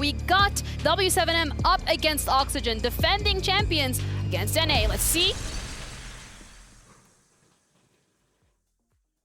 we got W7M up against Oxygen, defending champions against NA. Let's see.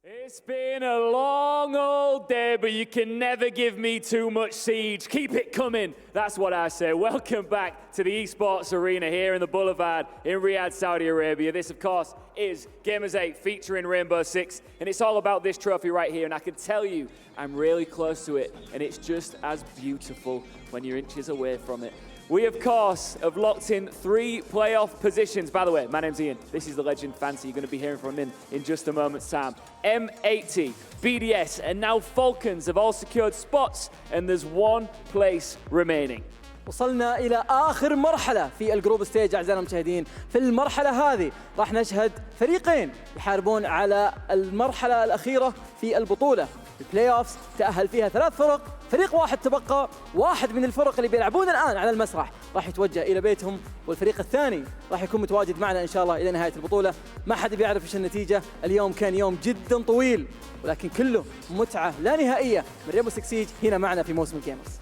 It's been a long old day, but you can never give me too much siege. Keep it coming. That's what I say. Welcome back to the esports arena here in the Boulevard in Riyadh, Saudi Arabia. This, of course, is Gamers8 featuring Rainbow Six, and it's all about this trophy right here. And I can tell you, I'm really close to it, and it's just as beautiful when you're inches away from it. We, of course, have locked in 3 playoff positions. By the way, my name's Ian. This is the legend Fancy. You're going to be hearing from him in just a moment's time. M80, BDS, and now Falcons have all secured spots, and there's 1 place remaining. وصلنا إلى آخر مرحلة في الجروب ستيج أعزائنا المشاهدين. في المرحلة هذه راح نشهد فريقين يحاربون على المرحلة الأخيرة في البطولة. البلاي أوفس تأهل فيها 3 فرق، فريق واحد تبقى، واحد من الفرق اللي بيلعبون الآن على المسرح راح يتوجه إلى بيتهم، والفريق الثاني راح يكون متواجد معنا إن شاء الله إلى نهاية البطولة. ما حد بيعرف إيش النتيجة. اليوم كان يوم جدا طويل، ولكن كله متعة لا نهائية من ريمبو 6 سيج هنا معنا في موسم الجيمرز.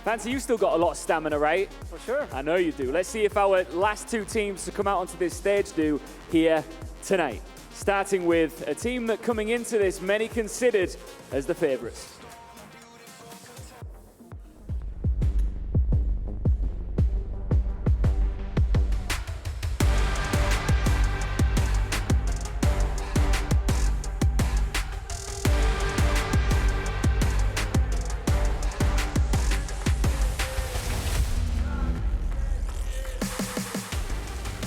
Fancy, you still got a lot of stamina, right? For sure. I know you do. Let's see if our last 2 teams to come out onto this stage do here tonight. Starting with a team that coming into this, many considered as the favourites.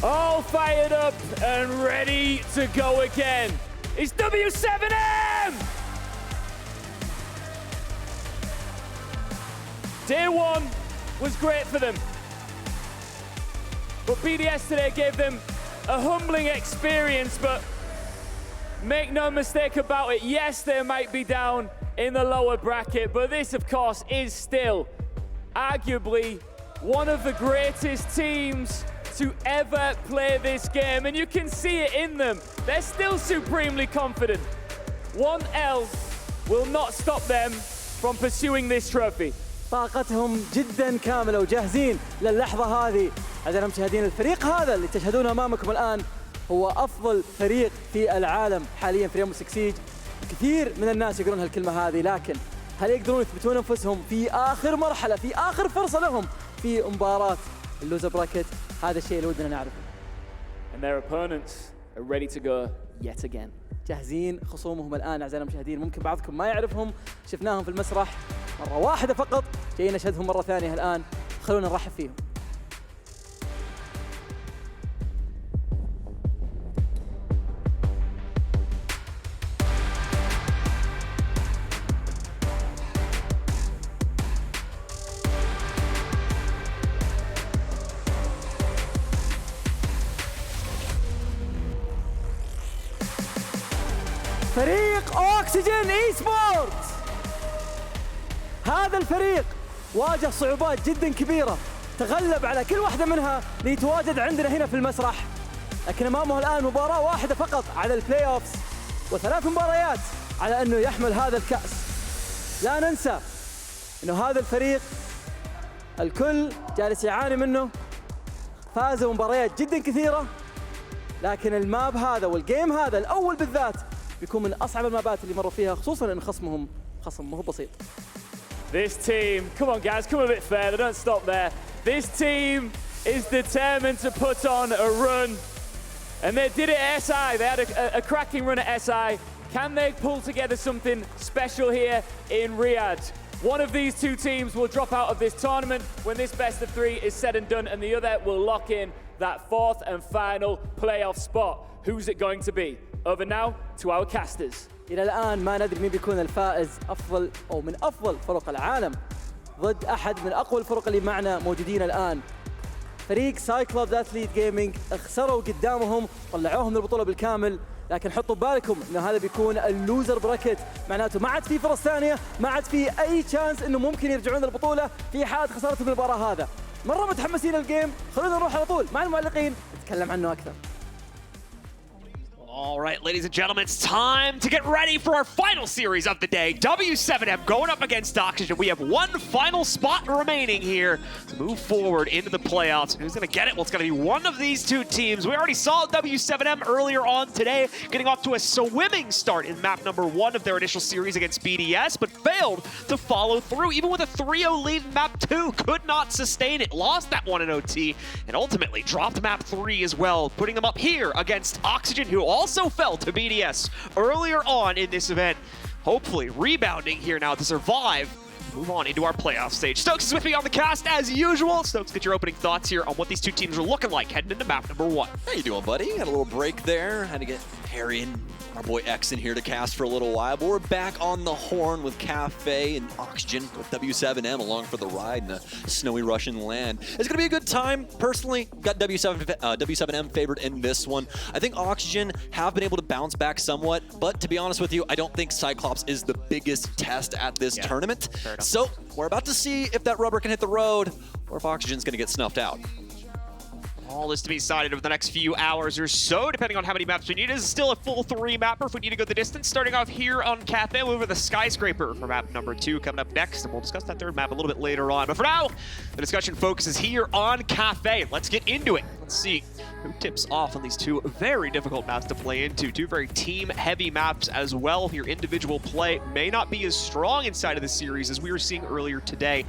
All fired up and ready to go again. It's W7M! Day 1 was great for them. But BDS today gave them a humbling experience, but make no mistake about it, yes, they might be down in the lower bracket, but this, of course, is still arguably one of the greatest teams to ever play this game, and you can see it in them. They're still supremely confident. 1L will not stop them from pursuing this trophy. طاقتهم جدا كاملة وجاهزين للحظة هذه. أعزائنا المشاهدين، الفريق هذا اللي تشهدونه أمامكم الآن هو أفضل فريق في العالم حاليا في ريمبو 6 سيج. كثير من الناس يقولون هالكلمة هذه، لكن هل يقدرون يثبتون أنفسهم في آخر مرحلة، في آخر فرصة لهم في مباراة اللوزر براكت؟ هذا الشيء اللي ودنا نعرفه. And their opponents are ready to go yet again. جاهزين خصومهم الآن أعزائنا المشاهدين. ممكن بعضكم ما يعرفهم، شفناهم في المسرح مرة واحدة فقط، جايين نشهدهم مرة ثانية الآن. خلونا نرحب فيهم. فريق أوكسجين اي سبورتس. هذا الفريق واجه صعوبات جدا كبيرة، تغلب على كل واحدة منها ليتواجد عندنا هنا في المسرح، لكن أمامه الآن مباراة واحدة فقط على البلاي أوفس، و3 مباريات على أنه يحمل هذا الكأس. لا ننسى أنه هذا الفريق الكل جالس يعاني منه، فازوا مباريات جدا كثيرة، لكن الماب هذا والجيم هذا الأول بالذات بيكون من أصعب المابات اللي مروا فيها، خصوصاً إن خصمهم خصم مو بسيط. This team, come on guys, come a bit further, don't stop there. This team is determined to put on a run, and they did it at SI. They had a cracking run at SI. Can they pull together something special here in Riyadh? One of these 2 teams will drop out of this tournament when this best of 3 is said and done, and the other will lock in that 4th and final playoff spot. Who's it going to be? Over now to our casters. إلى الآن ما ندري مين بيكون الفائز أفضل أو من أفضل فرق العالم ضد أحد من أقوى الفرق اللي معنا موجودين الآن. فريق سايكلوبز أثليت جيمنج خسروا قدامهم، طلعوهم من البطولة بالكامل، لكن حطوا بالكم إنه هذا بيكون اللوزر براكت، معناته ما عاد في فرص ثانية، ما عاد في أي تشانس إنه ممكن يرجعون للبطولة في حال خسارتهم المباراة هذا. مرة متحمسين الجيم، خلونا نروح على طول مع المعلقين نتكلم عنه أكثر. All right, ladies and gentlemen, it's time to get ready for our final series of the day. W7m going up against Oxygen. We have one final spot remaining here to move forward into the playoffs. Who's going to get it? Well, it's going to be one of these two teams. We already saw W7m earlier on today, getting off to a swimming start in map number 1 of their initial series against BDS, but failed to follow through. Even with a 3-0 lead in map 2, could not sustain it. Lost that one in OT, and ultimately dropped map 3 as well, putting them up here against Oxygen, who also fell to BDS earlier on in this event. Hopefully rebounding here now to survive, move on into our playoff stage. Stokes is with me on the cast as usual. Stokes, get your opening thoughts here on what these two teams are looking like heading into map number 1. How you doing, buddy? Had a little break there. Had to get Harry and our boy X in here to cast for a little while, but we're back on the horn with Cafe and Oxygen with W7m along for the ride in a snowy Russian land. It's going to be a good time. Personally, got W7m favored in this one. I think Oxygen have been able to bounce back somewhat, but to be honest with you, I don't think Cyclops is the biggest test at this tournament. So we're about to see if that rubber can hit the road or if Oxygen's going to get snuffed out. All is to be decided over the next few hours or so, depending on how many maps we need. This is still a full 3-mapper if we need to go the distance. Starting off here on Cafe, over the Skyscraper for map number 2 coming up next, and we'll discuss that third map a little bit later on. But for now, the discussion focuses here on Cafe. Let's get into it. Let's see who tips off on these two very difficult maps to play into. Two very team-heavy maps as well. Your individual play may not be as strong inside of the series as we were seeing earlier today,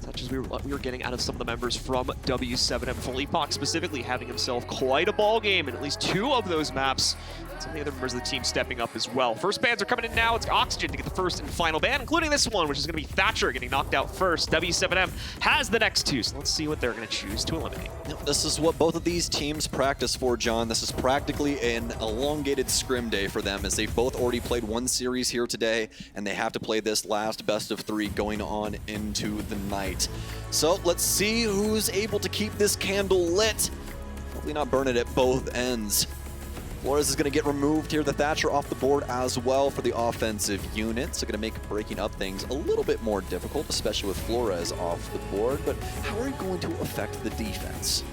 such as we were getting out of some of the members from W7m. Philippox specifically having himself quite a ball game in at least 2 of those maps. Some of the other members of the team stepping up as well. First bans are coming in now. It's Oxygen to get the first and final ban, including this one, which is going to be Thatcher getting knocked out first. W7m has the next 2, so let's see what they're going to choose to eliminate. This is what both of these teams practice for, John. This is practically an elongated scrim day for them, as they've both already played one series here today, and they have to play this last best of 3 going on into the night. So let's see who's able to keep this candle lit. Hopefully not burn it at both ends. Flores is going to get removed here. The Thatcher off the board as well for the offensive unit. So going to make breaking up things a little bit more difficult, especially with Flores off the board. But how are you going to affect the defense?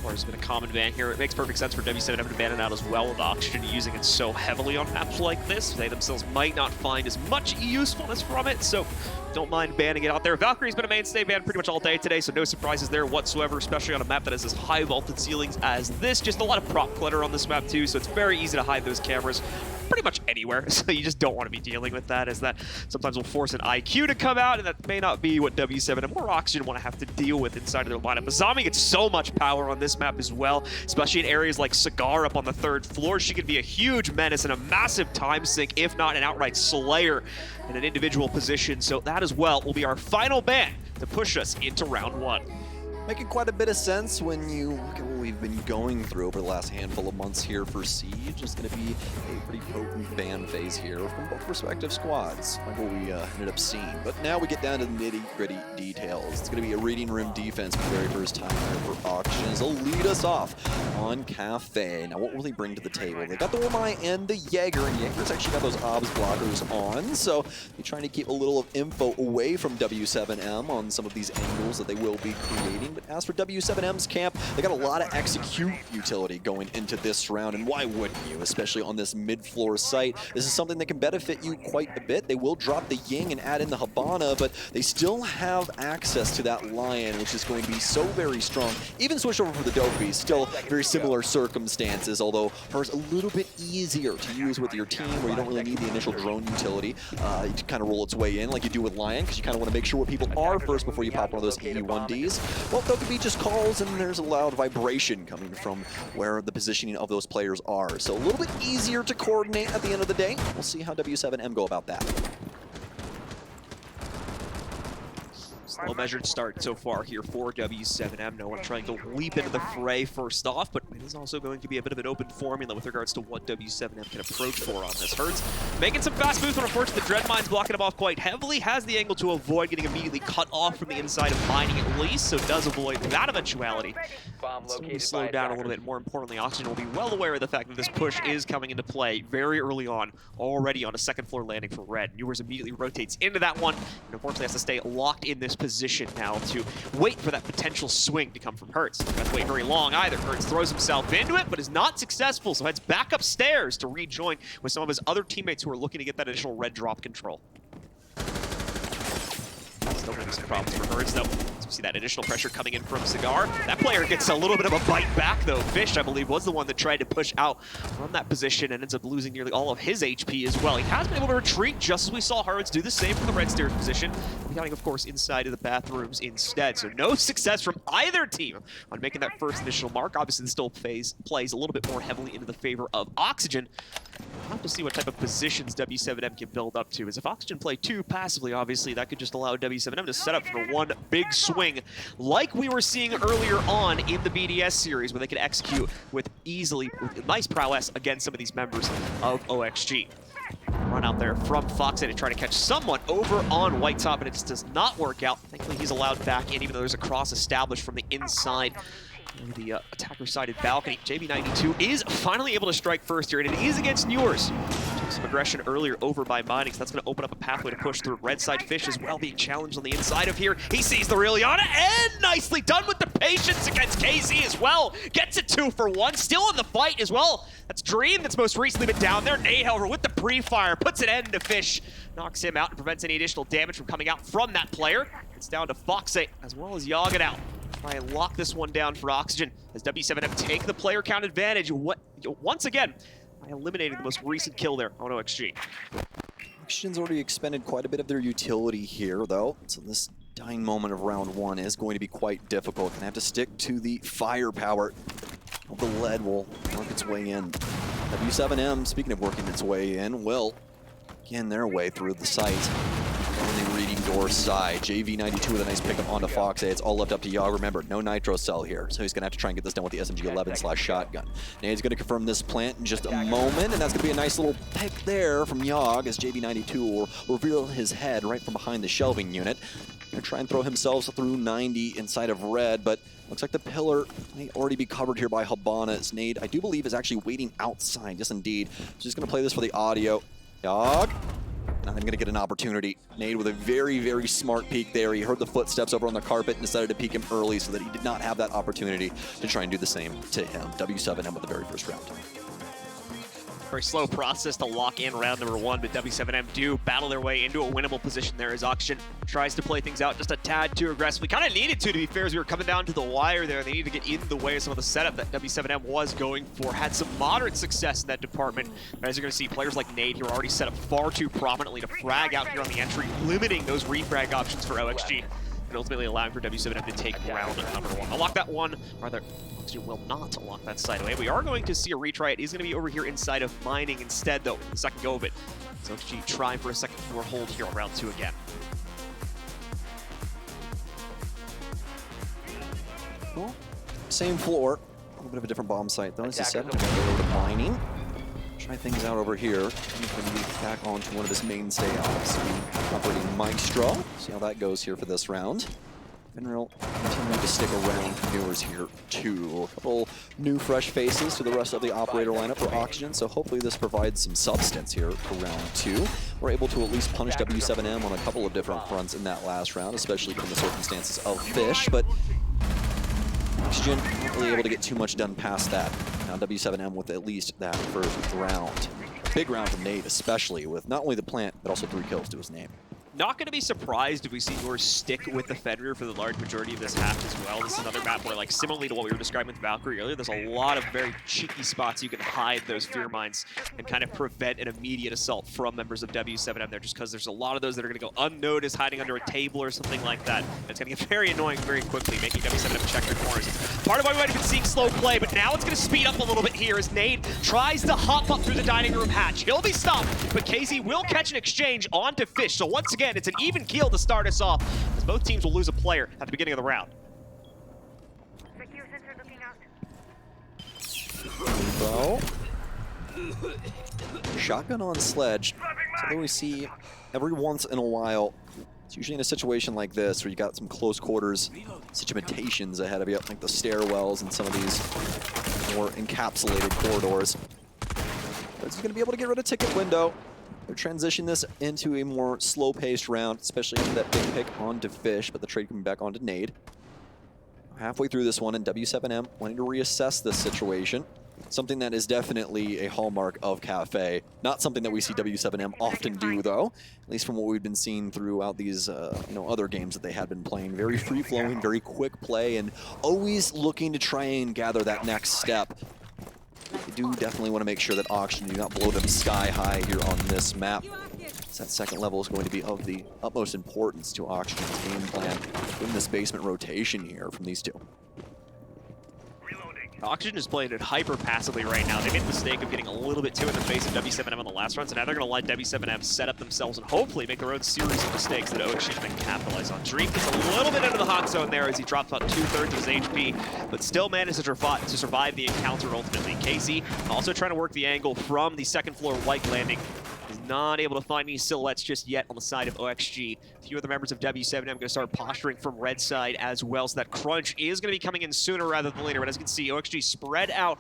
Flores has been a common ban here. It makes perfect sense for W7m to ban it out as well, with Oxygen using it so heavily on maps like this. They themselves might not find as much usefulness from it, so don't mind banning it out there. Valkyrie's been a mainstay ban pretty much all day today, so no surprises there whatsoever, especially on a map that has as high vaulted ceilings as this. Just a lot of prop clutter on this map too, so it's very easy to hide those cameras pretty much anywhere. So you just don't want to be dealing with that, as that sometimes will force an IQ to come out, and that may not be what W7m or Oxygen want to have to deal with inside of their lineup. Azami gets so much power on this map as well, especially in areas like Cigar up on the 3rd floor. She could be a huge menace and a massive time sink, if not an outright slayer in an individual position. So that as well will be our final ban to push us into round 1. Making quite a bit of sense when you look at what we've been going through over the last handful of months here for Siege. It's going to be a pretty potent ban phase here from both respective squads, like what we ended up seeing. But now we get down to the nitty-gritty details. It's going to be a reading room defense for the very first time there for Oxygen. They'll lead us off on Cafe. Now, what will they bring to the table? They got the Womai and the Jaeger, and Jaeger's actually got those obs blockers on, so they're trying to keep a little of info away from W7m on some of these angles that they will be creating. But as for W7m's camp, they got a lot of execute utility going into this round, and why wouldn't you, especially on this mid-floor site? This is something that can benefit you quite a bit. They will drop the Ying and add in the Habana, but they still have access to that Lion, which is going to be so very strong. Even switch over for the Dopey, still very similar circumstances, although hers a little bit easier to use with your team, where you don't really need the initial drone utility. You kind of roll its way in like you do with Lion, because you kind of want to make sure where people are first before you pop one of those 81Ds. Well, Dopey just calls, and there's a loud vibration coming from where the positioning of those players are. So a little bit easier to coordinate at the end of the day. We'll see how W7m go about that. Slow measured start so far here for W7m. No one trying to leap into the fray first off, but it is also going to be a bit of an open formula with regards to what W7m can approach for on this. Hertz making some fast moves, but unfortunately the Dread Mine's blocking him off quite heavily. Has the angle to avoid getting immediately cut off from the inside of mining at least, so does avoid that eventuality. Still be slowed down a little bit. More importantly, Oxygen will be well aware of the fact that this push is coming into play very early on, already on a second floor landing for Red. Newers immediately rotates into that one, and unfortunately has to stay locked in this position now to wait for that potential swing to come from Hertz. Doesn't have to wait very long either. Hertz throws himself into it, but is not successful, so heads back upstairs to rejoin with some of his other teammates who are looking to get that additional red drop control. Still gonna be some problems for Hertz, though. So we see that additional pressure coming in from Cigar. That player gets a little bit of a bite back, though. Fish, I believe, was the one that tried to push out from that position and ends up losing nearly all of his HP as well. He has been able to retreat, just as we saw Hertz do the same from the red stairs position, becoming, of course, inside of the bathrooms instead. So no success from either team on making that first initial mark. Obviously, this still plays a little bit more heavily into the favor of Oxygen. We'll have to see what type of positions W7M can build up to, as if Oxygen play too passively, obviously, that could just allow W7M to set up for one big swing, like we were seeing earlier on in the BDS series, where they could execute with nice prowess against some of these members of OXG. Run out there from Fox to try to catch someone over on White Top, and it just does not work out. Thankfully, he's allowed back in, even though there's a cross established from the inside the attacker-sided balcony. JB92 is finally able to strike first here, and it is against Newers. Took some aggression earlier over by Mining, so that's going to open up a pathway to push through. Red side Fish as well being challenged on the inside of here. He sees the Liliana, and nicely done with the patience against KZ as well. Gets it 2 for 1, still in the fight as well. That's Dream that's most recently been down there. Nate, however, with the pre-fire, puts an end to Fish. Knocks him out and prevents any additional damage from coming out from that player. It's down to Fox8 as well as Yagen out. Try and lock this one down for Oxygen as W7M take the player count advantage once again by eliminating the most recent kill there on OXG. Oxygen's already expended quite a bit of their utility here, though, so this dying moment of round 1 is going to be quite difficult. Gonna have to stick to the firepower. The lead will work its way in. W7M, speaking of working its way in, will again their way through the site. On the reading door side, JV92 with a nice pickup onto Fox8. It's all left up to Yog. Remember, no nitro cell here, so he's going to have to try and get this done with the SMG-11/shotgun. Nade's going to confirm this plant in just a moment, and that's going to be a nice little pick there from Yog as JV92 will reveal his head right from behind the shelving unit. Going to try and throw himself through 90 inside of Red, but looks like the pillar may already be covered here by Habana. Nade, I do believe, is actually waiting outside. Yes, indeed. So just going to play this for the audio. Yog. Not even going to get an opportunity. Nade with a very, very smart peek there. He heard the footsteps over on the carpet and decided to peek him early so that he did not have that opportunity to try and do the same to him. W7M with the very first round. Very slow process to lock in round number 1, but W7M do battle their way into a winnable position there as Oxygen tries to play things out just a tad too aggressively. Kind of needed to be fair, as we were coming down to the wire there. They needed to get in the way of some of the setup that W7M was going for. Had some moderate success in that department. But as you're going to see, players like Nade here are already set up far too prominently to frag out here on the entry, limiting those refrag options for OXG. And ultimately allowing for W7M to take round number 1. Unlock that one, rather, Oxygen will not unlock that side away. We are going to see a retry. It is going to be over here inside of Mining instead, though, the second go of it. So OXG trying for a second floor hold here on round 2 again. Well, same floor, a little bit of a different bomb site, though. As I said, we're going to go over to Mining. Try things out over here. He's going to be back onto one of his mainstay ops, operating Maestro. See how that goes here for this round. Finreal continuing to stick around for Newers here too. A couple new fresh faces to the rest of the operator lineup for Oxygen, so hopefully this provides some substance here for round 2. We're able to at least punish W7M on a couple of different fronts in that last round, especially from the circumstances of Fish, but Oxygen not really able to get too much done past that. Now W7M with at least that first round. Big round from Nate, especially with not only the plant, but also 3 kills to his name. Not going to be surprised if we see yours stick with the Fenrir for the large majority of this half as well. This is another map where, like, similarly to what we were describing with Valkyrie earlier, there's a lot of very cheeky spots you can hide those fear mines and kind of prevent an immediate assault from members of W7M there, just because there's a lot of those that are going to go unnoticed, hiding under a table or something like that. And it's going to get very annoying very quickly, making W7M check their corners. It's part of why we might have been seeing slow play, but now it's going to speed up a little bit here as Nade tries to hop up through the dining room hatch. He'll be stopped, but KZ will catch an exchange onto Fish. So once again, it's an even kill to start us off, as both teams will lose a player at the beginning of the round. Bo. Shotgun on Sledge. Something we see every once in a while. It's usually in a situation like this where you got some close quarters situations ahead of you, like the stairwells and some of these more encapsulated corridors. He's going to be able to get rid of ticket window. They're transitioning this into a more slow-paced round, especially after that big pick onto Fish, but the trade coming back onto Nade. Halfway through this one, and w7m wanting to reassess this situation. Something that is definitely a hallmark of Cafe. Not something that we see w7m often do, though. At least from what we've been seeing throughout these other games that they had been playing. Very free-flowing, very quick play, and always looking to try and gather that next step. They do definitely want to make sure that Oxygen do not blow them sky high here on this map. So that second level is going to be of the utmost importance to Oxygen's game plan in this basement rotation here from these two. Oxygen is playing it hyper passively right now. They made the mistake of getting a little bit too in the face of w7m on the last run, so now they're going to let w7m set up themselves and hopefully make their own series of mistakes that OXG can capitalize on. Dream gets a little bit into the hot zone there as he drops about 2/3 of his HP, but still manages to survive the encounter ultimately. Casey also trying to work the angle from the second floor white landing. Is not able to find any silhouettes just yet on the side of OXG. A few other members of w7m going to start posturing from red side as well, so that crunch is going to be coming in sooner rather than later. But as you can see, OXG spread out.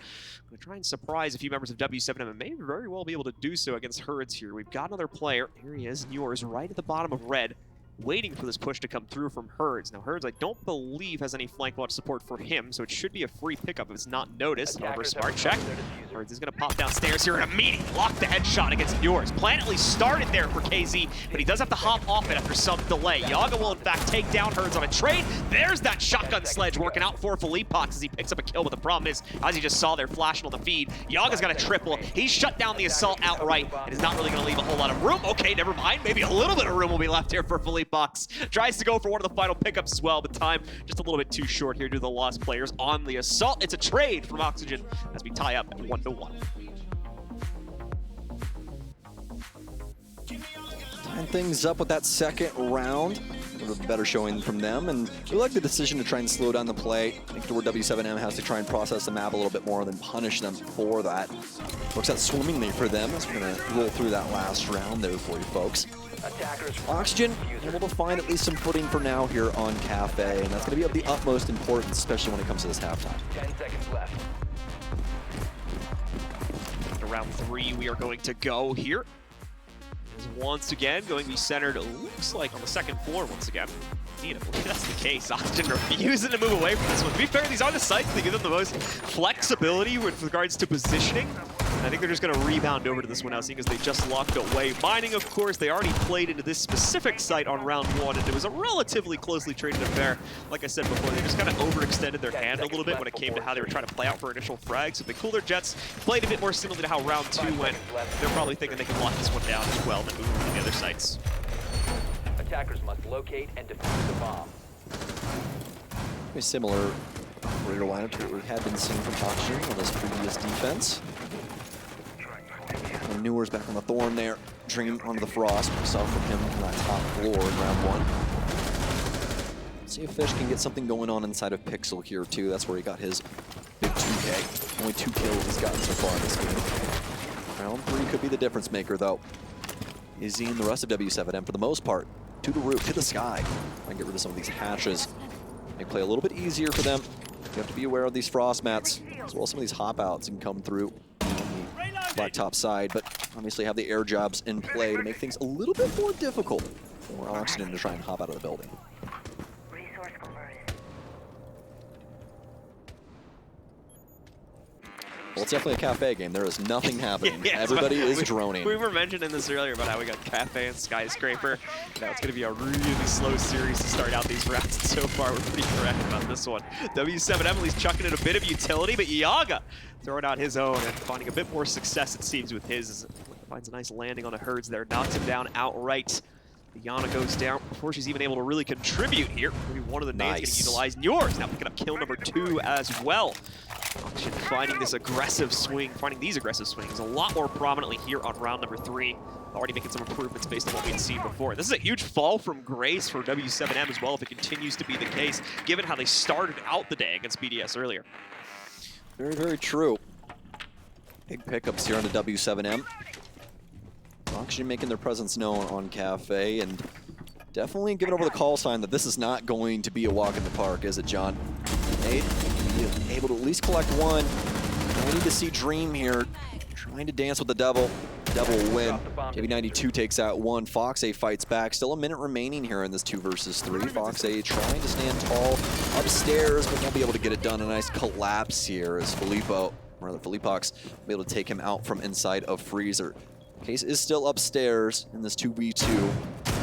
Going to try and surprise a few members of w7m and may very well be able to do so against Herds here. We've got another player. Here he is, yours, right at the bottom of red, waiting for this push to come through from Herds. Now, Herds, I don't believe, has any flank watch support for him, so it should be a free pickup if it's not noticed. However, smart check. Herds is going to pop downstairs here and immediately lock the headshot against yours. Plan at least started there for KZ, but he does have to hop off it after some delay. Yaga will, in fact, take down Herds on a trade. There's that shotgun sledge working out for Philippox as he picks up a kill, but the problem is, as you just saw there flashing on the feed, Yaga's got a triple. He's shut down the assault outright and is not really going to leave a whole lot of room. Okay, never mind. Maybe a little bit of room will be left here for Philippox. Tries to go for one of the final pickups as well, but time just a little bit too short here due to the lost players on the assault. It's a trade from Oxygen as we tie up at 1-1. Tying things up with that second round. A little bit better showing from them, and we like the decision to try and slow down the play. I think where w7m has to try and process the map a little bit more than punish them for that. Works out swimmingly for them as we're going to roll through that last round there for you folks. Oxygen able to find at least some footing for now here on Cafe, and that's going to be of the utmost importance, especially when it comes to this halftime. 10 seconds left. To round 3, we are going to go here. Is once again going to be centered, looks like, on the second floor once again. I believe that's the case. Oxygen refusing to move away from this one. To be fair, these are the sites that give them the most flexibility with regards to positioning. And I think they're just going to rebound over to this one now, seeing as they just locked away. Mining, of course, they already played into this specific site on round 1, and it was a relatively closely traded affair. Like I said before, they just kind of overextended their hand a little bit when it came to how they were trying to play out for initial frags. So if they cool their jets, played a bit more similar to how round 2 went, they're probably thinking they can lock this one down as well and then move to the other sites. Attackers must locate and defuse the bomb. Very similar operator lineup to what we had been seeing from Oxygen on this previous defense. And Newer's back on the Thorn there, Dream onto the Frost. We saw from him on that top floor in round 1. See if Fish can get something going on inside of Pixel here too. That's where he got his big 2K. Only 2 kills he's gotten so far in this game. Round 3 could be the difference maker though. Izzy and the rest of w7m for the most part to the roof, to the sky. Try and get rid of some of these hatches. They play a little bit easier for them. You have to be aware of these frost mats, as well as some of these hop outs can come through on the blacktop side, but obviously have the air jobs in play to make things a little bit more difficult for Oxygen to try and hop out of the building. Well, it's definitely a Cafe game. There is nothing happening. Yeah, everybody is droning. We were mentioning this earlier about how we got Cafe and Skyscraper. Now it's going to be a really slow series to start out these rounds. And so far, we're pretty correct about this one. w7m at least chucking in a bit of utility, but Yaga throwing out his own and finding a bit more success, it seems, with his. Finds a nice landing on a Herds there. Knocks him down outright. Yana goes down before she's even able to really contribute here. Maybe one of the nades getting utilized. Yours now picking up kill number 2 as well. Oxygen finding this aggressive swing, finding these aggressive swings a lot more prominently here on round number 3. Already making some improvements based on what we had seen before. This is a huge fall from grace for w7m as well if it continues to be the case, given how they started out the day against BDS earlier. Very, very true. Big pickups here on the w7m. Oxygen making their presence known on Cafe, and definitely giving over the call sign that this is not going to be a walk in the park, is it, John? Nate, able to at least collect one. We need to see Dream here, trying to dance with the devil. Devil will win. JV92 takes out one. Fox8 fights back. Still a minute remaining here in this 2 versus 3. Fox8 trying to stand tall upstairs, but won't be able to get it done. A nice collapse here as Felipox will be able to take him out from inside of Freezer. Case is still upstairs in this 2v2.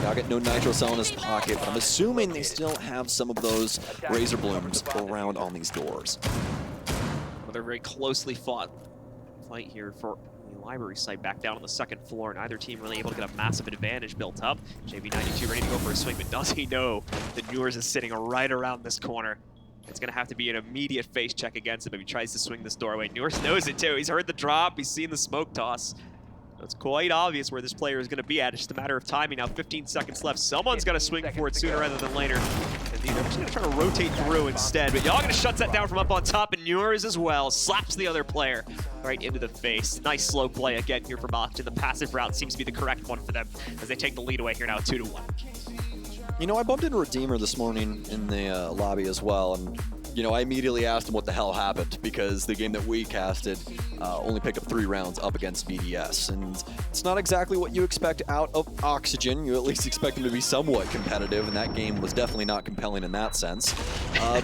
Got no nitro cell in his pocket. I'm assuming they still have some of those razor blooms around on these doors. Another very closely fought fight here for the library site back down on the second floor. Neither team really able to get a massive advantage built up. JV92 ready to go for a swing, but does he know that Newers is sitting right around this corner? It's going to have to be an immediate face check against him if he tries to swing this doorway. Newers knows it too. He's heard the drop. He's seen the smoke toss. It's quite obvious where this player is going to be at. It's just a matter of timing now. 15 seconds left. Someone's got to swing for it sooner rather than later. And they're just going to try to rotate through instead. But Yaw going to shut that down from up on top, and Newers as well. Slaps the other player right into the face. Nice slow play again here from Oxygen. The passive route seems to be the correct one for them as they take the lead away here now 2-1. You know, I bumped into Redeemer this morning in the lobby as well, and you know, I immediately asked him what the hell happened because the game that we casted only picked up 3 rounds up against BDS, and it's not exactly what you expect out of Oxygen. You at least expect them to be somewhat competitive, and that game was definitely not compelling in that sense.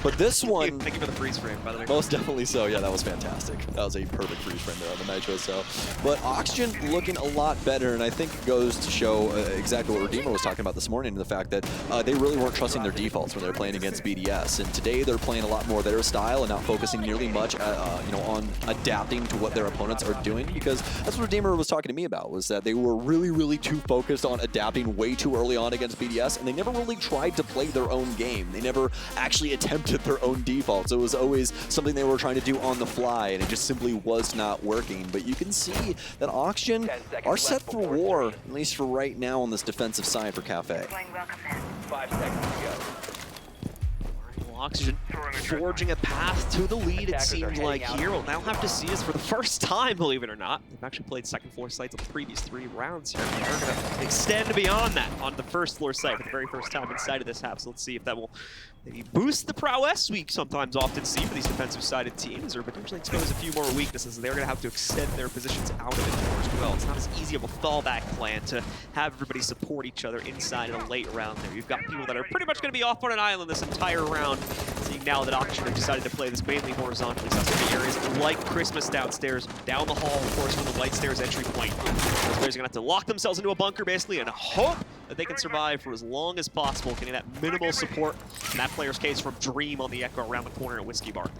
But this one... Thank you for the freeze frame, by the way. Most definitely so. Yeah, that was fantastic. That was a perfect freeze frame there on the Nitro cell. But Oxygen looking a lot better, and I think it goes to show exactly what Redeemer was talking about this morning, the fact that they really weren't trusting their defaults when they were playing against BDS, and today they're playing a lot more their style and not focusing nearly much you know, on adapting to what their opponents are doing, because that's what Redeemer was talking to me about, was that they were really too focused on adapting way too early on against BDS, and they never really tried to play their own game. They never actually attempted their own defaults. It was always something they were trying to do on the fly, and it just simply was not working. But you can see that Oxygen are set for war, at least for right now on this defensive side for Cafe. 5 seconds to go. Oxygen forging a path to the lead, it seems like here. We'll now have to see is for the first time, believe it or not. They've actually played second floor sites on the previous 3 rounds here. They're going to extend beyond that on the first floor site for the very first time inside of this half. So let's see if that will maybe boost the prowess we sometimes often see for these defensive-sided teams, or potentially expose a few more weaknesses. They're going to have to extend their positions out of it more as well. It's not as easy of a fallback plan to have everybody support each other inside in a late round there. You've got people that are pretty much going to be off on an island this entire round, seeing now that Oxygen have decided to play this mainly horizontally. So that's going to be areas like Christmas downstairs, down the hall, of course, from the light stairs entry point. Those players are going to have to lock themselves into a bunker, basically, and hope that they can survive for as long as possible, getting that minimal support, in that player's case, from Dream on the Echo around the corner at Whiskey Bar.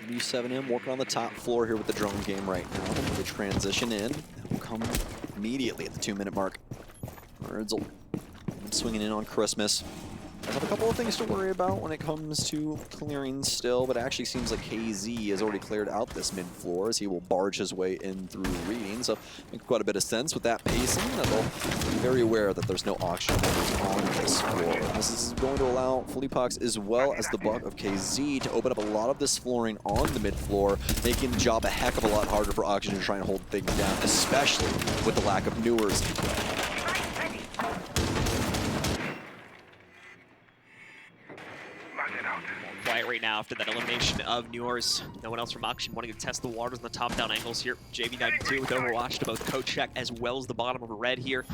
w7m working on the top floor here with the drone game right now. The transition in will come immediately at the 2-minute mark. Erdzl swinging in on Christmas. I have a couple of things to worry about when it comes to clearing still, but it actually seems like KZ has already cleared out this mid-floor as he will barge his way in through reading. So makes quite a bit of sense with that pacing, that they'll be very aware that there's no auction members on this floor. This is going to allow Felipox as well as the buck of KZ to open up a lot of this flooring on the mid-floor, making the job a heck of a lot harder for Oxygen to try and hold things down, especially with the lack of Newers. Quiet right now after that elimination of Newers. No one else from Oxygen wanting to test the waters on the top-down angles here. JV92 with Overwatch to both co-check as well as the bottom of a red here.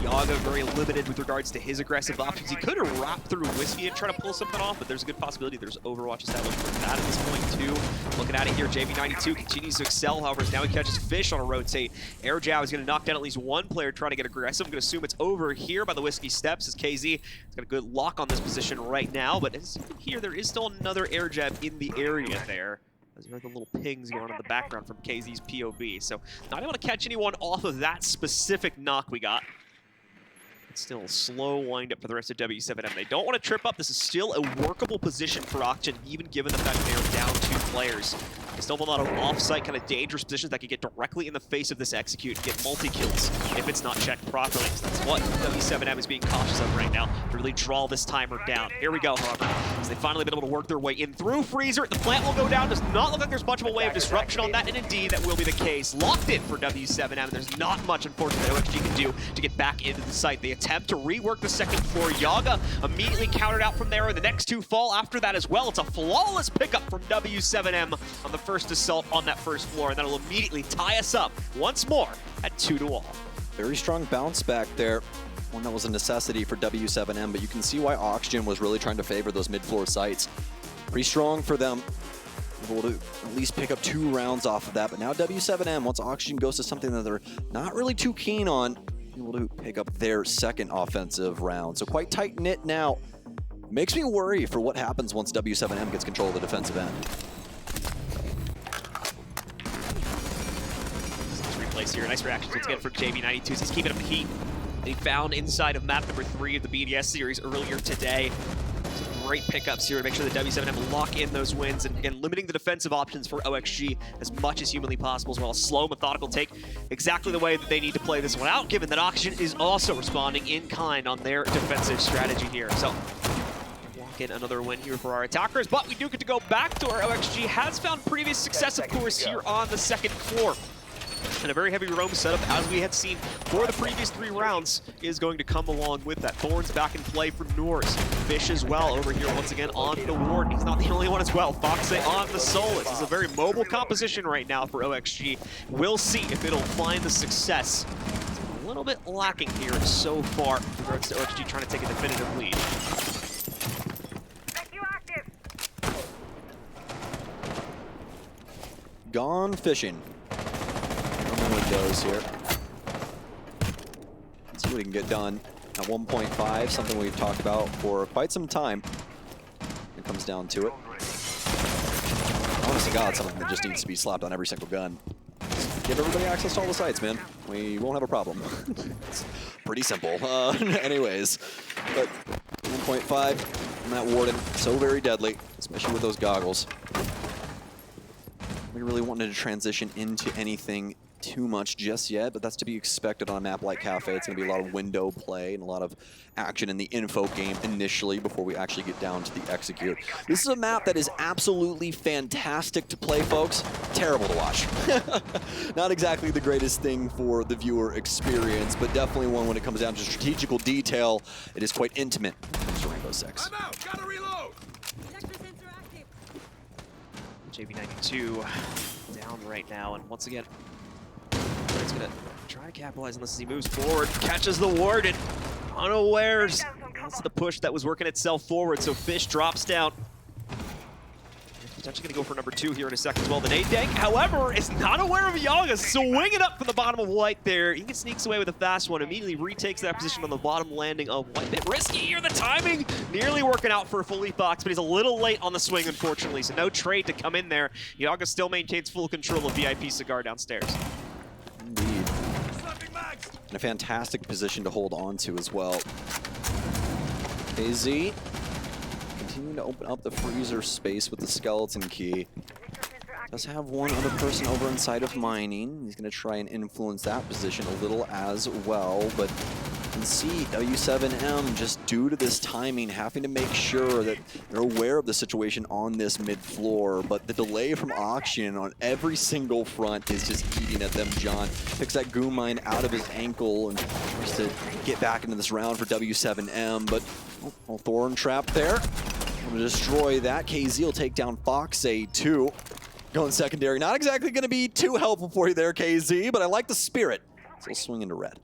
Yaga very limited with regards to his aggressive options. He could have wrapped through Whiskey and try to pull something off, but there's a good possibility there's Overwatch established for that at this point too. Looking at it here, JV92 continues to excel, however, as now he catches Fish on a rotate. Air Jab is going to knock down at least one player trying to get aggressive. I'm going to assume it's over here by the Whiskey Steps as KZ has got a good lock on this position right now, but as you can hear, there is still another air jab in the area there. As you heard the little pings going on in the background from KZ's POV. So not able to catch anyone off of that specific knock we got. It's still a slow wind up for the rest of w7m. They don't want to trip up. This is still a workable position for Oxygen, even given the fact they are down 2 players. Still have a lot of off-site kind of dangerous positions that could get directly in the face of this execute, get multi-kills if it's not checked properly. So that's what w7m is being cautious of right now, to really draw this timer down. Here we go, however, as they've finally been able to work their way in through Freezer. The plant will go down. Does not look like there's much of a way of disruption on that, and indeed that will be the case. Locked in for w7m, and there's not much, unfortunately, that OXG can do to get back into the site. They attempt to rework the second floor. Yaga immediately countered out from there, and the next two fall after that as well. It's a flawless pickup from w7m on the first assault on that first floor, and that'll immediately tie us up once more at 2-all. Very strong bounce back there. One that was a necessity for w7m, but you can see why Oxygen was really trying to favor those mid-floor sites. Pretty strong for them. Able to at least pick up 2 rounds off of that, but now w7m, once Oxygen goes to something that they're not really too keen on, able to pick up their second offensive round. So quite tight-knit now. Makes me worry for what happens once w7m gets control of the defensive end. Replays here. Nice reactions once again from JB92. He's keeping up the heat that he found inside of map number 3 of the BDS series earlier today. Some great pickups here to make sure that w7m lock in those wins, and again, limiting the defensive options for OXG as much as humanly possible, as well as slow, methodical take, exactly the way that they need to play this one out, given that Oxygen is also responding in kind on their defensive strategy here. So get another win here for our attackers, but we do get to go back to our OXG has found previous success, of course, here on the second floor. And a very heavy roam setup, as we had seen for the previous 3 rounds, is going to come along with that. Thorns back in play for Noors. Fish as well over here once again on the Warden. He's not the only one as well. Foxay on the Solus. This is a very mobile composition right now for OXG. We'll see if it'll find the success. It's a little bit lacking here so far in regards to OXG trying to take a definitive lead. Gone fishing. On the windows here. Let's see what we can get done at 1.5, something we've talked about for quite some time. It comes down to it. Honest to God, something that just needs to be slapped on every single gun. Just give everybody access to all the sites, man. We won't have a problem. It's pretty simple. Anyways, but 1.5 on that Warden, so very deadly, especially with those goggles. We really wanted to transition into anything too much just yet, but that's to be expected on a map like Cafe. It's going to be a lot of window play and a lot of action in the info game initially before we actually get down to the execute. This is a map that is absolutely fantastic to play, folks. Terrible to watch. Not exactly the greatest thing for the viewer experience, but definitely one when it comes down to strategical detail. It is quite intimate to Rainbow Six. I'm out. Gotta reload. JB92 down right now, and once again, he's gonna try to capitalize on this as he moves forward, catches the Warden, unawares. That's the push that was working itself forward, so Fish drops down. Potentially gonna go for number 2 here in a second as well. The nade dank, however, is not aware of Yaga, swinging up from the bottom of White there. He sneaks away with a fast one, immediately retakes that position on the bottom landing of White. Bit risky here, the timing nearly working out for Felipox, but he's a little late on the swing, unfortunately, so no trade to come in there. Yaga still maintains full control of VIP Cigar downstairs. Indeed. And a fantastic position to hold on to as well. KZ continuing to open up the freezer space with the skeleton key. Does have one other person over inside of mining. He's going to try and influence that position a little as well, but you can see w7m just due to this timing having to make sure that they're aware of the situation on this mid-floor, but the delay from Auction on every single front is just eating at them. John picks that goo mine out of his ankle and tries to get back into this round for w7m, but Thorn trap there. Going to destroy that. KZ will take down Foxay too. Going secondary. Not exactly going to be too helpful for you there, KZ, but I like the spirit. So he'll swing into red.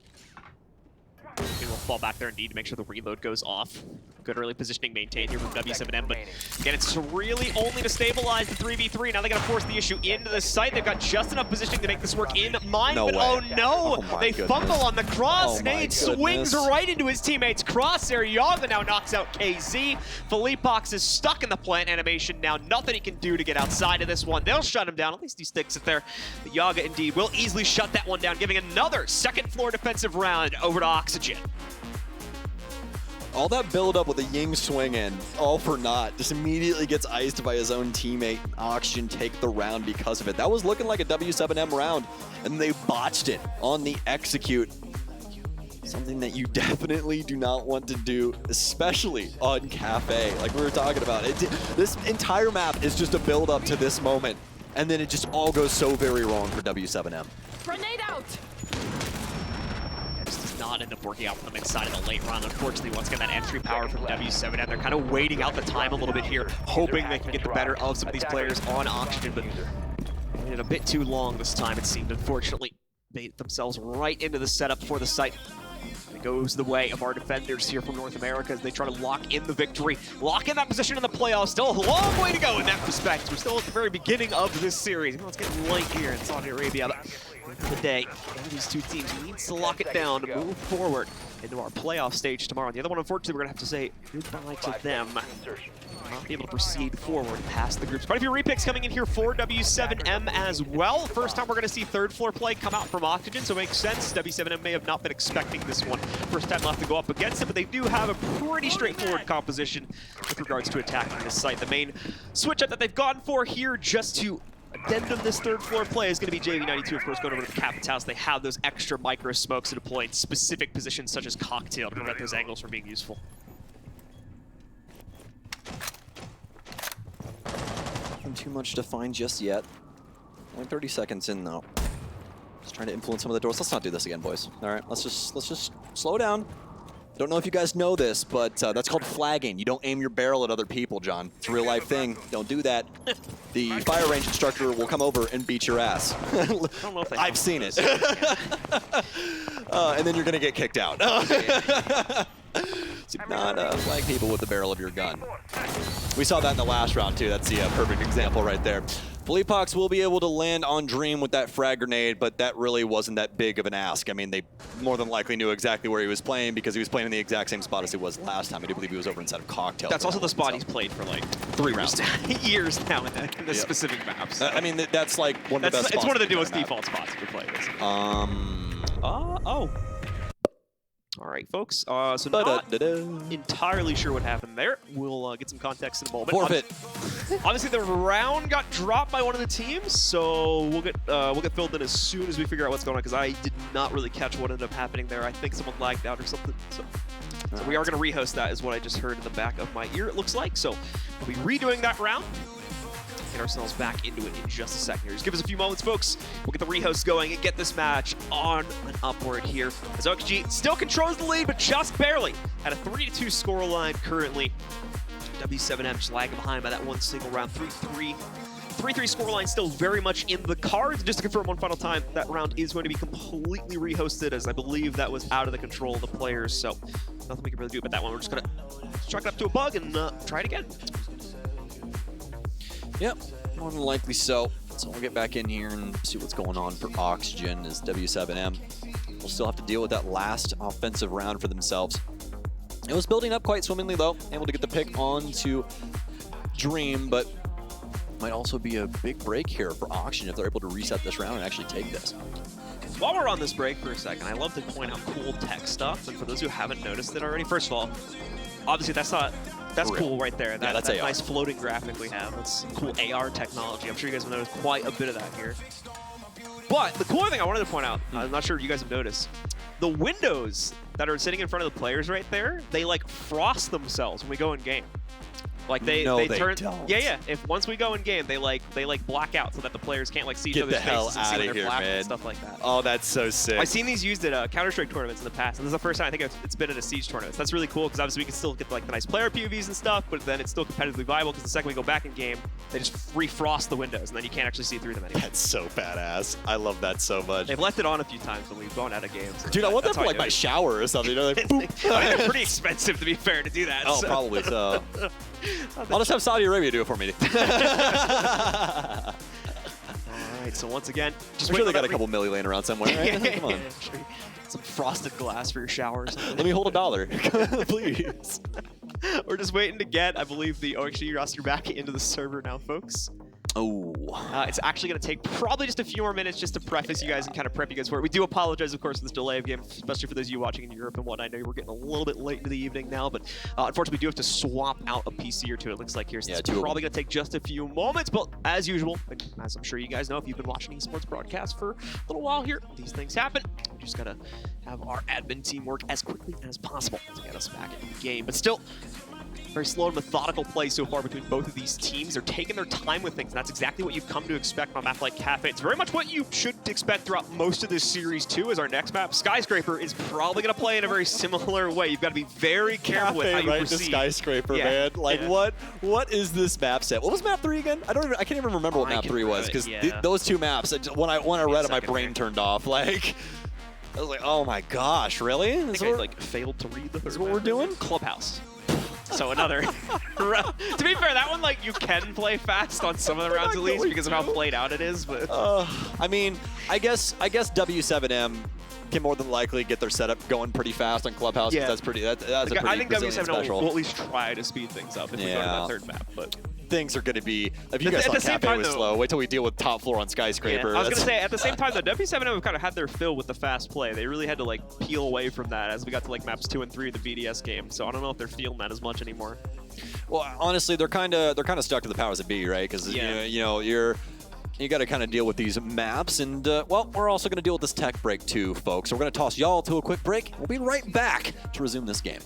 He will fall back there indeed to make sure the reload goes off. Good early positioning maintained here from w7m, but again, it's really only to stabilize the 3v3. Now they got to force the issue into the site. They've got just enough positioning to make this work in mine, No but way. oh no! Oh They goodness. fumble on the cross. Oh my Nade swings goodness. right into his teammate's crosshair. Yaga now knocks out KZ. Felipox is stuck in the plant animation now. Nothing he can do to get outside of this one. They'll shut him down. At least he sticks it there. But Yaga indeed will easily shut that one down, giving another second floor defensive round over to Oxygen. All that build-up with the Ying swing in, all for naught. Just immediately gets iced by his own teammate. Oxygen take the round because of it. That was looking like a W7M round, and they botched it on the execute. Something that you definitely do not want to do, especially on Cafe, like we were talking about. This entire map is just a build-up to this moment, and then it just all goes so very wrong for W7M. Grenade out! This does not end up working out for them inside of the late round. Unfortunately, once again, that entry power from W7M, they're kind of waiting out the time a little bit here, hoping they can get the better of some of these players on Oxygen, but waited a bit too long this time, it seemed. Unfortunately, bait themselves right into the setup for the site. It goes the way of our defenders here from North America as they try to lock in the victory, lock in that position in the playoffs. Still a long way to go in that respect. We're still at the very beginning of this series. It's getting late here in Saudi Arabia. Today, one of these two teams needs to lock it down to move forward into our playoff stage tomorrow. And the other one, unfortunately, we're going to have to say goodbye to them. Not be able to proceed forward past the groups. Quite a few repicks coming in here for W7M as well. First time we're going to see third floor play come out from Oxygen, so it makes sense. W7M may have not been expecting this one. First time they'll have to go up against it, but they do have a pretty straightforward composition with regards to attacking this site. The main switch up that they've gone for here just to addendum this third floor play is going to be JV92, of course, going over to the Captain's house. They have those extra micro smokes to deploy in specific positions such as Cocktail to prevent those angles from being useful. Nothing too much to find just yet. Only 30 seconds in though. Just trying to influence some of the doors. Let's not do this again, boys. All right, let's just slow down. Don't know if you guys know this, but that's called flagging. You don't aim your barrel at other people, John. It's a real life thing. Don't do that. The fire range instructor will come over and beat your ass. I don't know if they I've seen it. And then you're gonna get kicked out. So do not flag people with the barrel of your gun. We saw that in the last round too. That's the perfect example right there. Fleepox will be able to land on Dream with that frag grenade, but that really wasn't that big of an ask. I mean, they more than likely knew exactly where he was playing because he was playing in the exact same spot as he was last time. I do believe he was over inside of Cocktail. That's also the spot he's played for like 3 rounds. years now in the specific maps. I mean, that's like one of the best spots. It's one of the newest default spots to play this. Oh. All right, folks. So not entirely sure what happened there. We'll get some context in a moment. Forfeit. Obviously, the round got dropped by one of the teams, so we'll get filled in as soon as we figure out what's going on. Because I did not really catch what ended up happening there. I think someone lagged out or something. So we are going to rehost that, is what I just heard in the back of my ear. It looks like. So we'll be redoing that round. Get ourselves back into it in just a second here. Just give us a few moments, folks. We'll get the rehost going and get this match on an upward here. As OXG still controls the lead, but just barely. At a 3-2 scoreline currently. W7M just lagging behind by that one single round. 3-3 scoreline still very much in the cards. Just to confirm one final time, that round is going to be completely rehosted, as I believe that was out of the control of the players. So nothing we can really do about that one. We're just going to chalk it up to a bug and try it again. Yep, more than likely so. So we'll get back in here and see what's going on for Oxygen as W7M will still have to deal with that last offensive round for themselves. It was building up quite swimmingly though, able to get the pick onto Dream, but might also be a big break here for Oxygen if they're able to reset this round and actually take this. While we're on this break for a second, I love to point out cool tech stuff, and for those who haven't noticed it already, first of all, obviously that's cool right there. That's that nice floating graphic we have. That's cool AR technology. I'm sure you guys have noticed quite a bit of that here. But the cool thing I wanted to point out, I'm not sure if you guys have noticed, the windows that are sitting in front of the players right there, they like frost themselves when we go in game. Like they turn. Don't. Yeah. If once we go in game, they black out so that the players can't like see each other's faces and see that they're black and stuff like that. Oh, that's so sick. I've seen these used at Counter-Strike tournaments in the past, and this is the first time I think it's been at a Siege tournament. So that's really cool because obviously we can still get like the nice player POVs and stuff, but then it's still competitively viable because the second we go back in game, they just refrost the windows and then you can't actually see through them anymore. That's so badass. I love that so much. They've left it on a few times when we've gone out of games. Dude, I want that for like my shower or something. You know, like, I mean, they're pretty expensive to be fair to do that. Oh, so. Probably so. I'll just have Saudi Arabia do it for me. All right, so once again, just I'm sure they got a couple milli laying around somewhere, right? Come on. Some frosted glass for your shower or something. Let me hold $1, please. We're just waiting to get, I believe, the OXG roster back into the server now, folks. Oh. It's actually going to take probably just a few more minutes just to preface you guys and kind of prep you guys for it. We do apologize, of course, for this delay of game, especially for those of you watching in Europe and whatnot. I know we're getting a little bit late into the evening now, but unfortunately, we do have to swap out a PC or two, it looks like here. So it's probably going to take just a few moments, but as usual, and as I'm sure you guys know, if you've been watching esports broadcasts for a little while here, these things happen. We just got to have our admin team work as quickly as possible to get us back in the game. But still, very slow and methodical play so far between both of these teams. They're taking their time with things, and that's exactly what you've come to expect on a map like Cafe. It's very much what you should expect throughout most of this series, too, as our next map, Skyscraper, is probably going to play in a very similar way. You've got to be very careful with how you proceed. The Skyscraper, man. Like, what is this map set? What was map 3 again? I can't even remember what map 3 was, because those two maps, when I read it, my brain turned off. Like, I was like, oh my gosh, really? I think I like failed to read the third. Is what we're doing? Clubhouse. So another, to be fair, that one, like, you can play fast on some of the rounds at least because of how played out it is, but. I mean, I guess W7m can more than likely get their setup going pretty fast on Clubhouse. Yeah. That's a pretty I think W7m special. will at least try to speed things up if we go to that third map, but. Things are going to be, if you guys thought Cafe was slow, wait till we deal with top floor on Skyscraper. Yeah, I was going to say, at the same time, though, W7m have kind of had their fill with the fast play. They really had to, like, peel away from that as we got to, like, maps 2 and 3 of the BDS game. So I don't know if they're feeling that as much anymore. Well, honestly, they're kind of stuck to the powers that be, right? Because, you know, you got to kind of deal with these maps. And, well, we're also going to deal with this tech break, too, folks. So we're going to toss y'all to a quick break. We'll be right back to resume this game.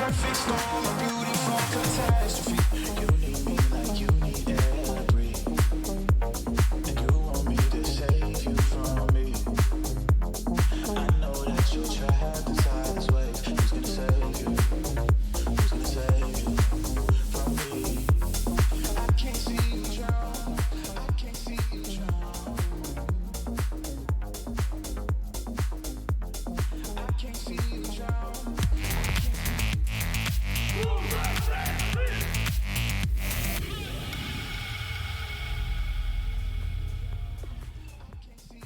perfect storm, a beautiful catastrophe. You need me like you need air to breathe, and you want me to save you from me. I know that you're trapped inside this wave. Who's gonna save you? Who's gonna save you from me? I can't see you drown. I can't see you drown. I can't see you drown.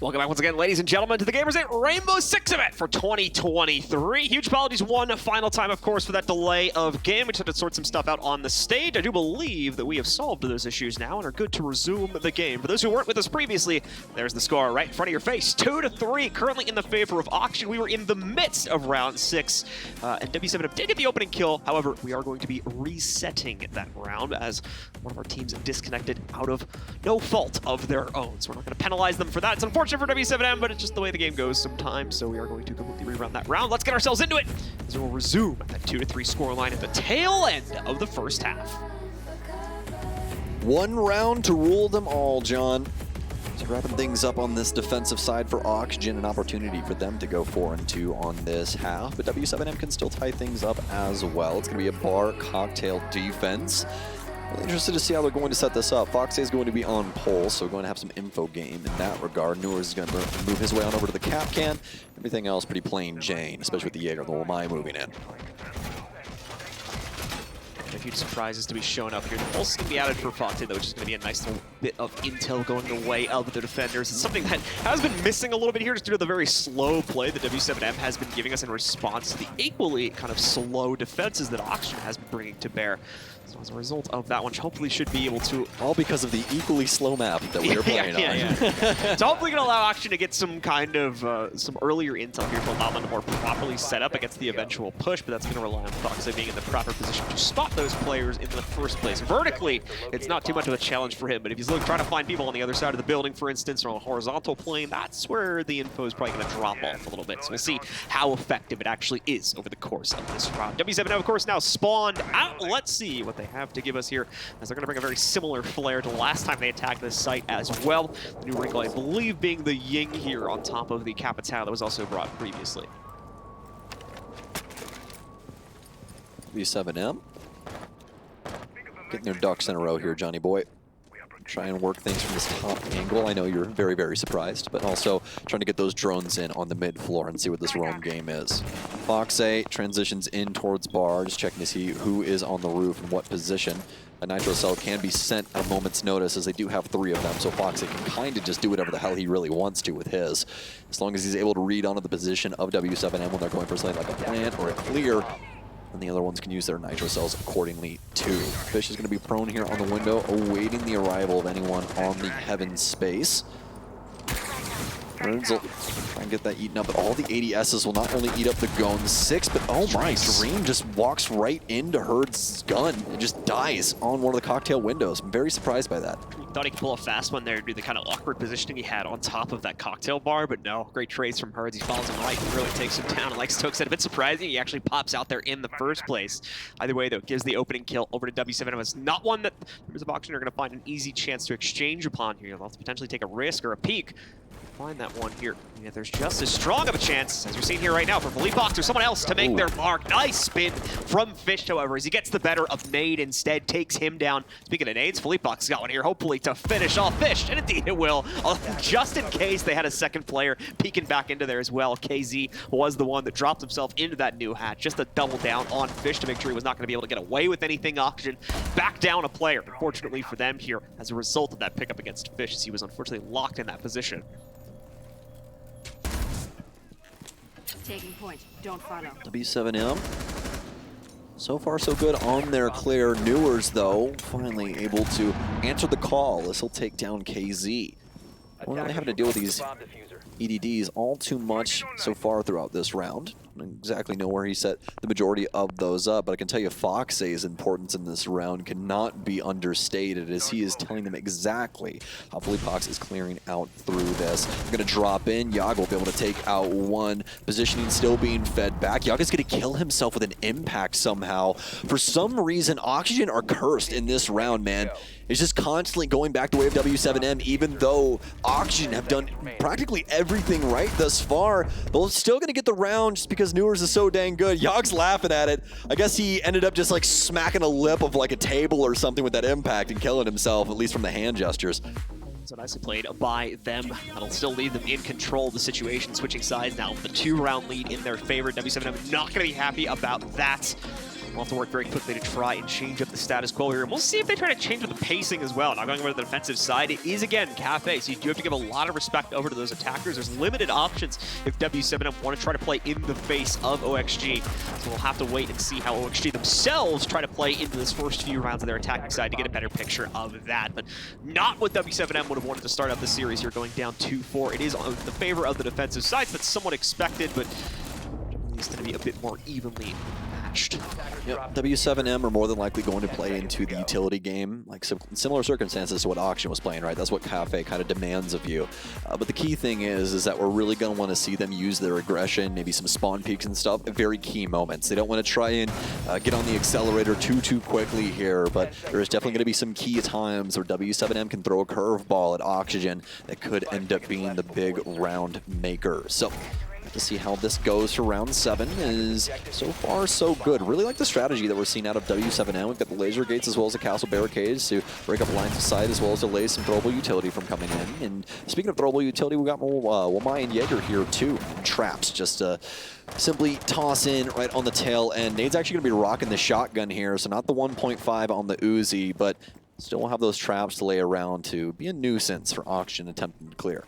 Welcome back once again, ladies and gentlemen, to the Gamers8 Rainbow Six event for 2023. Huge apologies one final time, of course, for that delay of game. We just had to sort some stuff out on the stage. I do believe that we have solved those issues now and are good to resume the game. For those who weren't with us previously, there's the score right in front of your face. 2-3, currently in the favor of Auction. We were in the midst of round 6, and w7m did get the opening kill. However, we are going to be resetting that round as one of our teams disconnected out of no fault of their own. So we're not going to penalize them for that. It's unfortunate for w7m, but it's just the way the game goes sometimes, so we are going to completely rerun that round. Let's get ourselves into it as we'll resume at that 2-3 scoreline at the tail end of the first half. One round to rule them all, John. So wrapping things up on this defensive side for Oxygen, an opportunity for them to go 4-2 on this half, but w7m can still tie things up as well. It's going to be a bar cocktail defense. Really interested to see how they're going to set this up. Fox is going to be on pole, so we're going to have some info game in that regard. Newers is going to move his way on over to the cap can. Everything else pretty plain Jane, especially with the Jaeger and the Lamai moving in. A few surprises to be shown up here. The pulse is going to be added for Fonte, though, which is going to be a nice little bit of intel going the way of the defenders. It's something that has been missing a little bit here just due to the very slow play that w7m has been giving us in response to the equally kind of slow defenses that Oxygen has been bringing to bear. So as a result of that one, hopefully should be able to... All because of the equally slow map that we are playing on. It's hopefully going to allow Oxygen to get some kind of, some earlier intel here to allow them to more properly set up against the eventual push, but that's going to rely on Fox being in the proper position to spot those players in the first place. Vertically, it's not too much of a challenge for him, but if he's trying to find people on the other side of the building, for instance, or on a horizontal plane, that's where the info is probably going to drop off a little bit. So we'll see how effective it actually is over the course of this round. w7m, of course, now spawned out. Let's see what they have to give us here, as they're going to bring a very similar flare to last time they attacked this site as well. The new wrinkle, I believe, being the Ying here on top of the Capitao that was also brought previously. w7m getting their ducks in a row here, Johnny boy. Try and work things from this top angle. I know you're very, very surprised, but also trying to get those drones in on the mid floor and see what this roam game is. Fox8 transitions in towards bar, just checking to see who is on the roof and what position. A nitro cell can be sent at a moment's notice, as they do have 3 of them, so Fox8 can kind of just do whatever the hell he really wants to with his. As long as he's able to read onto the position of w7m when they're going for something like a plant or a clear, and the other ones can use their nitro cells accordingly too. Fish is going to be prone here on the window, awaiting the arrival of anyone on the heaven space. Burns will try and get that eaten up, but all the ADSs will not only eat up the gun 6, but oh my, Dream just walks right into Herd's gun and just dies on one of the cocktail windows. I'm very surprised by that. Thought he could pull a fast one there to do the kind of awkward positioning he had on top of that cocktail bar, but no, great trades from Herds. He follows him right and really takes him down. And like Stokes said, a bit surprising, he actually pops out there in the first place. Either way, though, gives the opening kill over to w7m. It's not one that members of Auction are going to find an easy chance to exchange upon here. They'll have to potentially take a risk or a peek. Find that one here. Yeah, there's just as strong of a chance, as you're seeing here right now, for Philippe Box or someone else to make their mark. Nice spin from Fish, however, as he gets the better of Nade instead, takes him down. Speaking of nades, Philippe Box got one here, hopefully to finish off Fish, and indeed it will. Just in case they had a second player peeking back into there as well. KZ was the one that dropped himself into that new hatch, just to double down on Fish to make sure he was not going to be able to get away with anything. Oxygen back down a player, unfortunately for them here, as a result of that pickup against Fish, as he was unfortunately locked in that position. Taking point. Don't follow. w7m. So far, so good on their clear. Newers, though, finally able to answer the call. This will take down KZ. We're not having to deal with these EDDs all too much so far throughout this round. don't exactly know where he set the majority of those up, but I can tell you Fox's importance in this round cannot be understated, as he is telling them exactly how Felipox is clearing out through this. Going to drop in. Yag will be able to take out one. Positioning still being fed back. Yag is going to kill himself with an impact somehow. For some reason, Oxygen are cursed in this round, man. It's just constantly going back the way of w7m, even though Oxygen have done practically everything right thus far. They're still going to get the round just because Newers is so dang good. Yog's laughing at it. I guess he ended up just like smacking a lip of like a table or something with that impact and killing himself, at least from the hand gestures. So nicely played by them. That'll still leave them in control of the situation, switching sides now with the 2-round lead in their favor. w7m not going to be happy about that. We'll have to work very quickly to try and change up the status quo here. And we'll see if they try to change with the pacing as well. Not going over to the defensive side. It is, again, Cafe, so you do have to give a lot of respect over to those attackers. There's limited options if w7m want to try to play in the face of OXG. So we'll have to wait and see how OXG themselves try to play into this first few rounds of their attacking side to get a better picture of that. But not what w7m would have wanted to start out the series here, going down 2-4. It is on the favor of the defensive sides. That's somewhat expected, but it's going to be a bit more evenly matched. Yep, w7m are more than likely going to play into the utility game, like similar circumstances to what Auction was playing, right? That's what Cafe kind of demands of you. But the key thing is that we're really going to want to see them use their aggression, maybe some spawn peaks and stuff, at very key moments. They don't want to try and get on the accelerator too quickly here, but there's definitely going to be some key times where w7m can throw a curveball at Oxygen that could end up being the big round maker. So to see how this goes for round 7 is so far so good. Really like the strategy that we're seeing out of w7m. We've got the laser gates as well as the castle barricades to break up lines of sight, as well as delay some throwable utility from coming in. And speaking of throwable utility, we got more Wamai and Jaeger here too. Traps just to simply toss in right on the tail end. Nade's actually going to be rocking the shotgun here, so not the 1.5 on the Uzi, but still will have those traps to lay around to be a nuisance for Oxygen attempting to clear.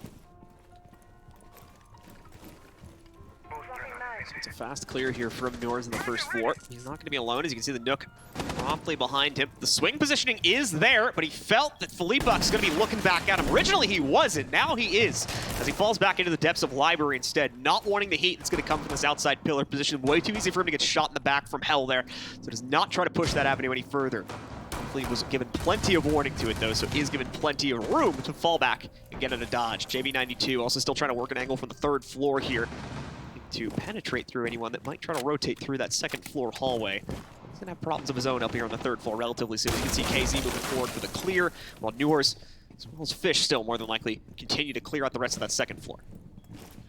So it's a fast clear here from Newers in the first floor. He's not going to be alone, as you can see the Nook promptly behind him. The swing positioning is there, but he felt that Felipox is going to be looking back at him. Originally he wasn't, now he is, as he falls back into the depths of Library instead, not wanting the heat that's going to come from this outside pillar position. Way too easy for him to get shot in the back from Hell there, so does not try to push that avenue any further. He was given plenty of warning to it though, so is given plenty of room to fall back and get out of dodge. JB92 also still trying to work an angle from the 3rd floor here to penetrate through anyone that might try to rotate through that 2nd floor hallway. He's going to have problems of his own up here on the 3rd floor relatively soon. You can see KZ moving forward for the clear, while Newers, as well as Fish, still more than likely continue to clear out the rest of that 2nd floor.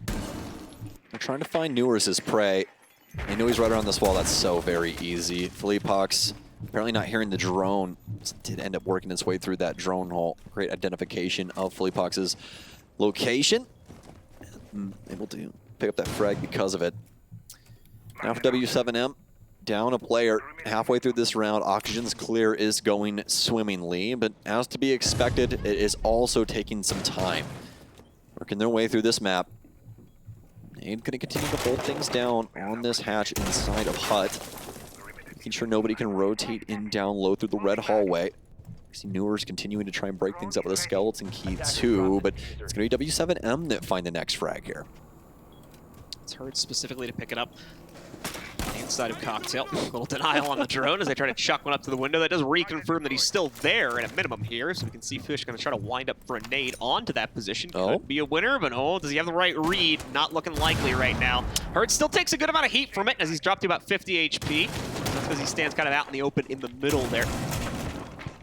They're trying to find Newers as prey. They know he's right around this wall. That's so very easy. Felipox apparently not hearing the drone. Did end up working its way through that drone hole. Great identification of Felipox's location. Able to pick up that frag because of it. Now for w7m, down a player halfway through this round. Oxygen's clear is going swimmingly, but as to be expected, it is also taking some time. Working their way through this map. Nade going to continue to hold things down on this hatch inside of Hut. Making sure nobody can rotate in down low through the red hallway. I see Newers continuing to try and break things up with a skeleton key too, but it's going to be w7m that find the next frag here. It's hard specifically to pick it up. Inside of Cocktail. A little denial on the drone as they try to chuck one up to the window. That does reconfirm that he's still there at a minimum here. So we can see Fish going to try to wind up for a nade onto that position. Could be a winner, but does he have the right read? Not looking likely right now. Hurd still takes a good amount of heat from it as he's dropped to about 50 HP. That's because he stands kind of out in the open in the middle there.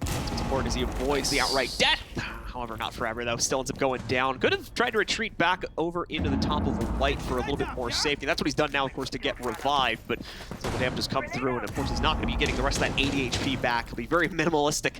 It's important as he avoids the outright death. However, not forever, though. Still ends up going down. Could have tried to retreat back over into the top of the light for a little bit more safety. That's what he's done now, of course, to get revived, but some of the damage has come through, and of course, he's not going to be getting the rest of that 80 HP back. He'll be very minimalistic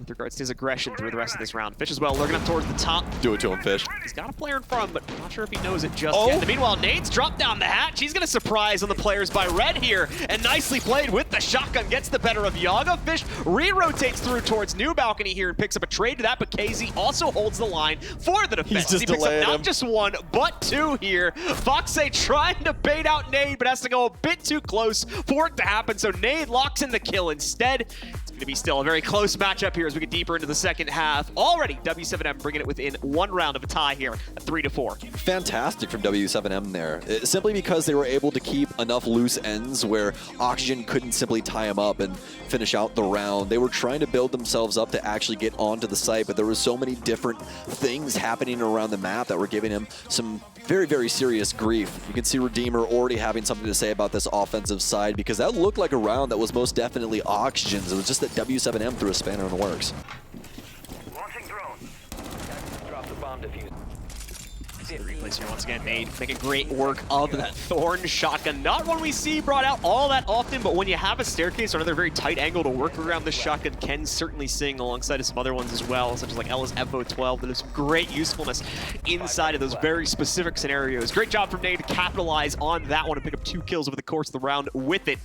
with regards to his aggression through the rest of this round. Fish as well, lurking up towards the top. Do it to him, Fish. He's got a player in front, but I'm not sure if he knows it just yet. And meanwhile, Nade's dropped down the hatch. He's going to surprise on the players by Red here, and nicely played with the shotgun. Gets the better of Yaga. Fish re-rotates through towards New Balcony here and picks up a trade to that, but KZ also holds the line for the defense. He picks up not just 1, but 2 here. Foxe trying to bait out Nade, but has to go a bit too close for it to happen, so Nade locks in the kill instead. It's going to be still a very close matchup here as we get deeper into the second half. Already, w7m bringing it within 1 round of a tie here. here at 3-4. Fantastic from W7M there. Simply because they were able to keep enough loose ends where Oxygen couldn't simply tie them up and finish out the round. They were trying to build themselves up to actually get onto the site, but there were so many different things happening around the map that were giving him some very, very serious grief. You can see Redeemer already having something to say about this offensive side because that looked like a round that was most definitely Oxygen's. It was just that W7M threw a spanner in the works. Drop the bomb diffuser. Replays here once again, Nade making great work of that Thorn shotgun. Not one we see brought out all that often, but when you have a staircase or another very tight angle to work around, this shotgun can certainly sing alongside of some other ones as well, such as like Ella's Evo 12. That is great usefulness inside of those very specific scenarios. Great job from Nade to capitalize on that one and pick up 2 kills over the course of the round with it.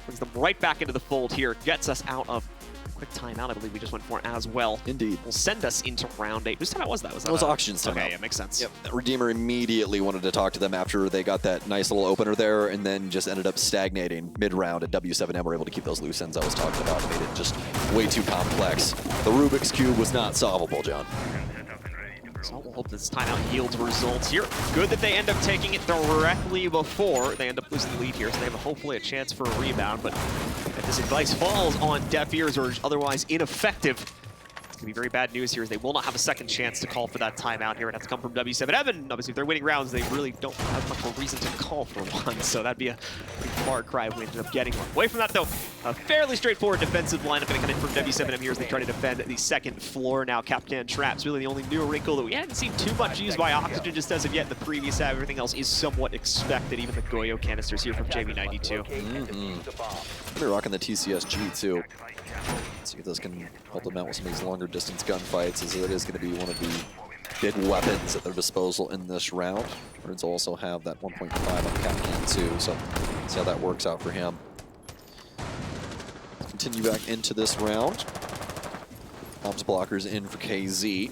Brings them right back into the fold here, gets us out of quick timeout, I believe we just went for as well. Indeed. Will send us into round 8. Whose timeout was that? That was Oxygen's timeout. Okay, yeah, makes sense. Yep. Redeemer immediately wanted to talk to them after they got that nice little opener there, and then just ended up stagnating mid-round, and W7M were able to keep those loose ends I was talking about. It made it just way too complex. The Rubik's Cube was not solvable, John. So we'll hope this timeout yields results here. Good that they end up taking it directly before they end up losing the lead here, so they have hopefully a chance for a rebound. But if this advice falls on deaf ears or is otherwise ineffective, it's going to be very bad news here as they will not have a second chance to call for that timeout here. It has to come from W7M. And obviously, if they're winning rounds, they really don't have much more reason to call for one. So that'd be a pretty far cry if we ended up getting one. Away from that, though, a fairly straightforward defensive lineup going to come in from W7M here as they try to defend the second floor now. Capcan Traps, really the only new wrinkle that we hadn't seen too much used by Oxygen just as of yet in the previous half. Everything else is somewhat expected, even the Goyo canisters here from JV92. They're rocking the TCSG, too. Let's see if this can help them out with some of these longer distance gunfights, as it is going to be one of the big weapons at their disposal in this round. Birds also have that 1.5 on Capcan too, so see how that works out for him. Let's continue back into this round. Bombs blockers in for KZ.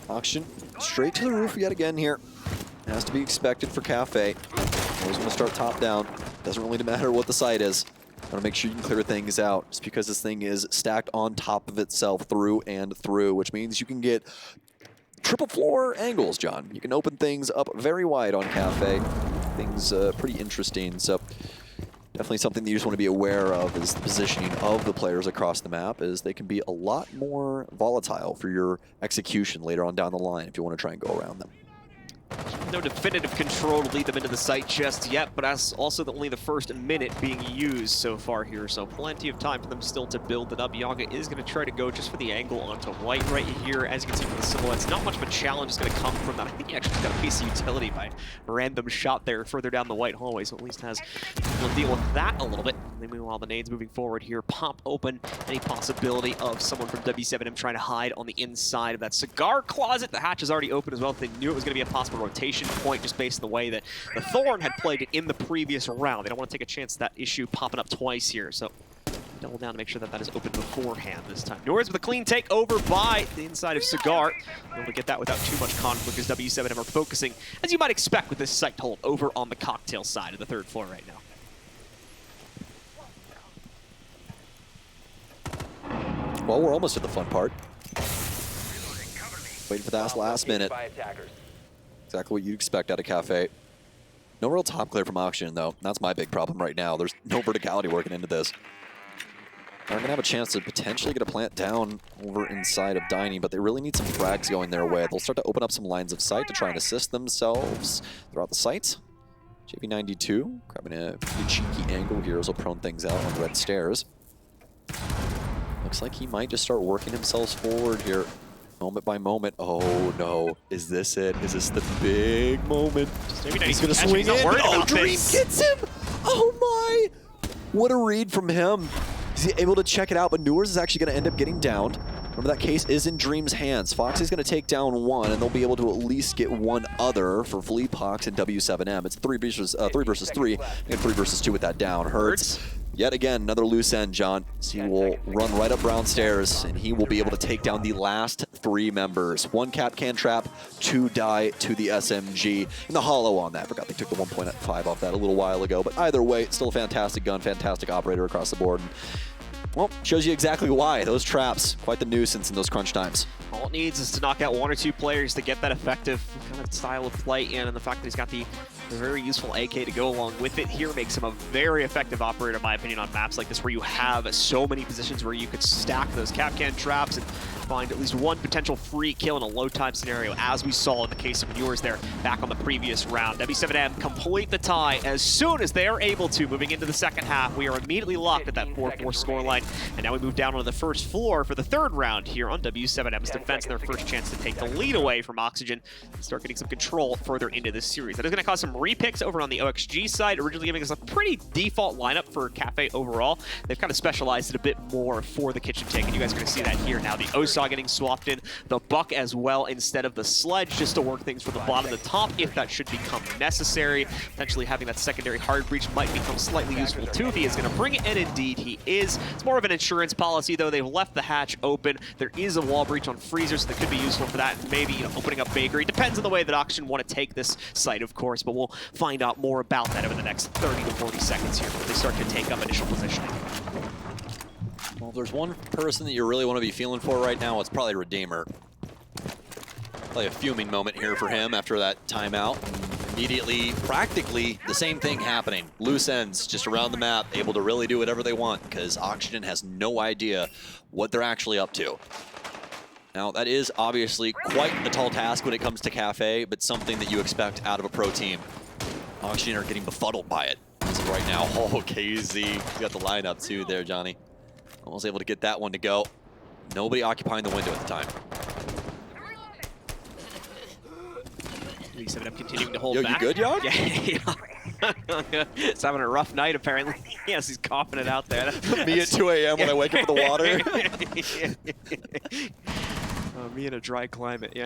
Auction straight to the roof yet again here. Has to be expected for Cafe. Always going to start top down. Doesn't really matter what the site is. Want to make sure you can clear things out, just because this thing is stacked on top of itself through and through, which means you can get triple floor angles, John. You can open things up very wide on Cafe. Things pretty interesting, so definitely something that you just want to be aware of is the positioning of the players across the map, is they can be a lot more volatile for your execution later on down the line if you want to try and go around them. No definitive control to lead them into the site just yet, but that's also only the first minute being used so far here, so plenty of time for them still to build it up. Yaga is going to try to go just for the angle onto white right here. As you can see from the silhouettes, not much of a challenge is going to come from that. I think he actually got a piece of utility by a random shot there further down the white hallway, so at least has to deal with that a little bit. And then meanwhile, the nades moving forward here pop open any possibility of someone from W7M trying to hide on the inside of that cigar closet. The hatch is already open as well. They knew it was going to be a possible rotation point just based on the way that the Thorn had played it in the previous round. They don't want to take a chance of that issue popping up twice here, so double down to make sure that that is open beforehand this time. Norris with a clean take over by the inside of Cigar. Able to get that without too much conflict as W7M are focusing, as you might expect with this site hold, over on the cocktail side of the third floor right now. Well, we're almost at the fun part. Waiting for that last minute. Exactly what you'd expect out of Cafe. No real top clear from Auction, though. That's my big problem right now. There's no verticality working into this. They're going to have a chance to potentially get a plant down over inside of Dining, but they really need some frags going their way. They'll start to open up some lines of sight to try and assist themselves throughout the site. JV92 grabbing a pretty cheeky angle here as he'll prone things out on the red stairs. Looks like he might just start working himself forward here. Moment by moment. Oh no, is this it? Is this the big moment? He's gonna swing in. Oh, Dream gets him! Oh my! What a read from him. He's able to check it out, but Newers is actually gonna end up getting downed. Remember, that case is in Dream's hands. Foxy's gonna take down one, and they'll be able to at least get one other for Fleepox and W7M. It's 3 versus 3, and 3 versus 2 with that down. Hurts. Yet again, another loose end, John. So he will run right up brown stairs, and he will be able to take down the last 3 members. 1 cap can trap, 2 die to the SMG, and the hollow on that. Forgot they took the 1.5 off that a little while ago, but either way, still a fantastic gun, fantastic operator across the board. And Well, shows you exactly why. Those traps, quite the nuisance in those crunch times. All it needs is to knock out 1 or 2 players to get that effective kind of style of play in, and the fact that he's got the very useful AK to go along with it here makes him a very effective operator, in my opinion, on maps like this, where you have so many positions where you could stack those Kapkan traps and find at least one potential free kill in a low-time scenario, as we saw in the case of Manures there back on the previous round. W7m complete the tie as soon as they are able to. Moving into the second half, we are immediately locked at that 4-4 scoreline, and now we move down onto the first floor for the third round here on W7m's defense, and their first chance to take the lead away from Oxygen and start getting some control further into this series. That is going to cause some repicks over on the OXG side, originally giving us a pretty default lineup for Cafe overall. They've kind of specialized it a bit more for the kitchen tank, and you guys are going to see that here now. The Osaw getting swapped in, the Buck as well instead of the Sledge, just to work things from the bottom to the top if that should become necessary. Potentially having that secondary hard breach might become slightly useful too if he is going to bring it, and indeed he is. It's more of an insurance policy though. They've left the hatch open. There is a wall breach on Freezer, so that could be useful for that. Maybe, you know, opening up Bakery. Depends on the way that Oxygen want to take this site, of course, but we'll find out more about that over the next 30 to 40 seconds here before they start to take up initial positioning. Well, if there's one person that you really want to be feeling for right now, it's probably Redeemer. Probably a fuming moment here for him after that timeout. Immediately, practically the same thing happening. Loose ends just around the map, able to really do whatever they want because Oxygen has no idea what they're actually up to. Now, that is obviously quite a tall task when it comes to Cafe, but something that you expect out of a pro team. Oxygen are getting befuddled by it. So right now, oh, KZ, you got the lineup too there, Johnny. Almost able to get that one to go. Nobody occupying the window at the time. W7m continuing to hold Yo, back. you good, Yog? Yeah. He's having a rough night, apparently. Yes, he's coughing it out there. Me at 2 a.m. when I wake up in the water. Me in a dry climate, yeah.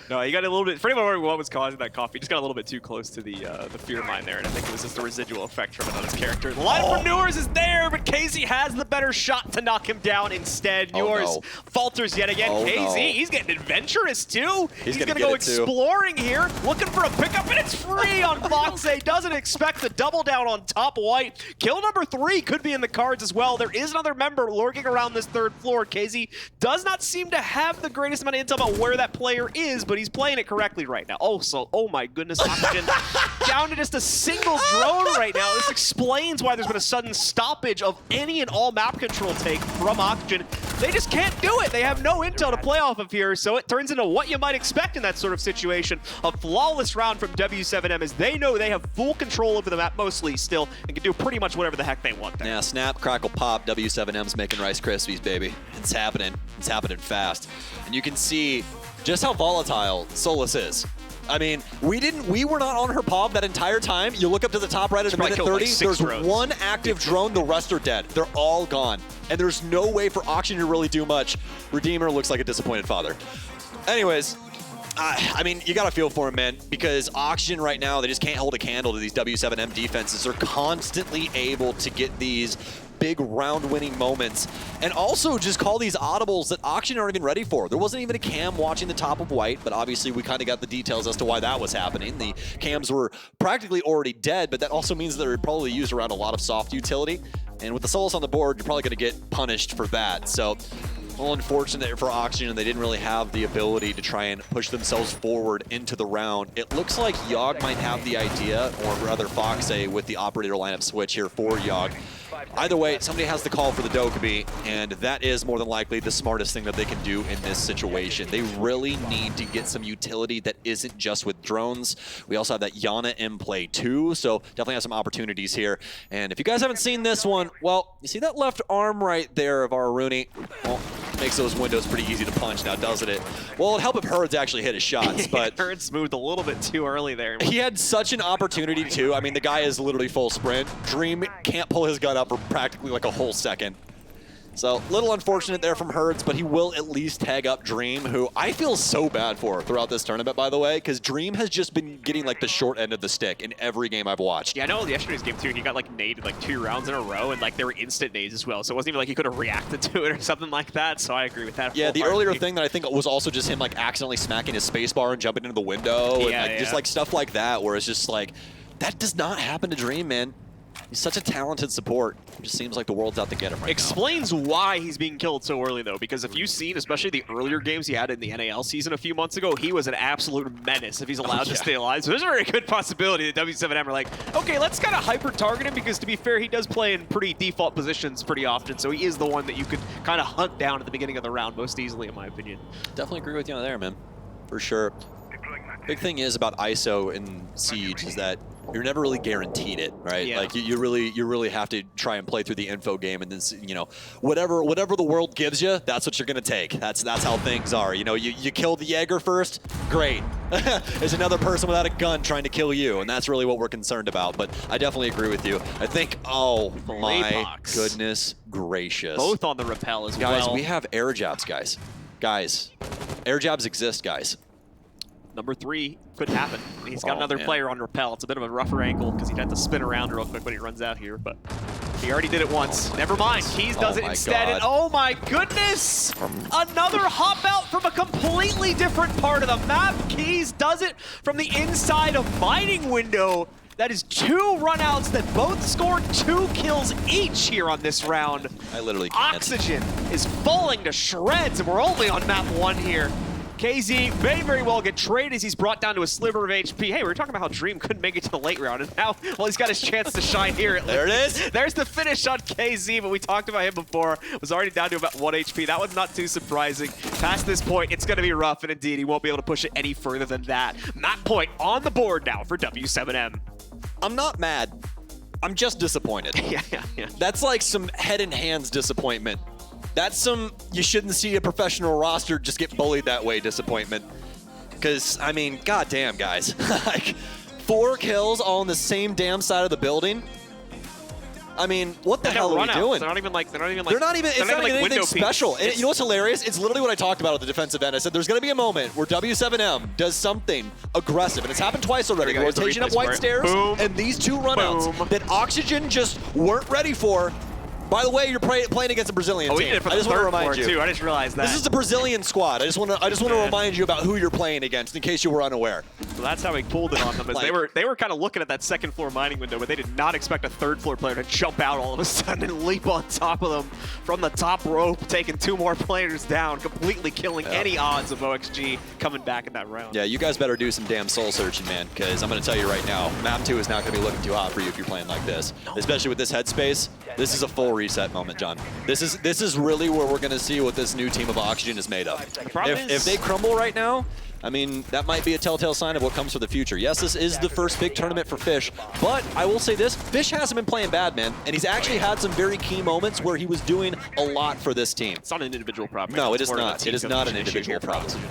No, he got a little bit, for anyone what was causing that cough, he just got a little bit too close to the fear mine there, and I think it was just a residual effect from another character. The line for Newers is there, but KZ has the better shot to knock him down instead. Newers falters yet again. KZ, he's getting adventurous too. He's gonna go exploring here, looking for a pickup, and it's free on Foxay. Doesn't expect the double down on top white. Kill number 3 could be in the cards as well. There is another member lurking around this third floor. KZ does not seem to have the greatest amount of intel about where that player is, but he's playing it correctly right now. Oh my goodness, Oxygen down to just a single drone right now. This explains why there's been a sudden stoppage of any and all map control take from Oxygen. They just can't do it. They have no intel to play off of here, so it turns into what you might expect in that sort of situation. A flawless round from W7m as they know they have full control over the map mostly still and can do pretty much whatever the heck they want there. Yeah, snap, crackle, pop, W7m's making Rice Krispies, baby. It's happening. It's happening fast. And you can see just how volatile Solus is. I mean, we were not on her POV that entire time. You look up to the top right at a minute 30, like there's drones. One active drone, the rest are dead. They're all gone. And there's no way for Oxygen to really do much. Redeemer looks like a disappointed father. Anyways, I mean, you gotta feel for him, man, because Oxygen right now, they just can't hold a candle to these W7m defenses. They're constantly able to get these big round-winning moments, and also just call these audibles that Oxygen aren't even ready for. There wasn't even a cam watching the top of white, but obviously we kind of got the details as to why that was happening. The cams were practically already dead, but that also means they're probably used around a lot of soft utility, and with the Solus on the board, you're probably going to get punished for that. So, well, unfortunate for Oxygen, they didn't really have the ability to try and push themselves forward into the round. It looks like Yogg might have the idea, or rather Foxay with the operator lineup switch here for Yogg. Either way, somebody has the call for the Dokkaebi, and that is more than likely the smartest thing that they can do in this situation. They really need to get some utility that isn't just with drones. We also have that Yana in play too, so definitely have some opportunities here. And if you guys haven't seen this one, well, you see that left arm right there of our Rooney? Well, makes those windows pretty easy to punch now, doesn't it? Well, it'd help if Herds actually hit his shots, but Herds moved a little bit too early there. He had such an opportunity too. I mean, the guy is literally full sprint. Dream can't pull his gun up for practically like a whole second. So, little unfortunate there from Herds, but he will at least tag up Dream, who I feel so bad for throughout this tournament, by the way, because Dream has just been getting like the short end of the stick in every game I've watched. Yeah, I know yesterday's game too, he got like naded like 2 rounds in a row, and like they were instant nades as well, so it wasn't even like he could have reacted to it or something like that, so I agree with that. Yeah, the earlier thing that I think was also just him like accidentally smacking his spacebar and jumping into the window, and like just like stuff like that, where it's just like, that does not happen to Dream, man. He's such a talented support. It just seems like the world's out to get him right Explains why he's being killed so early, though, because if you've seen, especially the earlier games he had in the NAL season a few months ago, he was an absolute menace if he's allowed to stay alive. So there's a very good possibility that w7m are like, okay, let's kind of hyper-target him, because to be fair, he does play in pretty default positions pretty often, so he is the one that you could kind of hunt down at the beginning of the round most easily, in my opinion. now. Definitely agree with you on there, man. For sure. Big thing is about ISO in Siege is that you're never really guaranteed it, right? Yeah. Like you really have to try and play through the info game, and then you know whatever the world gives you, that's what you're gonna take. That's how things are. You know, you kill the Jaeger first, great. There's another person without a gun trying to kill you, and that's really what we're concerned about. But I definitely agree with you. I think, oh my goodness gracious, Both on the rappel as well. guys, we have air jabs, guys. Air jabs exist, guys. Number 3 could happen. He's got another man. player on rappel. It's a bit of a rougher angle because he'd have to spin around real quick when he runs out here, but he already did it once. Never mind. Keys does it instead, and oh my goodness! Another hop out from a completely different part of the map. Keys does it from the inside of Mining Window. That is 2 runouts that both scored 2 kills each here on this round. I literally can't. Oxygen is falling to shreds, and we're only on map 1 here. KZ may very well get traded as he's brought down to a sliver of HP. Hey, we were talking about how Dream couldn't make it to the late round, and now, well, he's got his chance to shine here. There it is. There's the finish on KZ, but we talked about him before. Was already down to about 1 HP. That was not too surprising. Past this point, it's going to be rough, and indeed, he won't be able to push it any further than that. Map point on the board now for w7m. I'm not mad. I'm just disappointed. Yeah. That's like some head and hands disappointment. That's some you shouldn't see a professional roster just get bullied that way disappointment. Because, I mean, goddamn, guys. Like, 4 kills all on the same damn side of the building. I mean, what the hell are we doing? They're not even like it's not even anything special. And you know what's hilarious? It's literally what I talked about at the defensive end. I said there's going to be a moment where w7m does something aggressive, and it's happened twice already. There you go. Rotation up white stairs, Boom. and these 2 runouts that Oxygen just weren't ready for. By the way, you're playing against a Brazilian team. We did it for I the just want to third remind floor, you. too. I just realized that. This is a Brazilian squad. I just want to remind you about who you're playing against in case you were unaware. So that's how he pulled it on them. As Like- they were kind of looking at that second floor mining window, but they did not expect a third floor player to jump out all of a sudden and leap on top of them from the top rope, taking 2 more players down, completely killing any odds of OXG coming back in that round. Yeah, you guys better do some damn soul searching, man, because I'm going to tell you right now, map 2 is not going to be looking too hot for you if you're playing like this. Especially with this headspace. This is a full reset moment, John. This is really where we're going to see what this new team of Oxygen is made of. If they crumble right now, I mean, that might be a telltale sign of what comes for the future. Yes, this is the first big tournament for Fish, but I will say this, Fish hasn't been playing bad, man, and he's actually had some very key moments where he was doing a lot for this team. It's not an individual problem. No, it It's is more of a not. team It is not an cohesion issue individual here for problem. Oxygen.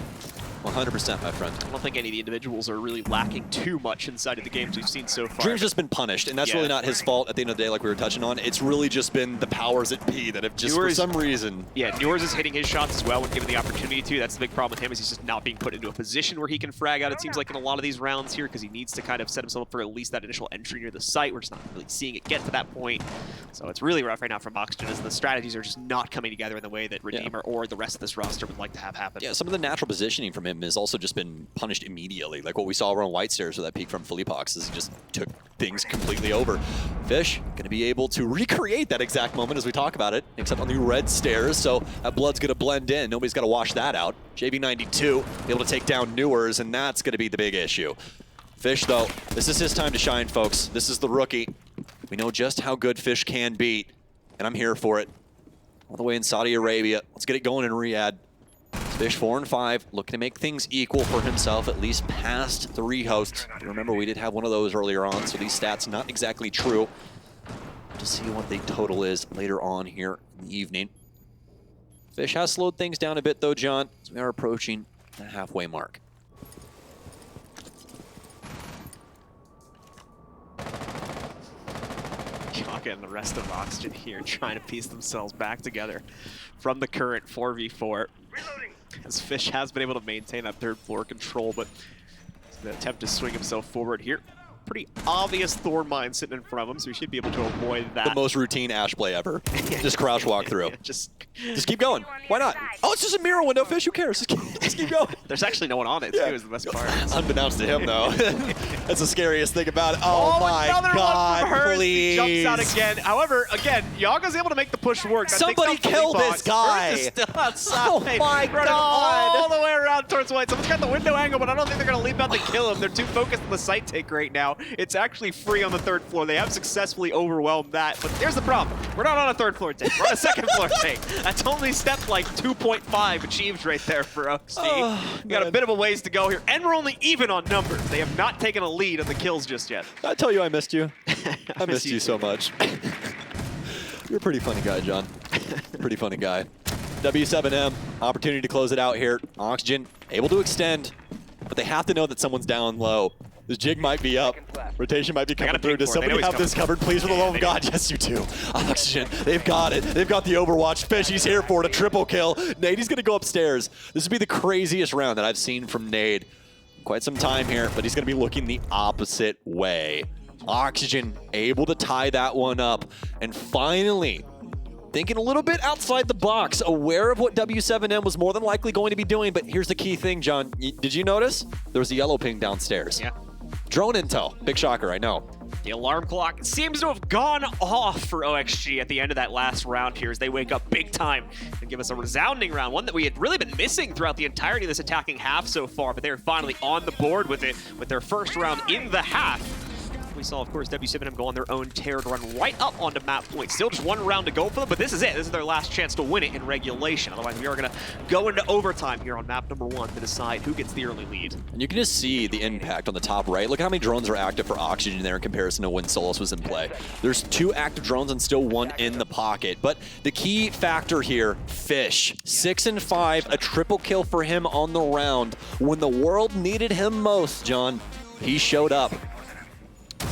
100%, my friend. I don't think any of the individuals are really lacking too much inside of the games we've seen so far. Dream's just been punished, and that's really not his fault at the end of the day, like we were touching on. It's really just been the powers at P that have just, for some reason... Yeah, Newers is hitting his shots as well when given the opportunity to. That's the big problem with him, is he's just not being put into a position where he can frag out, it seems like, in a lot of these rounds here, because he needs to kind of set himself up for at least that initial entry near the site. We're just not really seeing it get to that point. So it's really rough right now from Oxygen, as the strategies are just not coming together in the way that Redeemer or the rest of this roster would like to have happen. Yeah, some of the natural positioning from him has also just been punished immediately. Like what we saw around White Stairs with that peek from Philippox, is he just took things completely over. Fish going to be able to recreate that exact moment as we talk about it, except on the red stairs, so that blood's going to blend in. Nobody's got to wash that out. JB92 able to take down Newers, and that's going to be the big issue. Fish, though, this is his time to shine, folks. This is the rookie. We know just how good Fish can be, and I'm here for it. All the way in Saudi Arabia. Let's get it going in Riyadh. Fish 4 and 5, looking to make things equal for himself, at least past the rehost. Remember, we did have one of those earlier on, so these stats not exactly true. To see what the total is later on here in the evening. Fish has slowed things down a bit, though, John, as we are approaching the halfway mark. Yaka and the rest of Oxygen here trying to piece themselves back together from the current 4v4. As Fish has been able to maintain that third floor control, but he's going to attempt to swing himself forward here. pretty obvious thorn mine sitting in front of him, so we should be able to avoid that. The most routine Ash play ever. Just crouch walk through. Just keep going. Why not? Oh, it's just a mirror window, Fish. Who cares? Just keep going. There's actually no one on it, too, is the best part. Unbeknownst to him, though. That's the scariest thing about it. Oh my another God, one from Hurts. please. He jumps out again. However, again, Yaga's able to make the push work. That Somebody takes out the kill lead this box. guy. Hurts is still outside. Oh my Running God. all the way around towards White. Someone's got the window angle, but I don't think they're going to leap out to kill him. They're too focused on the site take right now. It's actually free on the 3rd floor. They have successfully overwhelmed that, but here's the problem. We're not on a 3rd floor take. We're on a 2nd floor take. That's only step like 2.5 achieved right there for OXG. We got a bit of a ways to go here, and we're only even on numbers. They have not taken a lead on the kills just yet. I tell you I missed you. I missed you so much. You're a pretty funny guy, John. Pretty funny guy. W7M, opportunity to close it out here. Oxygen able to extend, but they have to know that someone's down low. This jig might be up. Rotation might be coming through. Does somebody have this covered? Please, for the love of God. Yes, you do. Oxygen, they've got it. They've got the Overwatch. Fish, he's here for it. A triple kill. Nade, he's going to go upstairs. This would be the craziest round that I've seen from Nade. Quite some time here, but he's going to be looking the opposite way. Oxygen able to tie that one up. And finally, thinking a little bit outside the box, aware of what W7M was more than likely going to be doing. But here's the key thing, John. Did you notice? There was a yellow ping downstairs. Yeah. Drone intel. Big shocker, I know. The alarm clock seems to have gone off for OXG at the end of that last round here as they wake up big time and give us a resounding round, one that we had really been missing throughout the entirety of this attacking half so far, but they're finally on the board with it with their first round in the half. We saw, of course, W7M go on their own tear to run right up onto map point. Still just one round to go for them, but this is it. This is their last chance to win it in regulation. Otherwise, we are going to go into overtime here on map number 1 to decide who gets the early lead. And you can just see the impact on the top right. Look how many drones are active for Oxygen there in comparison to when Solus was in play. There's 2 active drones and still 1 in the pocket. But the key factor here, Fish. 6 and 5, a triple kill for him on the round. When the world needed him most, John, he showed up.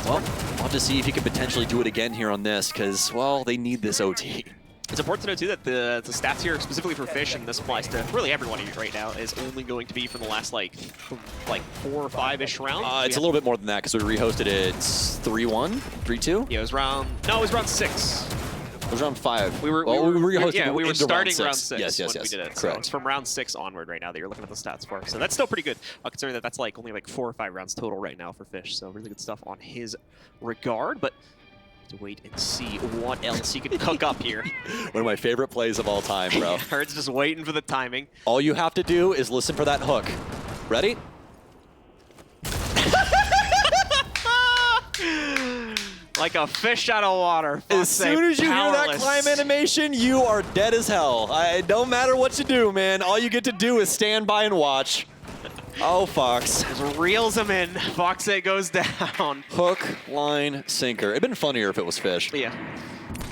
Well, we'll have to see if he can potentially do it again here on this, because, well, they need this OT. It's important to know, too, that the stats here, specifically for Fish, and this applies to really everyone right now, is only going to be from the last, like 4 or 5-ish rounds. It's a little bit more than that, because we rehosted it 3-1, 3-2? Yeah, it was round 6. It was round 5. We were rehosted yeah, we were starting round 6 yes, when we did it. Correct. So it's from round 6 onward right now that you're looking at the stats for. So that's still pretty good, considering that that's only 4 or 5 rounds total right now for Fish. So really good stuff on his regard, but to wait and see what else he can cook up here. One of my favorite plays of all time, bro. Hurts just waiting for the timing. All you have to do is listen for that hook. Ready? Like a fish out of water. As soon as you hear that climb animation, you are dead as hell. It don't matter what you do, man. All you get to do is stand by and watch. Oh, Fox. Just reels him in. Fox8 goes down. Hook, line, sinker. It'd been funnier if it was Fish. Yeah.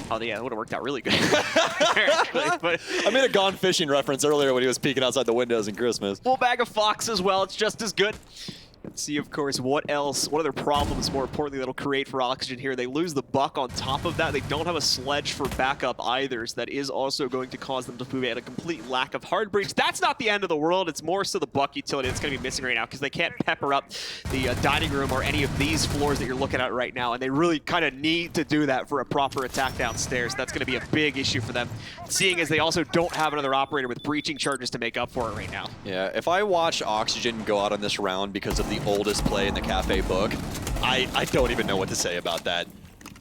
Oh, yeah, that would have worked out really good. But I made a Gone Fishing reference earlier when he was peeking outside the windows in Christmas. full bag of Fox as well. It's just as good. Let's see, of course, what other problems, more importantly, that'll create for Oxygen here. They lose the buck on top of that. They don't have a sledge for backup either, so that is also going to cause them to move at a complete lack of hard breach. That's not the end of the world. It's more so the buck utility that's going to be missing right now because they can't pepper up the dining room or any of these floors that you're looking at right now, and they really kind of need to do that for a proper attack downstairs. That's going to be a big issue for them, seeing as they also don't have another operator with breaching charges to make up for it right now. Yeah, if I watch Oxygen go out on this round because of the oldest play in the Cafe book, I don't even know what to say about that.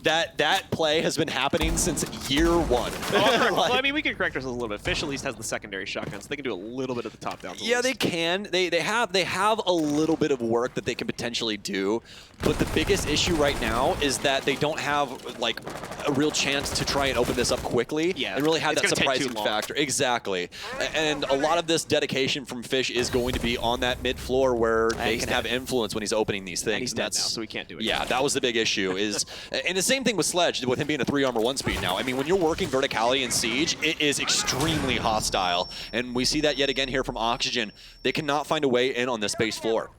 That play has been happening since year 1. Well, I mean, we can correct ourselves a little bit. Fish at least has the secondary shotgun, so they can do a little bit of the top down. Yeah, they can. They have a little bit of work that they can potentially do, but the biggest issue right now is that they don't have like a real chance to try and open this up quickly and really have that surprising factor. Exactly. And a lot of this dedication from Fish is going to be on that mid floor where they can have influence when he's opening these things. And he's dead now, so he can't do it. Yeah, that was the big issue. And the same thing with Sledge, with him being a 3 armor 1 speed now. I mean, when you're working verticality in Siege, it is extremely hostile. And we see that yet again here from Oxygen. They cannot find a way in on this base floor.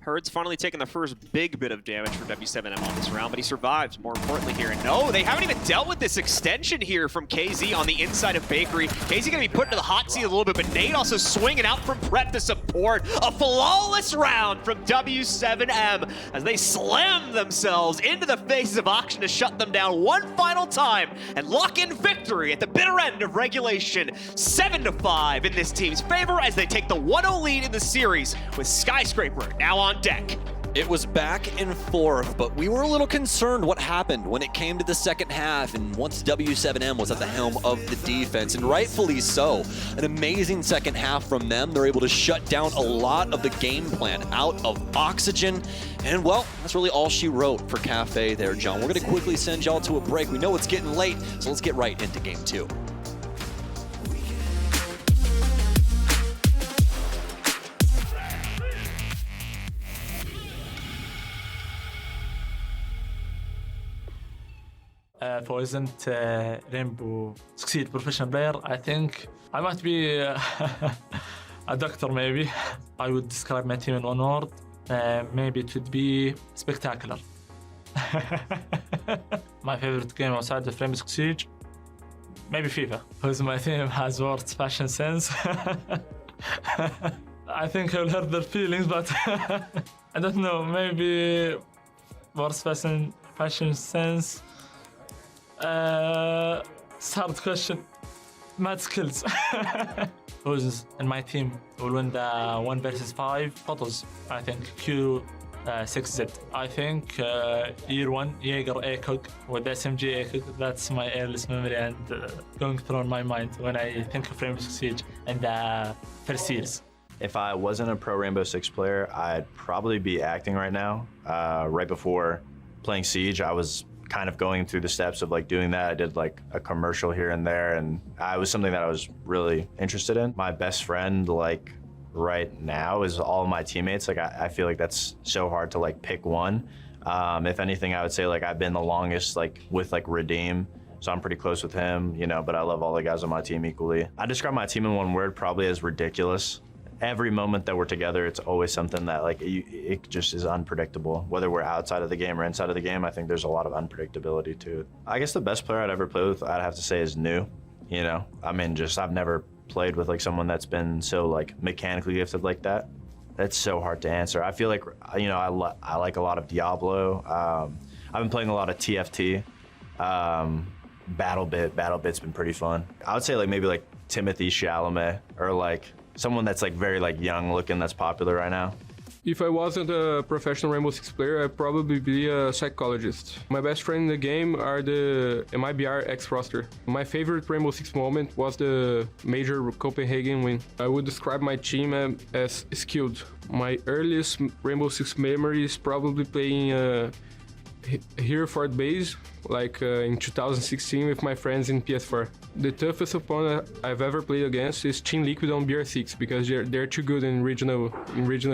Herd's finally taking the first big bit of damage from w7m on this round, but he survives, more importantly here. And no, they haven't even dealt with this extension here from KZ on the inside of Bakery. KZ gonna be put into the hot seat a little bit, but Nate also swinging out from Prep to support. A flawless round from w7m as they slam themselves into the faces of Auction to shut them down one final time and lock in victory at the bitter end of regulation. 7-5 in this team's favor as they take the 1-0 lead in the series with Skyscraper now on deck. It was back and forth, but we were a little concerned what happened when it came to the second half and once w7m was at the helm of the defense, and rightfully so. An amazing second half from them. They're able to shut down a lot of the game plan out of Oxygen, and well, that's really all she wrote for Cafe there, John. We're gonna quickly send y'all to a break. We know it's getting late, so let's get right into game 2. If I wasn't Rainbow Succeed professional player, I think I might be a doctor maybe. I would describe my team in one word. Maybe it would be spectacular. My favorite game outside of Rainbow Succeed, maybe FIFA, because my team has worse fashion sense. I think I'll hurt their feelings, but I don't know, maybe worse fashion sense. Hard question. Mad skills. Who's in my team will win the 1 versus 5 photos? I think Q6Z. I think year 1 Jaeger ACOG with SMG ACOG. That's my earliest memory and going through my mind when I think of Rainbow Six Siege and the first years. If I wasn't a pro Rainbow Six player, I'd probably be acting right now. Right before playing Siege, I was kind of going through the steps of like doing that. I did like a commercial here and there, and it was something that I was really interested in. My best friend like right now is all of my teammates. Like I feel like that's so hard to like pick one. If anything, I would say like I've been the longest like with like Redeem, so I'm pretty close with him, you know, but I love all the guys on my team equally. I describe my team in one word, probably as ridiculous. Every moment that we're together, it's always something that like it just is unpredictable. Whether we're outside of the game or inside of the game, I think there's a lot of unpredictability to it. I guess the best player I'd ever played with, I'd have to say, is New. You know, I mean, just I've never played with like someone that's been so like mechanically gifted like that. That's so hard to answer. I feel like, you know, I like a lot of Diablo. I've been playing a lot of TFT. Battlebit's been pretty fun. I would say like maybe like Timothy Chalamet, or like someone that's like very like young looking that's popular right now. If I wasn't a professional Rainbow Six player, I'd probably be a psychologist. My best friend in the game are the MIBR X-Roster. My favorite Rainbow Six moment was the major Copenhagen win. I would describe my team as skilled. My earliest Rainbow Six memory is probably playing Hero Fort Base, like in 2016 with my friends in PS4. The toughest opponent I've ever played against is Team Liquid on BR6 because they're too good in regional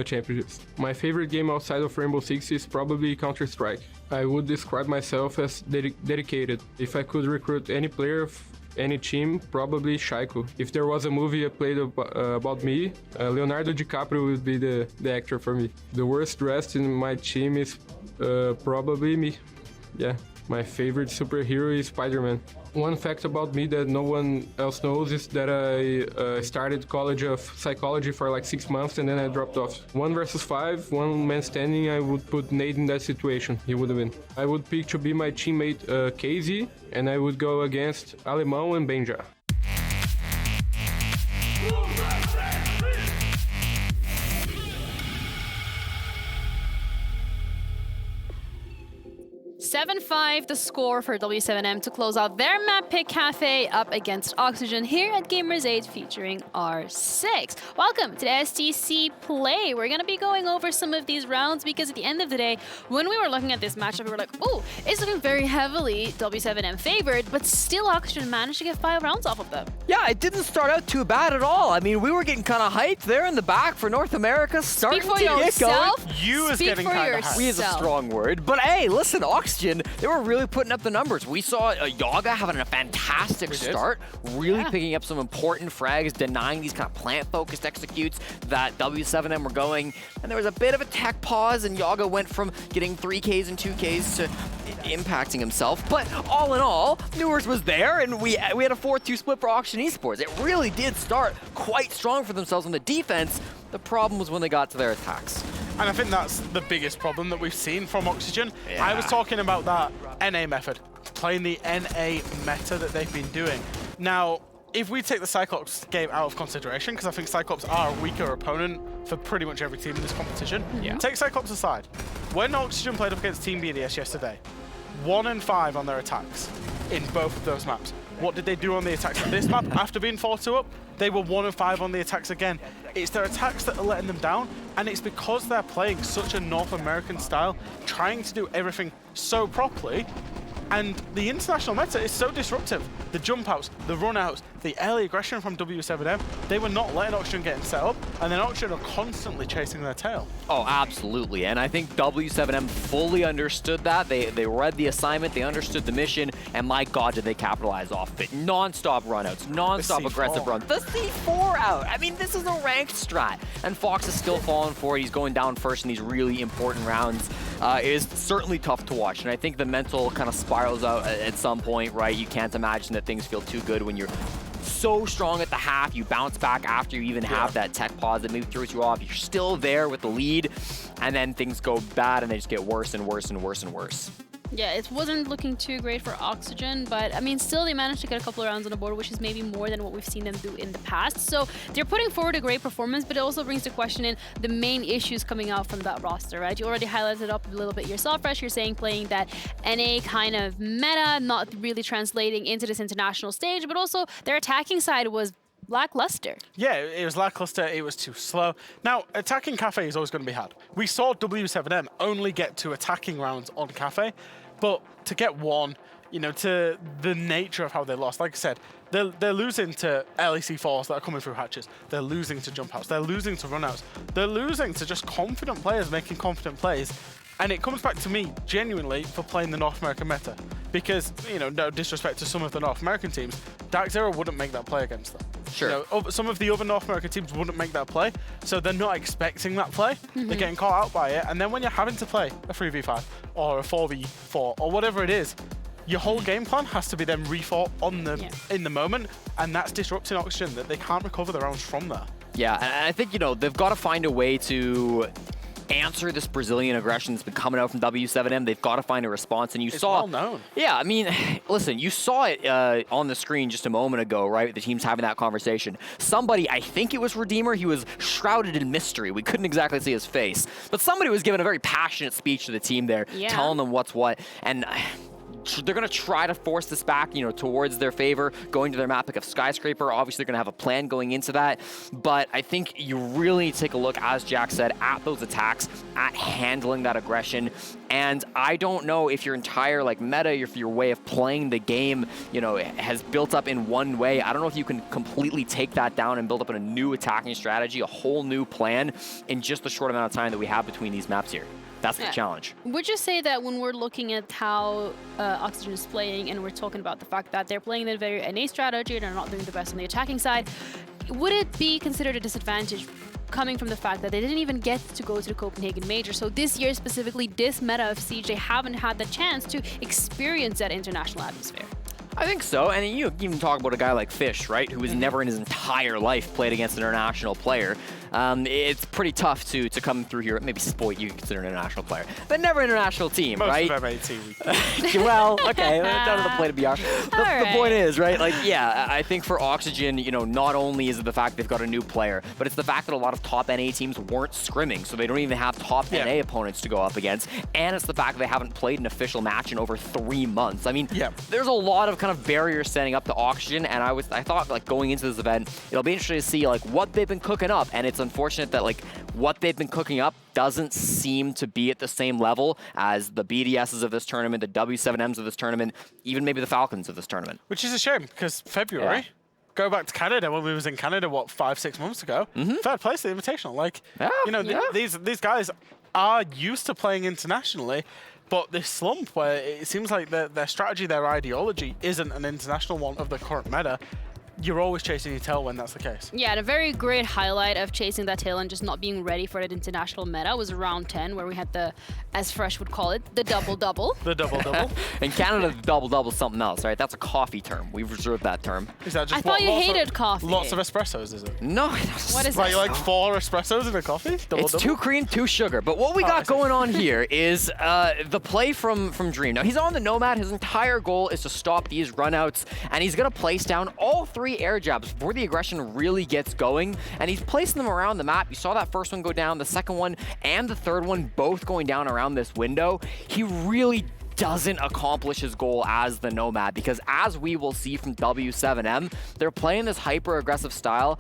championships. My favorite game outside of Rainbow Six is probably Counter-Strike. I would describe myself as dedicated. If I could recruit any player of any team, probably Shaiko. If there was a movie I played about me, Leonardo DiCaprio would be the actor for me. The worst dressed in my team is probably me. Yeah, my favorite superhero is Spider-Man. One fact about me that no one else knows is that I started College of Psychology for like 6 months and then I dropped off. 1 versus 5, one man standing, I would put Nate in that situation. He would win. I would pick to be my teammate KZ, and I would go against Alemão and Benja. 7-5 the score for w7m to close out their map pick Cafe up against Oxygen here at Gamers8 featuring R6. Welcome to the STC play. We're going to be going over some of these rounds because at the end of the day, when we were looking at this matchup, we were like, oh, it's looking very heavily w7m favored, but still Oxygen managed to get 5 rounds off of them. Yeah, it didn't start out too bad at all. I mean, we were getting kind of hyped there in the back for North America. Starting Speak for to get yourself. going. You is getting kind of hyped. We is a strong word. But hey, listen, Oxygen, they were really putting up the numbers. We saw Yaga having a fantastic start, really picking up some important frags, denying these kind of plant-focused executes that w7m were going. And there was a bit of a tech pause, and Yaga went from getting 3Ks and 2Ks to impacting himself. But all in all, Newers was there, and we had a 4-2 split for Auction Esports. It really did start quite strong for themselves on the defense. The problem was when they got to their attacks. And I think that's the biggest problem that we've seen from Oxygen. I was talking about that NA method, playing the NA meta that they've been doing. Now, if we take the Cyclops game out of consideration, because I think Cyclops are a weaker opponent for pretty much every team in this competition, take Cyclops aside. When Oxygen played up against Team BDS yesterday, 1 and 5 on their attacks in both of those maps. What did they do on the attacks on this map after being 4-2 up? They were 1 and 5 on the attacks again. It's their attacks that are letting them down, and it's because they're playing such a North American style, trying to do everything so properly, and the international meta is so disruptive. The jump outs, the run outs, the early aggression from w7m, they were not letting Oxygen get set up, and then Oxygen are constantly chasing their tail. Oh, absolutely, and I think w7m fully understood that. They read the assignment, they understood the mission, and my God, did they capitalize off it. Non-stop runouts, non-stop aggressive runs. The C4 out. I mean, this is a ranked strat, and Fox is still falling for it. He's going down first in these really important rounds. It is certainly tough to watch, and I think the mental kind of spirals out at some point, right? You can't imagine that things feel too good when you're so strong at the half, you bounce back after you even have that tech pause that maybe throws you off. You're still there with the lead, and then things go bad, and they just get worse and worse and worse and worse. Yeah, it wasn't looking too great for Oxygen, but I mean, still they managed to get a couple of rounds on the board, which is maybe more than what we've seen them do in the past. So they're putting forward a great performance, but it also brings the question in the main issues coming out from that roster, right? You already highlighted up a little bit yourself, Fresh. You're saying playing that NA kind of meta, not really translating into this international stage, but also their attacking side was lackluster. Yeah, it was lackluster, it was too slow. Now, attacking Cafe is always going to be hard. We saw w7m only get 2 attacking rounds on Cafe, but to get 1, you know, to the nature of how they lost, like I said, they're losing to LEC4s that are coming through hatches. They're losing to jump outs. They're losing to run outs. They're losing to just confident players making confident plays. And it comes back to me, genuinely, for playing the North American meta. Because, you know, no disrespect to some of the North American teams, Dark Zero wouldn't make that play against them. Sure. You know, some of the other North American teams wouldn't make that play, so they're not expecting that play. They're getting caught out by it, and then when you're having to play a 3v5 or a 4v4 or whatever it is, your whole game plan has to be then refought on the in the moment, and that's disrupting Oxygen, that they can't recover their rounds from there. Yeah, and I think, you know, they've got to find a way to answer this Brazilian aggression that's been coming out from w7m. They've got to find a response, and It's well known. Yeah, I mean, listen, you saw it on the screen just a moment ago, right? The team's having that conversation. Somebody, I think it was Redeemer, he was shrouded in mystery. We couldn't exactly see his face, but somebody was giving a very passionate speech to the team there, telling them what's what, and they're going to try to force this back, you know, towards their favor, going to their map pick of Skyscraper. Obviously, they're going to have a plan going into that. But I think you really need to take a look, as Jack said, at those attacks, at handling that aggression. And I don't know if your entire like meta, if your way of playing the game, you know, has built up in one way. I don't know if you can completely take that down and build up in a new attacking strategy, a whole new plan in just the short amount of time that we have between these maps here. That's the challenge. Would you say that when we're looking at how Oxygen is playing, and we're talking about the fact that they're playing the very NA strategy, they're not doing the best on the attacking side, would it be considered a disadvantage coming from the fact that they didn't even get to go to the Copenhagen Major? So this year specifically, this meta of Siege, they haven't had the chance to experience that international atmosphere. I think so, and you even talk about a guy like Fish, right, who has never in his entire life played against an international player. It's pretty tough to come through here. Maybe Spoit you consider an international player, but never an international team, right? Most of them Well, okay, down to the plate of BR. The point is, right, like, yeah, I think for Oxygen, you know, not only is it the fact they've got a new player, but it's the fact that a lot of top NA teams weren't scrimming, so they don't even have top NA opponents to go up against, and it's the fact that they haven't played an official match in over 3 months. I mean, there's a lot of kind of barriers standing up to Oxygen, and I thought, like, going into this event, it'll be interesting to see, like, what they've been cooking up, and it's unfortunate that, like, what they've been cooking up doesn't seem to be at the same level as the BDSs of this tournament, the w7ms of this tournament, even maybe the Falcons of this tournament. Which is a shame, because February, go back to Canada when we was in Canada, what, 5-6 months ago, third place at the Invitational. Like, you know, these guys are used to playing internationally. But this slump where it seems like their strategy, their ideology isn't an international one of the current meta, you're always chasing your tail when that's the case. Yeah, and a very great highlight of chasing that tail and just not being ready for that international meta was round 10, where we had the, as Fresh would call it, the double-double. The double-double. In Canada, the double-double is something else, right? That's a coffee term. We've reserved that term. Is that just I thought you hated coffee. Lots of espressos, is it? No. What is like, this? like 4 espressos in a coffee? It's 2 cream, 2 sugar. But what we got going on here is the play from Dream. Now, he's on the Nomad. His entire goal is to stop these runouts, and he's going to place down all 3 air jabs before the aggression really gets going, and he's placing them around the map. You saw that first one go down, the second one and the third one both going down around this window. He really doesn't accomplish his goal as the Nomad, because as we will see from W7M, they're playing this hyper-aggressive style.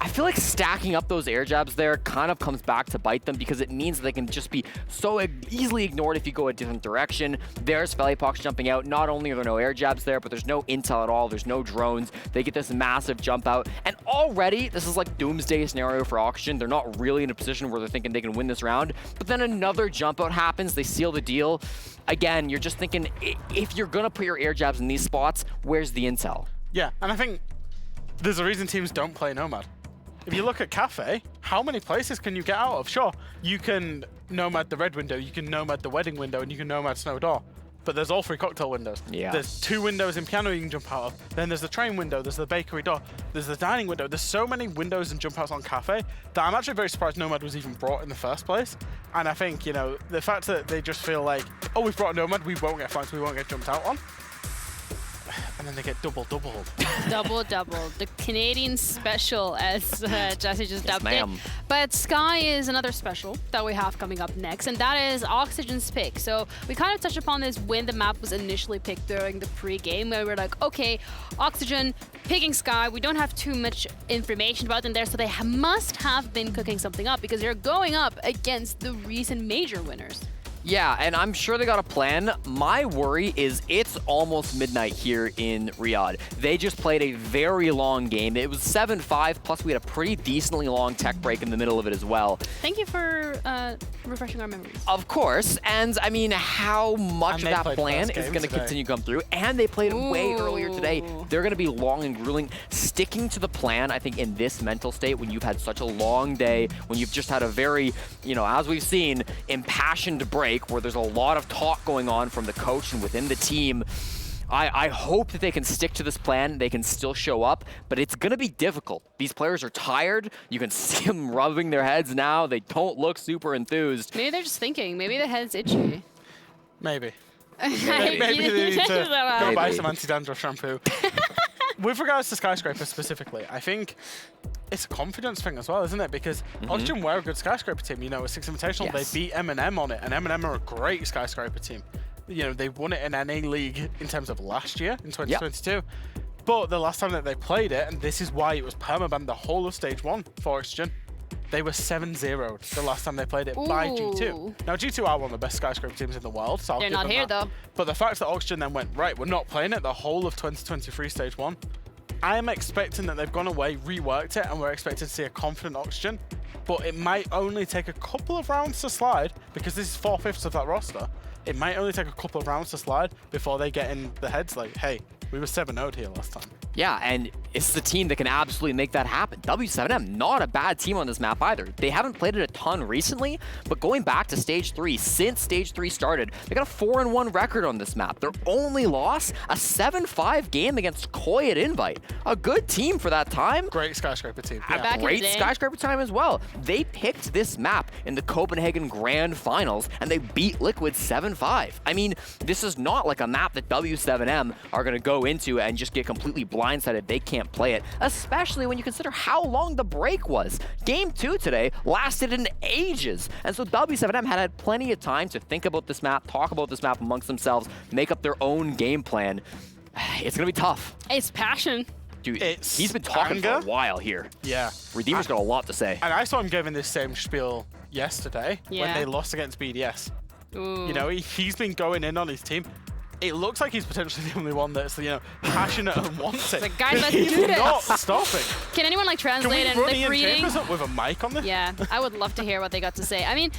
I feel like stacking up those air jabs there kind of comes back to bite them, because it means they can just be so easily ignored if you go a different direction. There's Felipox jumping out. Not only are there no air jabs there, but there's no intel at all. There's no drones. They get this massive jump out. And already, this is like doomsday scenario for Oxygen. They're not really in a position where they're thinking they can win this round. But then another jump out happens. They seal the deal. Again, you're just thinking, if you're going to put your air jabs in these spots, where's the intel? Yeah, and I think there's a reason teams don't play Nomad. If you look at Cafe, how many places can you get out of? Sure, you can Nomad the red window, you can Nomad the wedding window, and you can Nomad snow door. But there's all 3 cocktail windows. Yeah. There's 2 windows in piano you can jump out of. Then there's the train window, there's the bakery door, there's the dining window. There's so many windows and jump outs on Cafe that I'm actually very surprised Nomad was even brought in the first place. And I think, you know, the fact that they just feel like, oh, we've brought Nomad, we won't get flanked, we won't get jumped out on. And then they get double-doubled. Double-double. The Canadian special, as Jesse just dubbed it. ma'am. But Sky is another special that we have coming up next, and that is Oxygen's pick. So we kind of touched upon this when the map was initially picked during the pre-game, where we're like, okay, Oxygen picking Sky. We don't have too much information about them there, so they must have been cooking something up, because they're going up against the recent major winners. Yeah, and I'm sure they got a plan. My worry is it's almost midnight here in Riyadh. They just played a very long game. It was 7-5, plus we had a pretty decently long tech break in the middle of it as well. Thank you for refreshing our memories. Of course, and I mean, how much of that plan is going to continue to come through? And they played it way earlier today. They're going to be long and grueling. Sticking to the plan, I think, in this mental state, when you've had such a long day, when you've just had a very, you know, as we've seen, impassioned break, where there's a lot of talk going on from the coach and within the team. I hope that they can stick to this plan. They can still show up, but it's going to be difficult. These players are tired. You can see them rubbing their heads now. They don't look super enthused. Maybe they're just thinking. Maybe their head's itchy. Maybe. Maybe they need to go buy some anti-dandruff shampoo. With regards to Skyscraper specifically, I think it's a confidence thing as well, isn't it? Because Oxygen were a good Skyscraper team. You know, a 6 Invitational, they beat M&M on it, and M&M are a great Skyscraper team. You know, they won it in NA League in terms of last year, in 2022. But the last time that they played it, and this is why it was permabanned the whole of Stage 1 for Oxygen, they were 7-0'd the last time they played it by G2. Now, G2 are one of the best Skyscraper teams in the world, so I'll They're give not them here, that. though. But the fact that Oxygen then went, right, we're not playing it the whole of 2023 Stage 1, I am expecting that they've gone away, reworked it, and we're expecting to see a confident Oxygen. But it might only take a couple of rounds to slide, because this is 4/5 of that roster. It might only take a couple of rounds to slide before they get in the heads like, hey, we were 7-0'd here last time. Yeah, and it's the team that can absolutely make that happen. W7M, not a bad team on this map either. They haven't played it a ton recently, but going back to Stage 3, since Stage 3 started, they got a 4-1 record on this map. Their only loss, a 7-5 game against Koi at Invite. A good team for that time. Great Skyscraper team. A great Skyscraper time as well. They picked this map in the Copenhagen Grand Finals, and they beat Liquid 7-5. I mean, this is not like a map that W7M are going to go into and just get completely blindsided. They can't play it, especially when you consider how long the break was. Game 2 today lasted in ages, and so W7M had plenty of time to think about this map, talk about this map amongst themselves, make up their own game plan. It's going to be tough. It's passion. Dude, he's been talking for a while here. Yeah. Redeemer's got a lot to say. And I saw him giving this same spiel yesterday when they lost against BDS. Ooh. You know, he's been going in on his team. It looks like he's potentially the only one that's, you know, passionate and wants it. Like, guys, let's do He's this. not stopping. Can anyone like translate and Can we run like Ian reading? Chambers up with a mic on this? Yeah, I would love to hear what they got to say. I mean,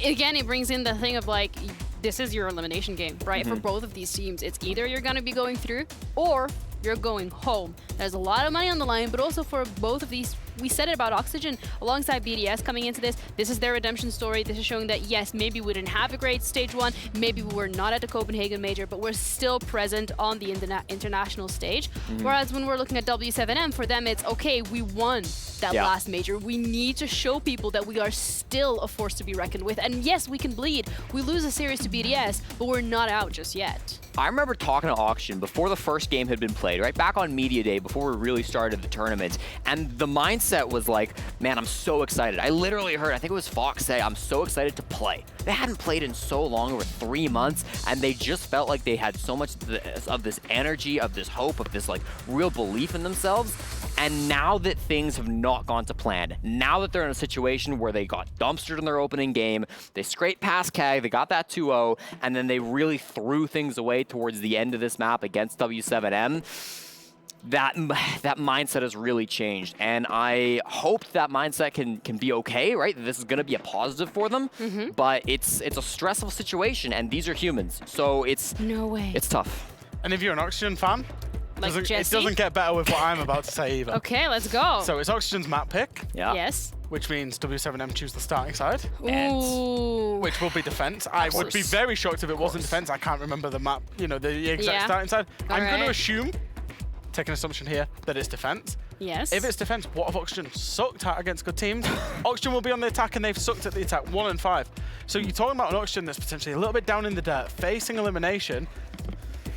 again, it brings in the thing of like, this is your elimination game, right? For both of these teams, it's either you're going to be going through or you're going home. There's a lot of money on the line, but also for both of these, we said it about Oxygen alongside BDS coming into this. This is their redemption story. This is showing that, yes, maybe we didn't have a great stage 1, maybe we were not at the Copenhagen Major, but we're still present on the international stage. Whereas when we're looking at W7M, for them, it's okay, we won that last major. We need to show people that we are still a force to be reckoned with. And yes, we can bleed. We lose a series to BDS, but we're not out just yet. I remember talking to Oxygen before the first game had been played, right back on Media Day, before we really started the tournament, and the mindset was like, man, I'm so excited. I literally heard, I think it was Fox say, I'm so excited to play. They hadn't played in so long, over 3 months, and they just felt like they had so much of this energy, of this hope, of this like real belief in themselves. And now that things have not gone to plan, now that they're in a situation where they got dumpstered in their opening game, they scraped past KAG, they got that 2-0, and then they really threw things away towards the end of this map against W7M, that mindset has really changed. And I hoped that mindset can be okay, right? This is going to be a positive for them, but it's a stressful situation, and these are humans. So it's it's tough. And if you're an Oxygen fan, it doesn't get better with what I'm about to say either. Okay, let's go. So it's Oxygen's map pick. Yeah. Yes. Which means W7M choose the starting side. Ooh. Which will be defense. I would be very shocked if it wasn't defense. I can't remember the map, you know, the exact starting side. I'm going to assume, take an assumption here, that it's defense. Yes. If it's defense, what have Oxygen sucked at against good teams? Oxygen will be on the attack, and they've sucked at the attack, 1 and 5. So you're talking about an Oxygen that's potentially a little bit down in the dirt, facing elimination,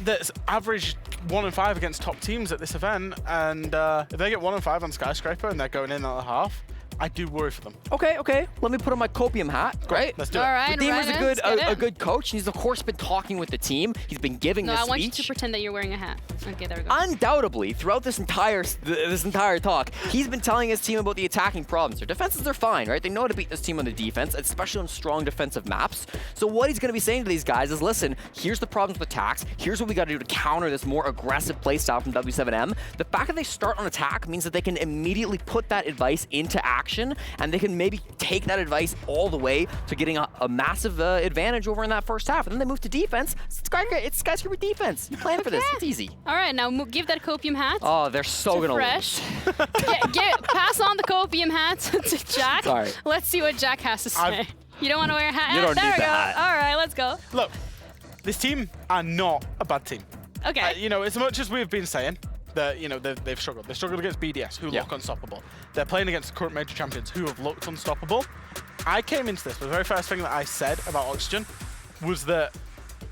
that's averaged 1 and 5 against top teams at this event, and if they get 1 and 5 on Skyscraper and they're going in at the half, I do worry for them. Okay. Let me put on my Copium hat. Great. Let's do it. All right, Redeemer's a good coach. He's of course been talking with the team. He's been giving this speech. No, I want you to pretend that you're wearing a hat. Okay, there we go. Undoubtedly, throughout this entire talk, he's been telling his team about the attacking problems. Their defenses are fine, right? They know how to beat this team on the defense, especially on strong defensive maps. So what he's going to be saying to these guys is, listen, here's the problems with attacks. Here's what we got to do to counter this more aggressive playstyle from W7M. The fact that they start on attack means that they can immediately put that advice into action, and they can maybe take that advice all the way to getting a massive advantage over in that first half. And then they move to defense. It's Skyscraper defense. You plan for this. It's easy. All right, now give that Copium hat. Oh, they're so going to fresh. Pass on the Copium hat to Jack. Sorry. Let's see what Jack has to say. You don't want to wear a hat? You don't there need we go. the hat. All right, let's go. Look, this team are not a bad team. Okay. You know, as much as we've been saying, that, you know, they've struggled. They struggled against BDS, who look unstoppable. They're playing against the current major champions, who have looked unstoppable. I came into this, the very first thing that I said about Oxygen was that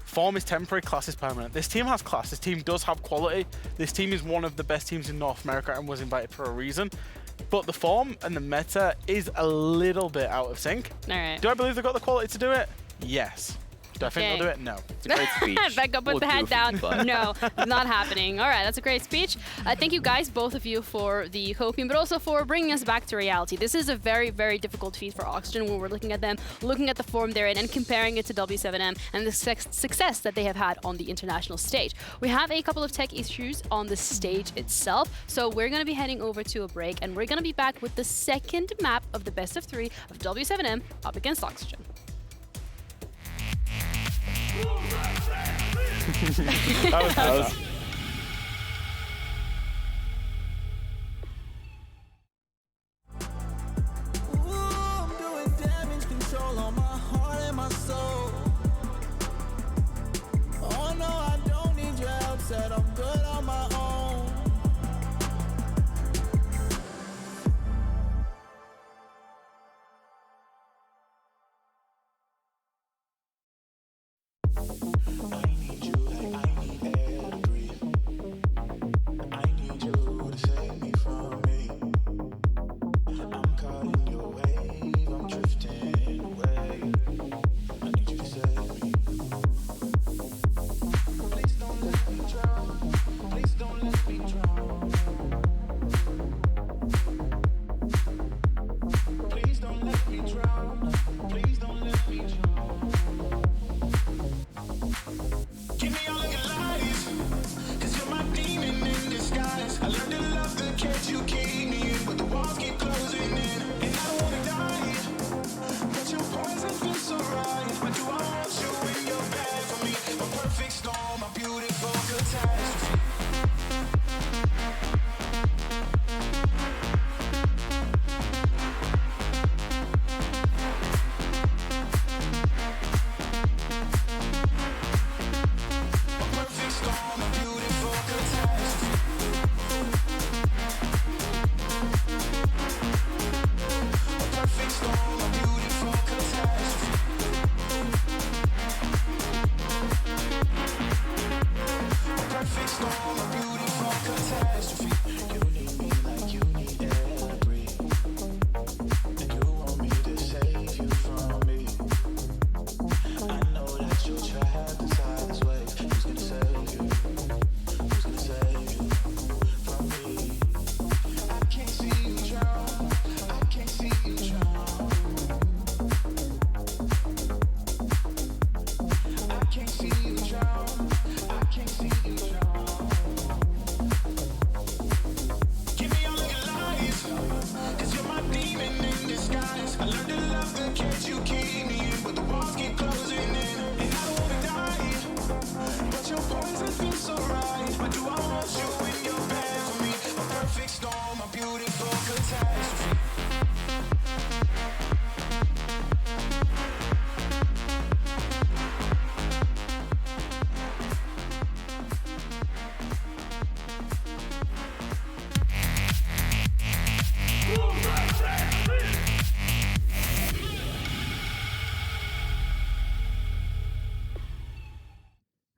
form is temporary, class is permanent. This team has class. This team does have quality. This team is one of the best teams in North America and was invited for a reason. But the form and the meta is a little bit out of sync. All right. Do I believe they've got the quality to do it? Yes. Do I think they'll do it? No. It's a great speech. Back up with the head down. No, not happening. All right, that's a great speech. Thank you guys, both of you, for the Copium, but also for bringing us back to reality. This is a very, very difficult feat for Oxygen when we're looking at them, looking at the form they're in, and comparing it to W7M and the success that they have had on the international stage. We have a couple of tech issues on the stage itself, so we're going to be heading over to a break, and we're going to be back with the second map of the best of 3 of W7M up against Oxygen. that was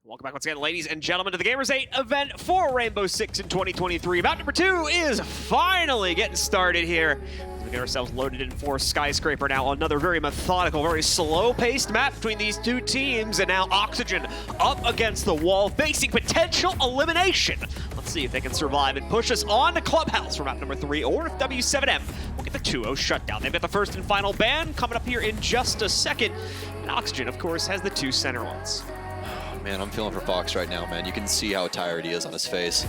Welcome back once again, ladies and gentlemen, to the Gamers8 event for Rainbow Six in 2023. Map number 2 is finally getting started here. We get ourselves loaded in for Skyscraper now. Another very methodical, very slow-paced map between these two teams. And now Oxygen up against the wall, facing potential elimination. Let's see if they can survive and push us on to Clubhouse for map number 3, or if w7m will get the 2-0 shutdown. They've got the first and final ban coming up here in just a second. And Oxygen, of course, has the 2 center ones. Man, I'm feeling for Fox right now, man. You can see how tired he is on his face.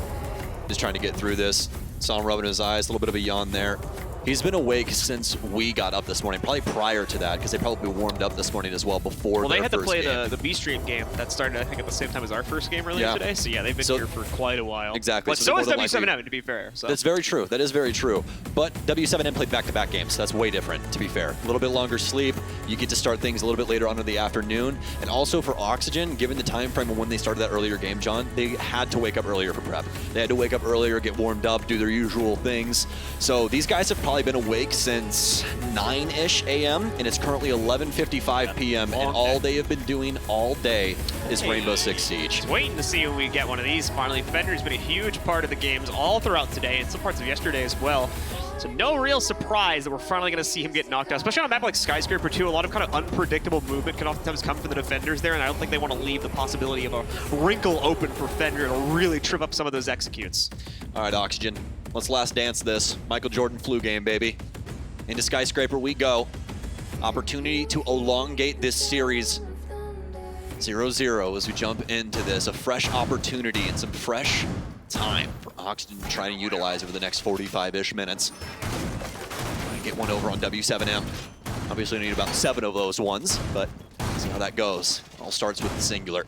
Just trying to get through this. Saw him rubbing his eyes, a little bit of a yawn there. He's been awake since we got up this morning, probably prior to that, because they probably warmed up this morning as well before well, their they had to first play game. the B-Stream game that started, I think, at the same time as our first game earlier today. So yeah, they've been here for quite a while. Exactly. But so is w7m, to be fair. So. That's very true. That is very true. But w7m played back-to-back games, so that's way different, to be fair. A little bit longer sleep. You get to start things a little bit later on in the afternoon. And also for Oxygen, given the time frame of when they started that earlier game, John, they had to wake up earlier for prep. They had to wake up earlier, get warmed up, do their usual things. So these guys have probably been awake since 9-ish a.m. and it's currently 11:55 p.m. and all they have been doing all day is Rainbow Six Siege. Just waiting to see when we get one of these finally. Fender's been a huge part of the games all throughout today and some parts of yesterday as well. So no real surprise that we're finally going to see him get knocked out, especially on a map like Skyscraper too. A lot of kind of unpredictable movement can oftentimes come from the defenders there, and I don't think they want to leave the possibility of a wrinkle open for Fender. It'll really trip up some of those executes. All right, Oxygen, let's last dance this. Michael Jordan flu game, baby. Into Skyscraper we go. Opportunity to elongate this series 0-0 as we jump into this. A fresh opportunity and some fresh time for Oxygen to try to utilize over the next 45-ish minutes. Get one over on w7m. Obviously need about 7 of those ones, but see how that goes. It all starts with the singular.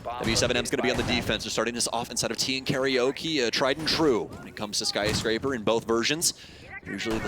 w7m's going to be on the defense. They're starting this off inside of T and Karaoke, tried and true when it comes to Skyscraper in both versions. Usually the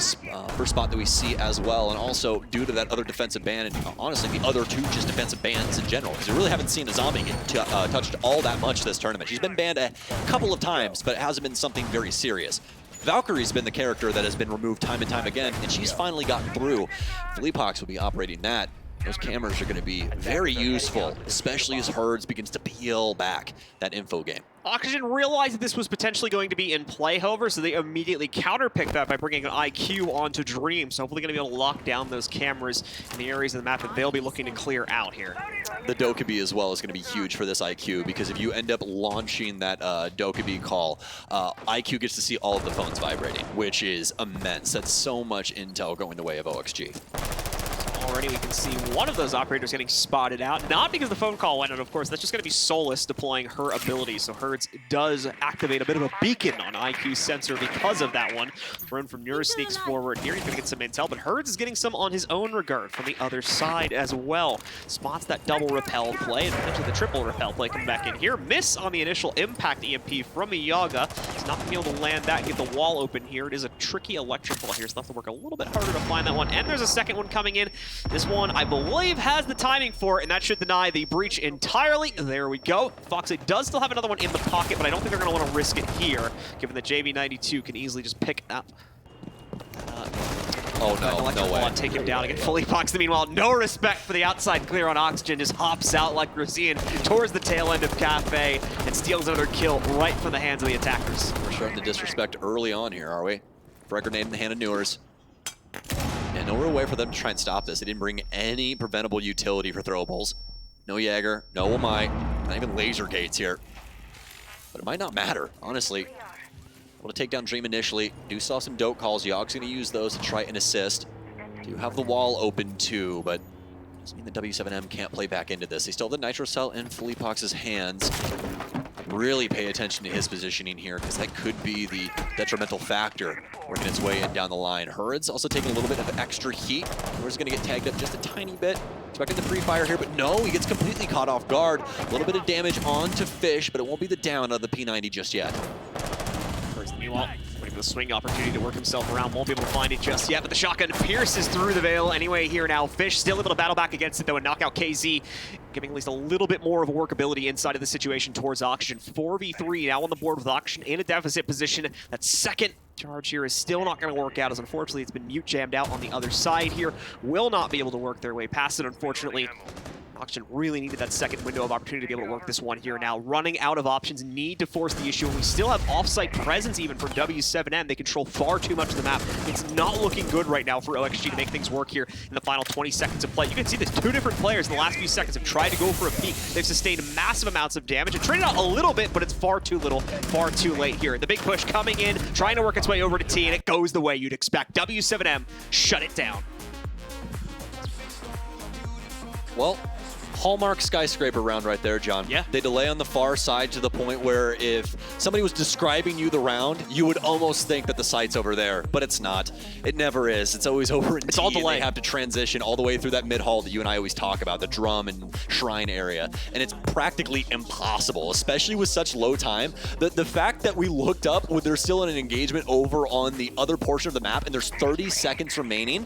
first spot that we see as well, and also due to that other defensive ban, and honestly the other 2 just defensive bans in general, because we really haven't seen a zombie get touched all that much this tournament. She's been banned a couple of times, but it hasn't been something very serious. Valkyrie's been the character that has been removed time and time again, and she's finally gotten through. Fleepox will be operating that. Those cameras are going to be very useful, especially as Herds begins to peel back that info game. Oxygen realized that this was potentially going to be in play, however, so they immediately counterpicked that by bringing an IQ onto Dream. So hopefully going to be able to lock down those cameras in the areas of the map that they'll be looking to clear out here. The Dokkaebi as well is going to be huge for this IQ, because if you end up launching that Dokkaebi call, IQ gets to see all of the phones vibrating, which is immense. That's so much intel going the way of OXG. already we can see one of those operators getting spotted out. Not because the phone call went out, of course. That's just going to be Solus deploying her ability. So Herds does activate a bit of a beacon on IQ sensor because of that one. Thrown from Nura sneaks forward here. He's going to get some intel, but Herds is getting some on his own regard from the other side as well. Spots that double repel play and potentially the triple repel play coming back in here. Miss on the initial impact EMP from Iyaga. He's not going to be able to land that and get the wall open here. It is a tricky electrical here, so they'll have to work a little bit harder to find that one. And there's a second one coming in. This one, I believe, has the timing for it, and that should deny the breach entirely. There we go. Foxy does still have another one in the pocket, but I don't think they're going to want to risk it here, given that JV92 can easily just pick up. Oh no, no way. Take him down again. Fully Fox, meanwhile, no respect for the outside clear on Oxygen, just hops out like Rosine towards the tail end of Cafe and steals another kill right from the hands of the attackers. We're starting to disrespect early on here, are we? Frag grenade in the hand of Newers. And no real way for them to try and stop this. They didn't bring any preventable utility for throwables. No Jaeger, no Omai, not even laser gates here. But it might not matter, honestly. Able to take down Dream initially. Do saw some dope calls. Yog's going to use those to try and assist. Do have the wall open too, but doesn't mean the W7M can't play back into this. They still have the Nitro Cell in Felipox's hands. Really pay attention to his positioning here, because that could be the detrimental factor working its way in down the line. Hurrid's also taking a little bit of extra heat. He's going to get tagged up just a tiny bit. Expecting the pre-fire here, but no, he gets completely caught off guard. A little bit of damage onto Fish, but it won't be the down of the P90 just yet. Meanwhile, waiting for the swing opportunity to work himself around. Won't be able to find it just yet, but the shotgun pierces through the veil anyway here now. Fish still able to battle back against it, though, and knock out KZ, giving at least a little bit more of a workability inside of the situation towards Oxygen. 4v3 now on the board with Oxygen in a deficit position. That second charge here is still not going to work out, as unfortunately it's been mute jammed out on the other side here. Will not be able to work their way past it, unfortunately. Oxygen really needed that second window of opportunity to be able to work this one here now. Running out of options, need to force the issue, and we still have off-site presence even from W7M. They control far too much of the map. It's not looking good right now for OXG to make things work here in the final 20 seconds of play. You can see that two different players in the last few seconds have tried to go for a peek. They've sustained massive amounts of damage and traded out a little bit, but it's far too little, far too late here. The big push coming in, trying to work its way over to T, and it goes the way you'd expect. W7M shut it down. Well, hallmark Skyscraper round right there, John. Yeah. They delay on the far side to the point where if somebody was describing you the round, you would almost think that the site's over there, but it's not. It never is. It's always over in T. It's all delay. They have to transition all the way through that mid-hall that you and I always talk about, the drum and shrine area, and it's practically impossible, especially with such low time. The fact that we looked up when there's still an engagement over on the other portion of the map and there's 30 seconds remaining,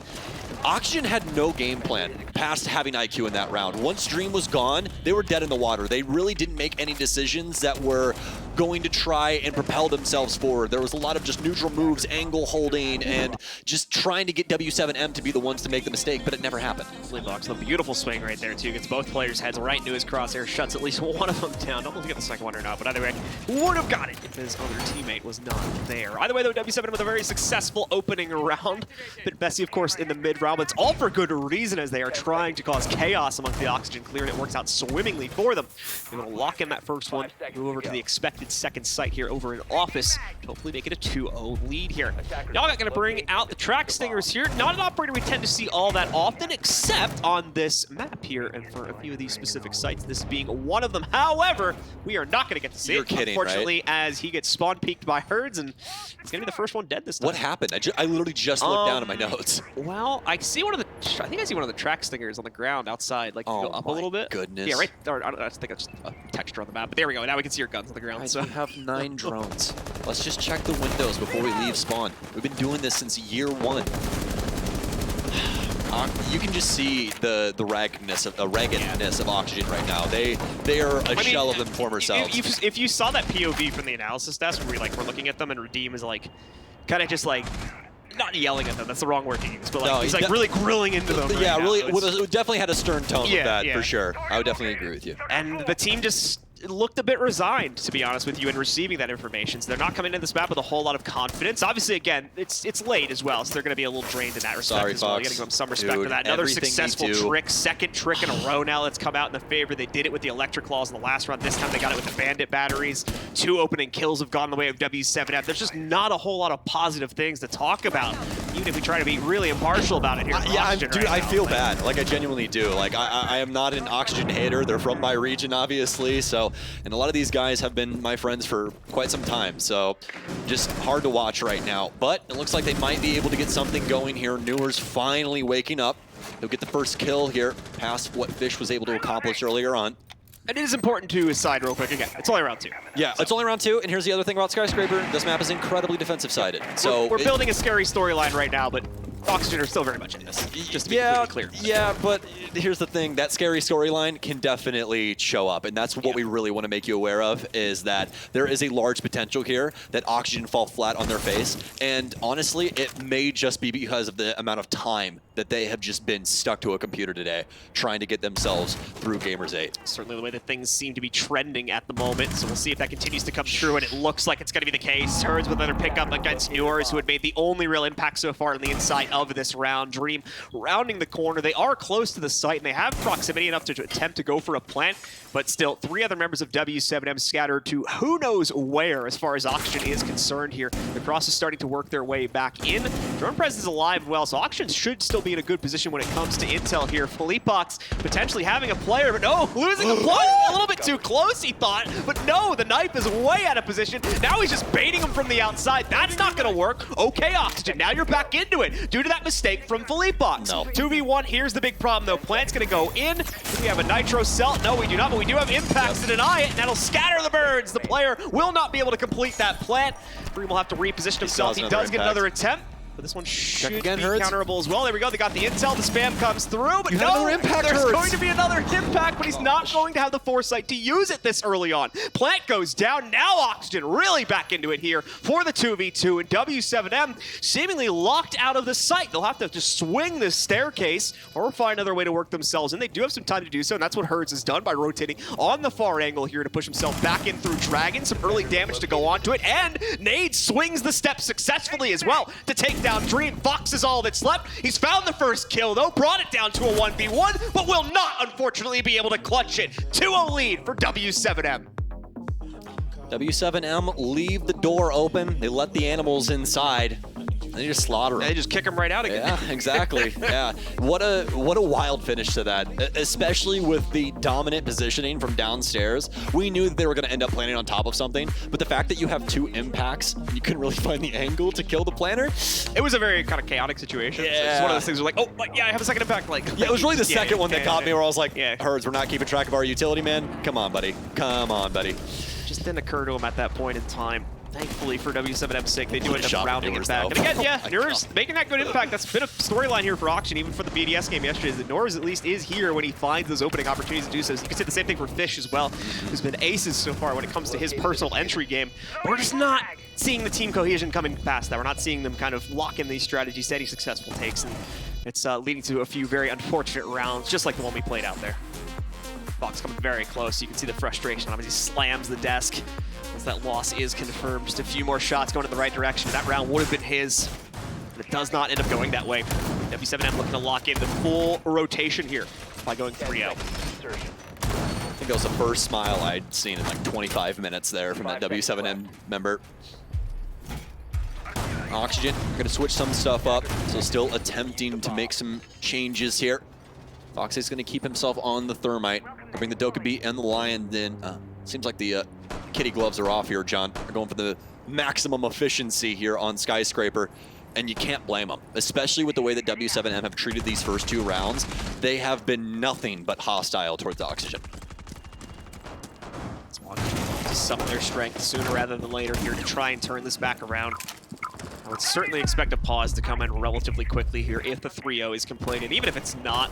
Oxygen had no game plan past having IQ in that round. Once Dream was gone, they were dead in the water. They really didn't make any decisions that were going to try and propel themselves forward. There was a lot of just neutral moves, angle holding, and just trying to get W7M to be the ones to make the mistake, but it never happened. Box, a beautiful swing right there, too. Gets both players' heads right into his crosshair, shuts at least one of them down. Don't know if we get the second one or not, but either way, would have got it if his other teammate was not there. Either way, though, W7M with a very successful opening round. Bit messy, of course, in the mid-round, but it's all for good reason as they are trying to cause chaos amongst the Oxygen clear, and it works out swimmingly for them. They're going to lock in that first one, move over to the expected second site here over in Office, hopefully make it a 2-0 lead here. Now I'm going to bring out the Track Stingers here. Not an operator we tend to see all that often, except on this map here, and for a few of these specific sites, this being one of them. However, we are not going to get to see You're it, kidding, unfortunately, right? As he gets spawn peeked by Herds, and it's going to be the first one dead this time. What happened? I literally just looked down at my notes. Well, I see one of the, I think I see one of the Track Stingers on the ground outside, like, go up a little bit. Goodness. Yeah, right there. I think it's just a texture on the map, but there we go. Now we can see your guns on the ground. Guys, So we have 9 drones. Let's just check the windows before we leave spawn. We've been doing this since year 1. You can just see the raggedness of Oxygen right now. They are a shell of them former selves. If you saw that POV from the analysis desk, where we're looking at them and Redeem is like, kind of just like, not yelling at them, that's the wrong word to use, but like, No, he's like really grilling into them. Yeah, right really, now. it definitely had a stern tone with that, yeah. for sure. I would definitely agree with you. And the team just looked a bit resigned, to be honest with you, in receiving that information. So they're not coming into this map with a whole lot of confidence. Obviously, again, it's late as well, so they're going to be a little drained in that respect. Sorry, as well. Fox. Getting them some respect Dude, for that. Another everything successful they do. trick, second trick in a row now that's come out in the favor. They did it with the electric claws in the last round. This time they got it with the bandit batteries. 2 opening kills have gone the way of W7M. There's just not a whole lot of positive things to talk about Even if we try to be really impartial about it here. Yeah, dude, I feel bad. Like, I genuinely do. Like, I am not an Oxygen hater. They're from my region, obviously. So, and a lot of these guys have been my friends for quite some time. So, just hard to watch right now. But it looks like they might be able to get something going here. Newer's finally waking up. He'll get the first kill here, past what Fish was able to accomplish earlier on. And it is important to aside real quick again. It's only round 2. Yeah, it's only round 2, and here's the other thing about Skyscraper. This map is incredibly defensive-sided. So we're building a scary storyline right now, but Oxygen are still very much in this, just to be completely clear. Yeah, but here's the thing. That scary storyline can definitely show up, and that's what we really want to make you aware of, is that there is a large potential here that Oxygen fall flat on their face, and honestly, it may just be because of the amount of time that they have just been stuck to a computer today, trying to get themselves through Gamers8. Certainly the way that things seem to be trending at the moment, so we'll see if that continues to come true, and it looks like it's going to be the case. Turns with another pickup against Newers, who had made the only real impact so far on the inside of this round. Dream rounding the corner. They are close to the site, and they have proximity enough to attempt to go for a plant, but still, 3 other members of w7m scattered to who knows where as far as Oxygen is concerned here. The Cross is starting to work their way back in. Drone Prez is alive well, so Oxygen should still be in a good position when it comes to intel here. Philippox potentially having a player, but no, losing a player a little bit too close, he thought, but no, the knife is way out of position. Now he's just baiting him from the outside. That's not going to work. Okay, Oxygen, now you're back into it due to that mistake from Philippox. No. 2v1, here's the big problem though. Plant's going to go in. Do we have a Nitro cell? No, we do not, but we do have impacts to deny it, and that'll scatter the birds. The player will not be able to complete that plant. Dream will have to reposition himself. He does get another attempt, but this one should be counterable as well. There we go. They got the intel. The spam comes through, but no, there's going to be another impact, but he's not going to have the foresight to use it this early on. Plant goes down. Now Oxygen really back into it here for the 2v2, and w7m seemingly locked out of the site. They'll have to just swing this staircase or find another way to work themselves in. They do have some time to do so, and that's what Herds has done by rotating on the far angle here to push himself back in through Dragon. Some early damage to go onto it, and Nade swings the step successfully as well to take down Dream. Fox is all that's left. He's found the first kill though, brought it down to a 1v1, but will not unfortunately be able to clutch it. 2-0 lead for w7m. W7M leave the door open. They let the animals inside. They just slaughter them. They just kick them right out again. Yeah, exactly. Yeah. What a wild finish to that, especially with the dominant positioning from downstairs. We knew that they were going to end up planting on top of something, but the fact that you have 2 impacts, you couldn't really find the angle to kill the planter. It was a very kind of chaotic situation. Yeah. So it's one of those things where like, oh, yeah, I have a second impact. Like, yeah, it was really the second one that got me where I was like, yeah. Herds, we're not keeping track of our utility, man. Come on, buddy. Come on, buddy. Just didn't occur to him at that point in time. Thankfully for w7m's sake, they do end up rounding it back. Though. And again, yeah, Newers making that good impact. That's been a storyline here for Oxygen, even for the BDS game yesterday, is that Newers at least is here when he finds those opening opportunities to do so. So you can say the same thing for Fish as well, who's been aces so far when it comes to his personal entry game. But we're just not seeing the team cohesion coming past that. We're not seeing them kind of lock in these strategies, steady successful takes, and it's leading to a few very unfortunate rounds, just like the one we played out there. Fox coming very close. You can see the frustration on him as he slams the desk. As that loss is confirmed, just a few more shots going in the right direction. That round would have been his, but it does not end up going that way. w7m looking to lock in the full rotation here by going 3-0. I think that was the first smile I'd seen in like 25 minutes there from that w7m member. Oxygen, going to switch some stuff up, so still attempting to make some changes here. Foxy's going to keep himself on the Thermite. Bring the Dokkaebi and the Lion in. Seems like the kitty gloves are off here, John. They're going for the maximum efficiency here on Skyscraper, and you can't blame them, especially with the way that w7m have treated these first 2 rounds. They have been nothing but hostile towards Oxygen. To summon their strength sooner rather than later here to try and turn this back around. I would certainly expect a pause to come in relatively quickly here if the 3-0 is completed. Even if it's not,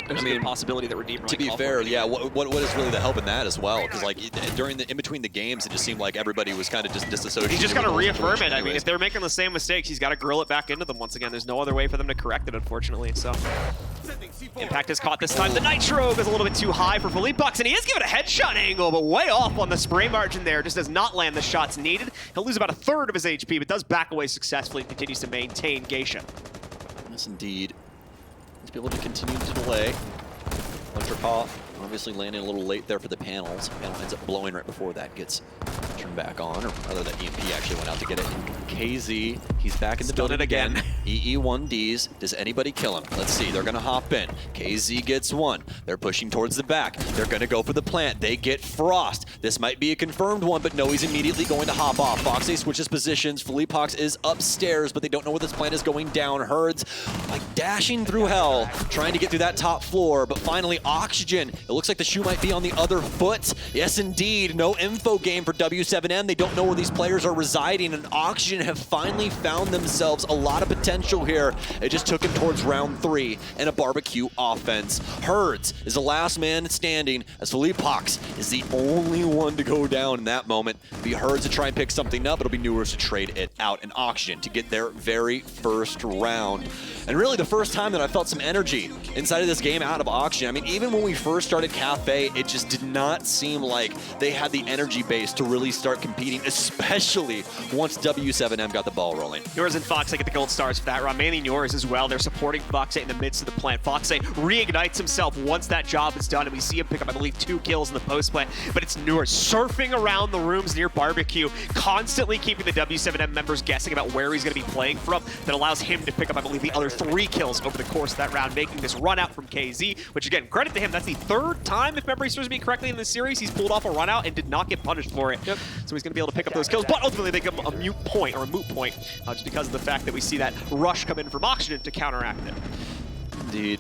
there's a possibility that Redeemer to be fair, yeah, what is really the help in that as well? Because like in between the games, it just seemed like everybody was kind of just disassociated. He's just got to reaffirm it. I mean, if they're making the same mistakes, he's got to grill it back into them once again. There's no other way for them to correct it, unfortunately. So Impact is caught this time. The Nitro goes a little bit too high for Philippox, and he is given a headshot angle, but way off on the spray margin there. Just does not land the shots needed. He'll lose about 1/3 of his HP, but does back away successfully and continues to maintain Geisha. Yes, indeed. Let's be able to continue to delay. Electric Paw obviously landing a little late there for the panels. Panel ends up blowing right before that gets turn back on, or rather that EMP actually went out to get it. KZ, he's back in the building again. EE1Ds, does anybody kill him? Let's see, they're gonna hop in. KZ gets one. They're pushing towards the back. They're gonna go for the plant. They get Frost. This might be a confirmed one, but no, he's immediately going to hop off. Foxy switches positions. Philippe Hawks is upstairs, but they don't know where this plant is going down. Herds, like dashing through hell, trying to get through that top floor, but finally Oxygen. It looks like the shoe might be on the other foot. Yes, indeed. No info game for W7M. They don't know where these players are residing, and Oxygen have finally found themselves a lot of potential here. It just took him towards round 3 and a barbecue offense. Herds is the last man standing as Philippe Hawks is the only one to go down in that moment. It'll be Herds to try and pick something up. It'll be Newers to trade it out, and Oxygen to get their very first round. And really the first time that I felt some energy inside of this game out of Oxygen. I mean, even when we first started Cafe, it just did not seem like they had the energy base to really start competing, especially once W7M got the ball rolling. Newers and Foxy get the gold stars for that round. Mainly Newers as well. They're supporting Foxy in the midst of the plant. Foxy reignites himself once that job is done, and we see him pick up, I believe, 2 kills in the post plant. But it's Newers surfing around the rooms near barbecue, constantly keeping the W7M members guessing about where he's going to be playing from. That allows him to pick up, I believe, the other 3 kills over the course of that round, making this run out from KZ, which again, credit to him, that's the 3rd time, if memory serves me correctly, in this series, he's pulled off a run out and did not get punished for it. Yep. So he's going to be able to pick up those kills, but ultimately they give him a moot point, just because of the fact that we see that rush come in from Oxygen to counteract it. Indeed.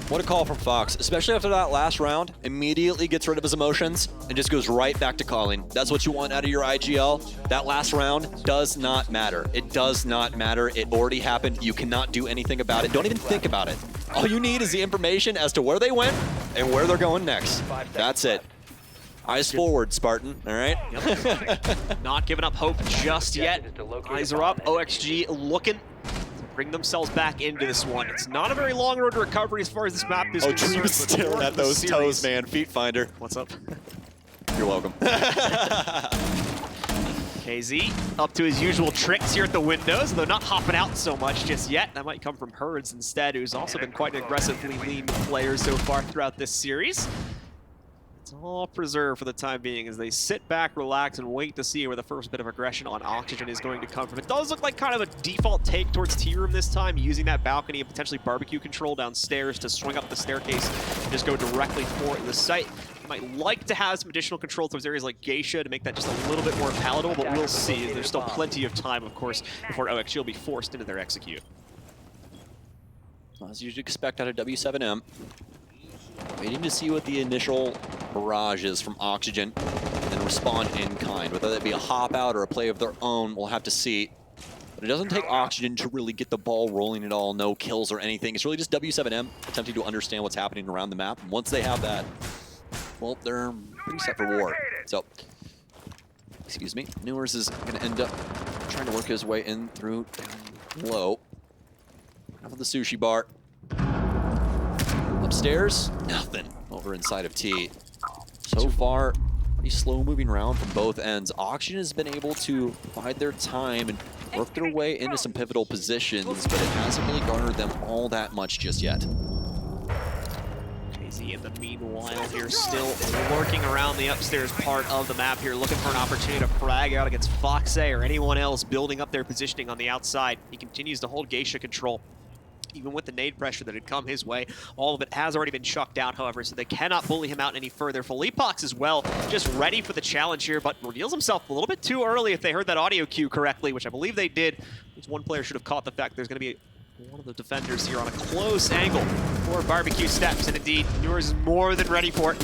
What a call from Fox, especially after that last round. Immediately gets rid of his emotions and just goes right back to calling. That's what you want out of your IGL. That last round does not matter. It does not matter. It already happened. You cannot do anything about it. Don't even think about it. All you need is the information as to where they went and where they're going next. That's it. Eyes forward, Spartan, all right? Yep. Not giving up hope just yet. Eyes are up. OXG looking to bring themselves back into this one. It's not a very long road to recovery as far as this map is concerned. Dream is staring at those toes, man. Feet finder. What's up? You're welcome. KZ up to his usual tricks here at the windows, though not hopping out so much just yet. That might come from Herds instead, who's also been quite an aggressively lean player so far throughout this series. It's all preserved for the time being as they sit back, relax, and wait to see where the first bit of aggression on Oxygen is going to come from. It does look like kind of a default take towards T-Room this time, using that balcony and potentially barbecue control downstairs to swing up the staircase and just go directly for the site. You might like to have some additional control towards areas like Geisha to make that just a little bit more palatable, but we'll see. There's still plenty of time, of course, before OXG will be forced into their execute. As you'd expect out of W7M. Waiting to see what the initial barrage is from Oxygen and then respond in kind. Whether that be a hop out or a play of their own, we'll have to see. But it doesn't take Oxygen to really get the ball rolling at all, no kills or anything. It's really just W7M attempting to understand what's happening around the map. And once they have that, well, they're pretty set for war. So, excuse me, Newers is going to end up trying to work his way in through down low. Off of the sushi bar. Upstairs, nothing over inside of T. So far, pretty slow moving around from both ends. Oxygen has been able to bide their time and work their way into some pivotal positions, but it hasn't really garnered them all that much just yet. KZ in the meanwhile here still lurking around the upstairs part of the map here, looking for an opportunity to frag out against Foxy or anyone else building up their positioning on the outside. He continues to hold Geisha control. Even with the nade pressure that had come his way, all of it has already been chucked out, however, so they cannot bully him out any further. Philippe Hawks as well, just ready for the challenge here, but reveals himself a little bit too early if they heard that audio cue correctly, which I believe they did. One player should have caught the fact there's going to be one of the defenders here on a close angle for barbecue steps, and indeed, Newers is more than ready for it.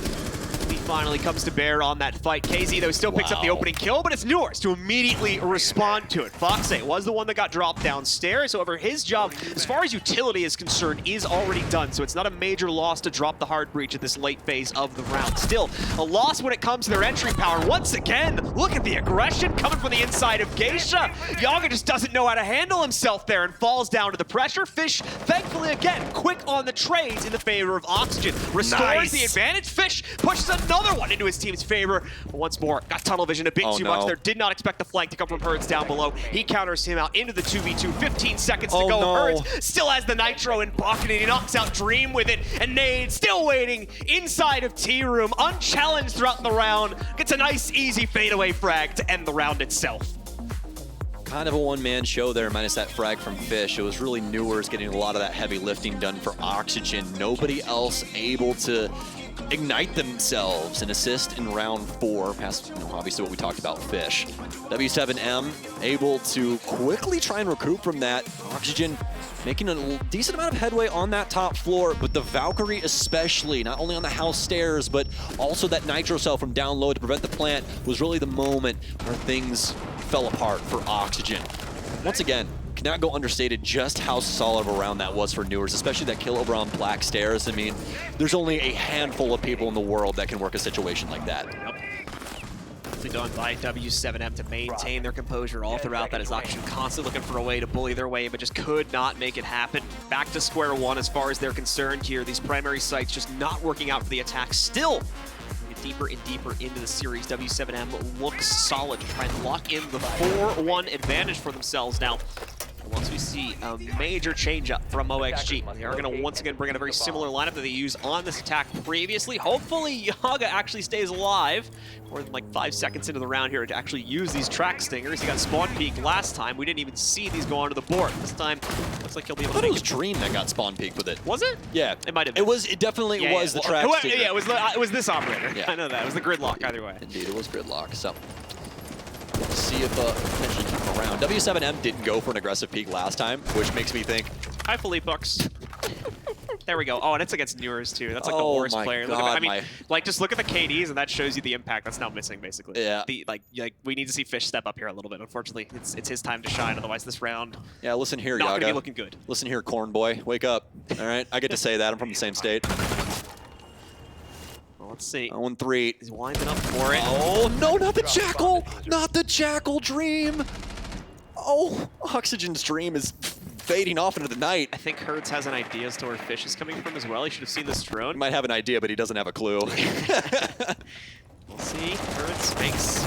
He finally comes to bear on that fight. KZ, though, still picks up the opening kill, but it's Newers to immediately respond to it. Foxy was the one that got dropped downstairs. However, his job, as far as utility is concerned, is already done, so it's not a major loss to drop the hard breach at this late phase of the round. Still, a loss when it comes to their entry power. Once again, look at the aggression coming from the inside of Geisha. Yaga just doesn't know how to handle himself there and falls down to the pressure. Fish, thankfully, again, quick on the trades in the favor of Oxygen. Restores the advantage. Fish pushes another another one into his team's favor. But once more, got tunnel vision a bit too much there. Did not expect the flank to come from Herds down below. He counters him out into the 2v2. 15 seconds to go. Herds still has the Nitro in pocket, and he knocks out Dream with it. And Nade still waiting inside of T-Room, unchallenged throughout the round. Gets a nice, easy fadeaway frag to end the round itself. Kind of a one-man show there, minus that frag from Fish. It was really Newers getting a lot of that heavy lifting done for Oxygen. Nobody else able to ignite themselves and assist in round 4, past obviously what we talked about, Fish. W7m able to quickly try and recoup from that. Oxygen making a decent amount of headway on that top floor, but the Valkyrie especially, not only on the house stairs, but also that Nitro cell from down low to prevent the plant, was really the moment where things fell apart for Oxygen. Once again, cannot go understated just how solid of a round that was for Newers, especially that kill over on Black Stairs. I mean, there's only a handful of people in the world that can work a situation like that. Done by W7m to maintain their composure all throughout that, as Oxygen constantly looking for a way to bully their way, but just could not make it happen. Back to square one as far as they're concerned here. These primary sites just not working out for the attack. Still get deeper and deeper into the series. W7m looks solid to try and lock in the 4-1 advantage for themselves now. Once we see a major change-up from OXG, they are going to once again bring in a very similar lineup that they used on this attack previously. Hopefully, Yaga actually stays alive more than like 5 seconds into the round here to actually use these track stingers. He got spawn peaked last time. We didn't even see these go onto the board. This time, looks like he'll be able to make it. It was Dream that got spawn peaked with it. Was it? Yeah. It might have been. It definitely was the track stinger. Yeah, it was this operator. Yeah. I know that. It was the gridlock either way. Indeed, it was gridlock. So see if potentially keep him around. W7m didn't go for an aggressive peak last time, which makes me think. Hi, Philippe Bucks. There we go. Oh, and it's against Newers too. That's like the worst player. Look at, I mean, like just look at the KDs, and that shows you the impact that's now missing, basically. Yeah. Like we need to see Fish step up here a little bit. Unfortunately, it's his time to shine. Otherwise, this round. Yeah, listen here, not Yaga. gonna be looking good. Listen here, corn boy. Wake up. All right, I get to say that. I'm from the same state. Let's see. 0-3. He's winding up for it. Oh, no, not the Jackal! Not the Jackal Dream! Oh, Oxygen's Dream is fading off into the night. I think Hertz has an idea as to where Fish is coming from as well. He should have seen this drone. He might have an idea, but he doesn't have a clue. We'll see. Hertz makes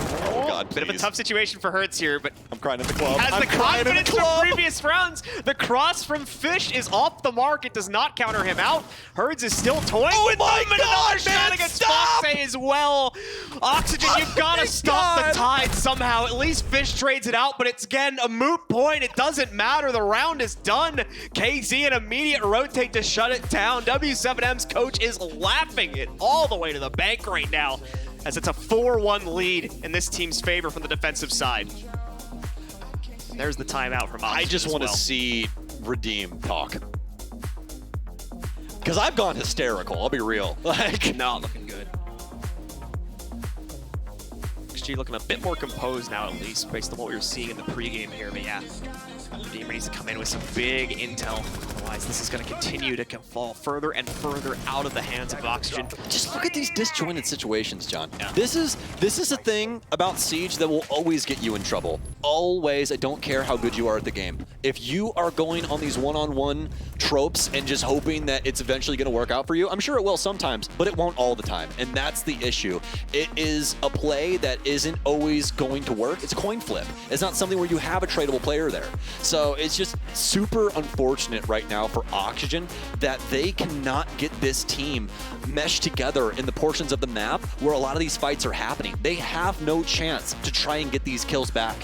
bit of a tough situation for Hertz here, but I'm crying at the club. He has the confidence from previous rounds. The cross from Fish is off the mark. It does not counter him out. Hertz is still toying with him. Another shot against Foxe as well. Oxygen, you've got to stop the tide somehow. At least Fish trades it out, but it's again a moot point. It doesn't matter. The round is done. KZ an immediate rotate to shut it down. W7m's coach is laughing it all the way to the bank right now, as it's a 4-1 lead in this team's favor from the defensive side. There's the timeout from Oxygen. I just want to see Redeem talk. Because I've gone hysterical, I'll be real. Like, not looking good. XG looking a bit more composed now, at least, based on what we were seeing in the pregame here. But yeah, Redeemer needs to come in with some big intel. Otherwise, this is going to continue to fall further and further out of the hands of Oxygen. Just look at these disjointed situations, John. Yeah. This is a thing about Siege that will always get you in trouble. Always. I don't care how good you are at the game. If you are going on these one-on-one tropes and just hoping that it's eventually going to work out for you, I'm sure it will sometimes, but it won't all the time. And that's the issue. It is a play that isn't always going to work. It's a coin flip. It's not something where you have a tradable player there. So it's just super unfortunate right now for Oxygen that they cannot get this team meshed together in the portions of the map where a lot of these fights are happening. They have no chance to try and get these kills back.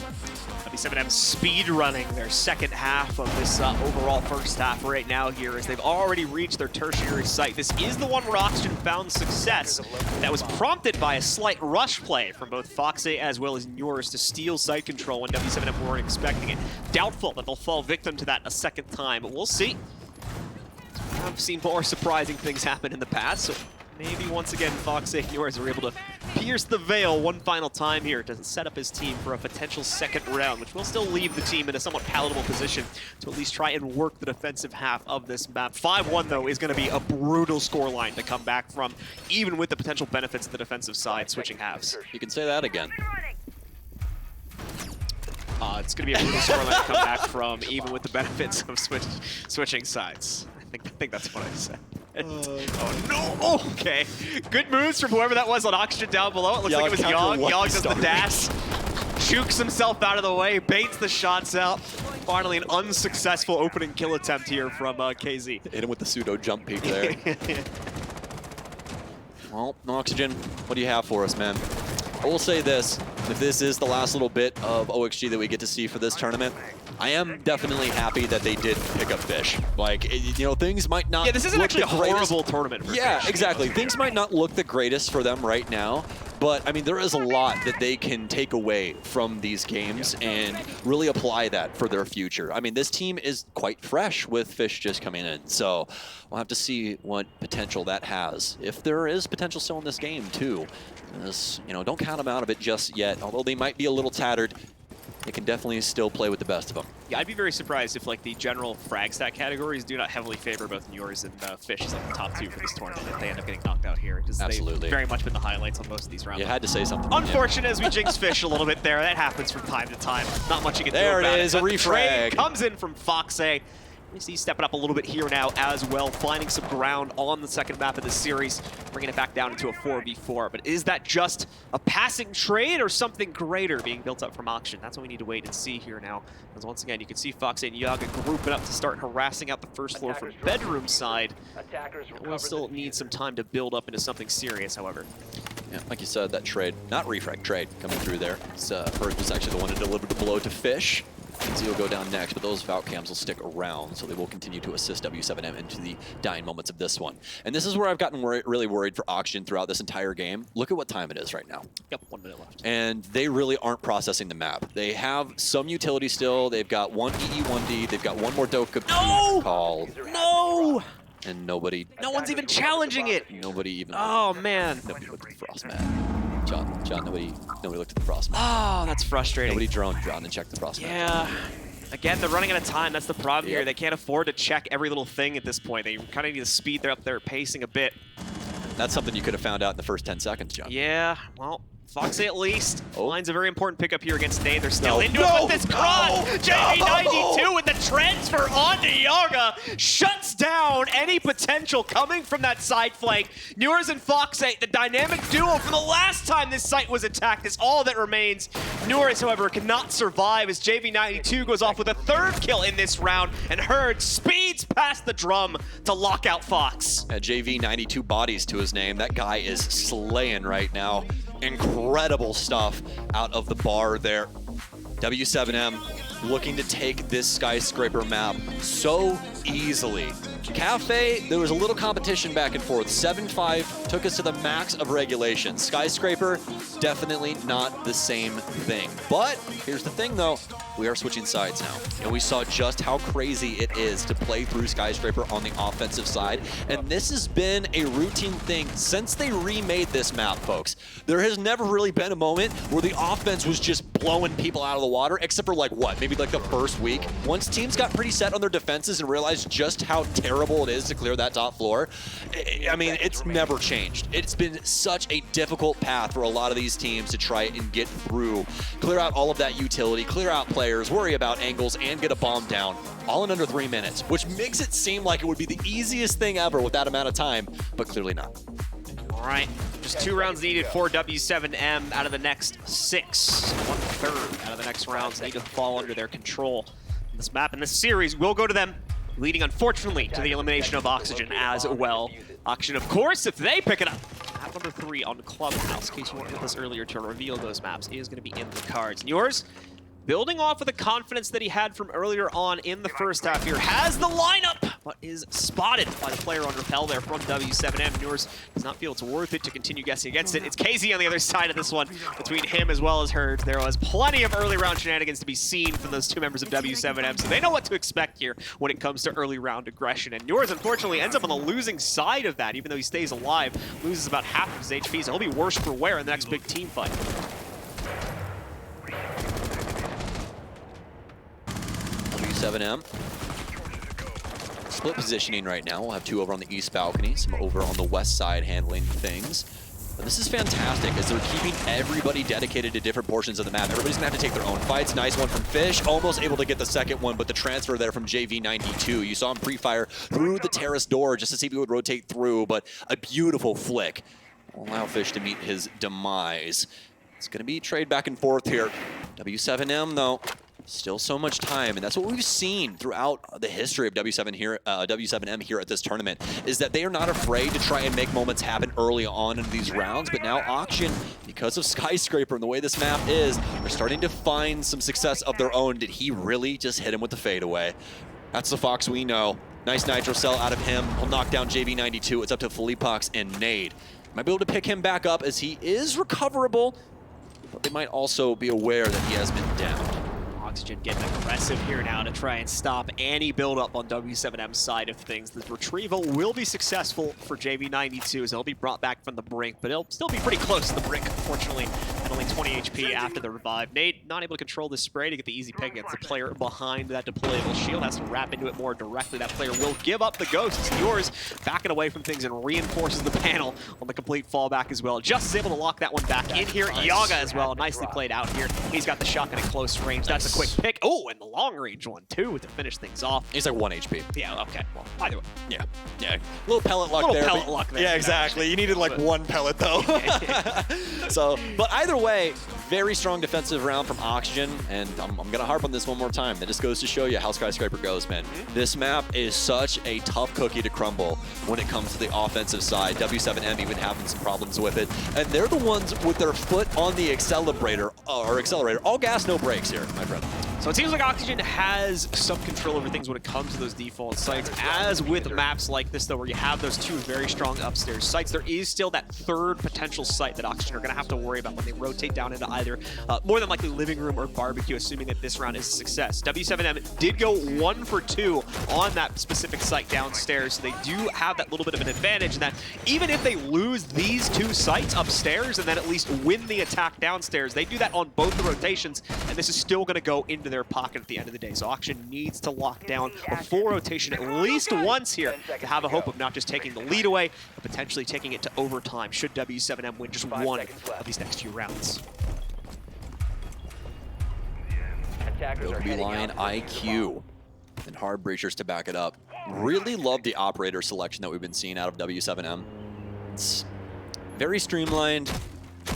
W7m speed running their second half of this overall first half right now here, as they've already reached their tertiary site. This is the one where Oxygen found success that was prompted by a slight rush play from both Foxe as well as Newers to steal site control when W7m weren't expecting it. Doubtful that they'll fall victim to that a second time, but we'll see. I've seen more surprising things happen in the past, so maybe once again Foxe and Newers are able to pierce the veil one final time here to set up his team for a potential second round, which will still leave the team in a somewhat palatable position to at least try and work the defensive half of this map. 5-1 though is going to be a brutal scoreline to come back from, even with the potential benefits of the defensive side switching halves. You can say that again. It's going to be a brutal scoreline to come back from, even with the benefits of switching sides. I think that's what I said. Oh no! Okay. Good moves from whoever that was on Oxygen down below. It looks like it was Yogg. Yogg does the dash. Jukes himself out of the way, baits the shots out. Finally, an unsuccessful opening kill attempt here from KZ. Hit him with the pseudo jump peek there. Well, Oxygen, what do you have for us, man? I will say this, if this is the last little bit of OXG that we get to see for this tournament, I am definitely happy that they did pick up Fish. Like, you know, things might not. Yeah, this isn't actually a horrible horrible tournament for Fish. Exactly. Things might not look the greatest for them right now, but I mean, there is a lot that they can take away from these games and really apply that for their future. I mean, this team is quite fresh with Fish just coming in, so we'll have to see what potential that has. If there is potential still in this game too, as, you know, don't count them out of it just yet. Although they might be a little tattered, they can definitely still play with the best of them. Yeah, I'd be very surprised if like the general frag stat categories do not heavily favor both Newers and Fish as like the top two for this tournament if they end up getting knocked out here. Because they've very much been the highlights on most of these rounds. You had to say something. Unfortunate as we jinx Fish a little bit there. That happens from time to time. Not much you can do about it. There it is, a refrag. Trade comes in from Foxay. We see stepping up a little bit here now as well, finding some ground on the second map of this series, bringing it back down into a 4v4. But is that just a passing trade or something greater being built up from Oxygen? That's what we need to wait and see here now. As once again, you can see Foxay and Yaga grouping up to start harassing out the first floor from bedroom side. We'll still need some time to build up into something serious, however. Yeah, like you said, that trade, not refrag, trade coming through there. First was actually the one to deliver the blow to Fish. Z will go down next, but those Valk cams will stick around, so they will continue to assist w7m into the dying moments of this one. And this is where I've gotten really worried for Oxygen throughout this entire game. Look at what time it is right now. Yep, 1 minute left. And they really aren't processing the map. They have some utility still. They've got one EE1D. They've got one more Doka call. No! And nobody... No one's even challenging it! Nobody even... Oh, man. Nobody looked at the frost map. John, nobody looked at the frost map. Oh, that's frustrating. Nobody droned and checked the frost map. Yeah. Again, they're running out of time. That's the problem here. They can't afford to check every little thing at this point. They kind of need to speed their pacing a bit. That's something you could have found out in the first 10 seconds, John. Yeah, well, Foxay at least finds a very important pickup here against Nade. They're still into it with this cross. JV92 with the transfer onto Yaga shuts down any potential coming from that side flank. Newers and Foxay, the dynamic duo from the last time this site was attacked, is all that remains. Newers, however, cannot survive as JV92 goes off with a third kill in this round, and Herd speeds past the drum to lock out Fox. JV92 bodies to his name. That guy is slaying right now. Incredible stuff out of the bar there. W7m looking to take this Skyscraper map so easily. Cafe, there was a little competition back and forth. 7-5 took us to the max of regulation. Skyscraper, definitely not the same thing. But here's the thing though, we are switching sides now. And we saw just how crazy it is to play through Skyscraper on the offensive side. And this has been a routine thing since they remade this map, folks. There has never really been a moment where the offense was just blowing people out of the water, except for like what, maybe like the first week. Once teams got pretty set on their defenses and realized just how terrible it is to clear that top floor, I mean, it's never changed. It's been such a difficult path for a lot of these teams to try and get through, clear out all of that utility, clear out players, worry about angles, and get a bomb down, all in under 3 minutes, which makes it seem like it would be the easiest thing ever with that amount of time, but clearly not. All right, just 2 rounds needed for W7M out of the next 6. 1/3 out of the next rounds need to fall under their control. This map and this series will go to them, leading unfortunately to the elimination of Oxygen as well. Oxygen, of course, if they pick it up. Map number 3 on Clubhouse, in case you weren't with us earlier to reveal those maps, is going to be in the cards. And yours, building off of the confidence that he had from earlier on in the first half here, has the lineup, but is spotted by the player on rappel there from W7M. Newers does not feel it's worth it to continue guessing against it. It's KZ on the other side of this one, between him as well as Herd. There was plenty of early round shenanigans to be seen from those 2 members of W7M, so they know what to expect here when it comes to early round aggression. And Newers, unfortunately, ends up on the losing side of that, even though he stays alive, loses about half of his HP, so he'll be worse for wear in the next big team fight. W7m. Split positioning right now. We'll have 2 over on the east balcony, some over on the west side handling things. This is fantastic as they're keeping everybody dedicated to different portions of the map. Everybody's gonna have to take their own fights. Nice one from Fish, almost able to get the second one, but the transfer there from JV92. You saw him pre-fire through the terrace door just to see if he would rotate through, but a beautiful flick. Allow Fish to meet his demise. It's gonna be trade back and forth here. W7M though, still so much time, and that's what we've seen throughout the history of W7M here at this tournament, is that they are not afraid to try and make moments happen early on in these rounds, but now Auction, because of Skyscraper and the way this map is, they're starting to find some success of their own. Did he really just hit him with the fadeaway? That's the Fox we know. Nice Nitro Cell out of him. He'll knock down JV92. It's up to Felipox and Nade. Might be able to pick him back up as he is recoverable, but they might also be aware that he has been downed. Oxygen getting aggressive here now to try and stop any buildup on W7M's side of things. The retrieval will be successful for JV92 as he'll be brought back from the brink, but he'll still be pretty close to the brink, unfortunately, at only 20 HP after the revive. Nate not able to control the spray to get the easy pick against the player behind that deployable shield. Has to wrap into it more directly. That player will give up the ghost. It's yours, backing away from things and reinforces the panel on the complete fallback as well. Just is able to lock that one back in here. Yaga as well, nicely played out here. He's got the shotgun at close range. That's a quick pick. Oh, and the long range one too to finish things off. He's like 1 HP. Yeah, okay. Well, either way. Yeah. Little pellet luck there. Pellet luck there. Yeah, exactly. You needed like 1 pellet though. So, but either way, very strong defensive round from Oxygen, and I'm gonna harp on this one more time. That just goes to show you how Skyscraper goes, man. This map is such a tough cookie to crumble when it comes to the offensive side. W7M even having some problems with it, and they're the ones with their foot on the accelerator. All gas, no brakes here, my friend. So it seems like Oxygen has some control over things when it comes to those default sites. As with maps like this, though, where you have those 2 very strong upstairs sites, there is still that 3rd potential site that Oxygen are going to have to worry about when they rotate down into either more than likely living room or barbecue, assuming that this round is a success. W7M did go 1 for 2 on that specific site downstairs, so they do have that little bit of an advantage in that even if they lose these 2 sites upstairs and then at least win the attack downstairs, they do that on both the rotations, and this is still going to go into their pocket at the end of the day. So Auction needs to lock down a full rotation at least once here to have a hope of not just taking the lead away, but potentially taking it to overtime should W7M win just 1 of these next few rounds. It'll be Lion IQ and Hard Breachers to back it up. Really love the operator selection that we've been seeing out of W7M. It's very streamlined.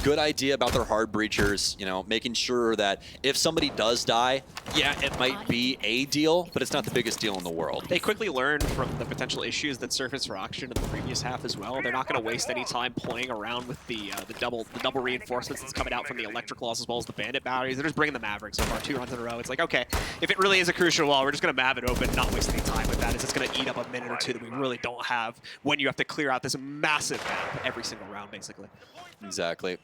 Good idea about their Hard Breachers, you know, making sure that if somebody does die, yeah, it might be a deal, but it's not the biggest deal in the world. They quickly learned from the potential issues that surfaced for Auction in the previous half as well. They're not going to waste any time playing around with the double reinforcements that's coming out from the Electric Claws as well as the Bandit batteries. They're just bringing the Maverick so far 2 runs in a row. It's like, okay, if it really is a crucial wall, we're just going to Mav it open, not waste any time with that. It's going to eat up a minute or 2 that we really don't have when you have to clear out this massive map every single round, basically. Exactly.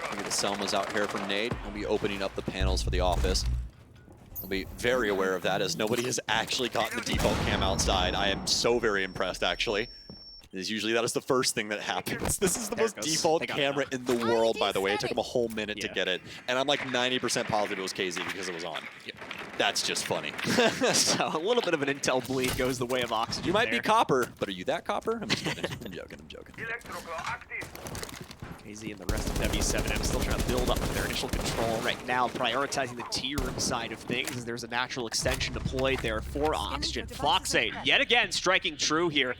Maybe the Selma's out here from Nate. He'll be opening up the panels for the office. I'll be very aware of that as nobody has actually gotten the default cam outside. I am so very impressed, actually. Usually that is the first thing that happens. This is the most default camera in the world, by the way. It took him a whole minute to get it. And I'm like 90% positive it was KZ because it was on. Yeah. That's just funny. So a little bit of an intel bleed goes the way of Oxygen. You might be copper, but are you that copper? I'm just kidding. I'm joking. KZ and the rest of W7M still trying to build up their initial control right now, prioritizing the T-room side of things as there's a natural extension deployed there for Oxygen. Fox8 yet again striking true here.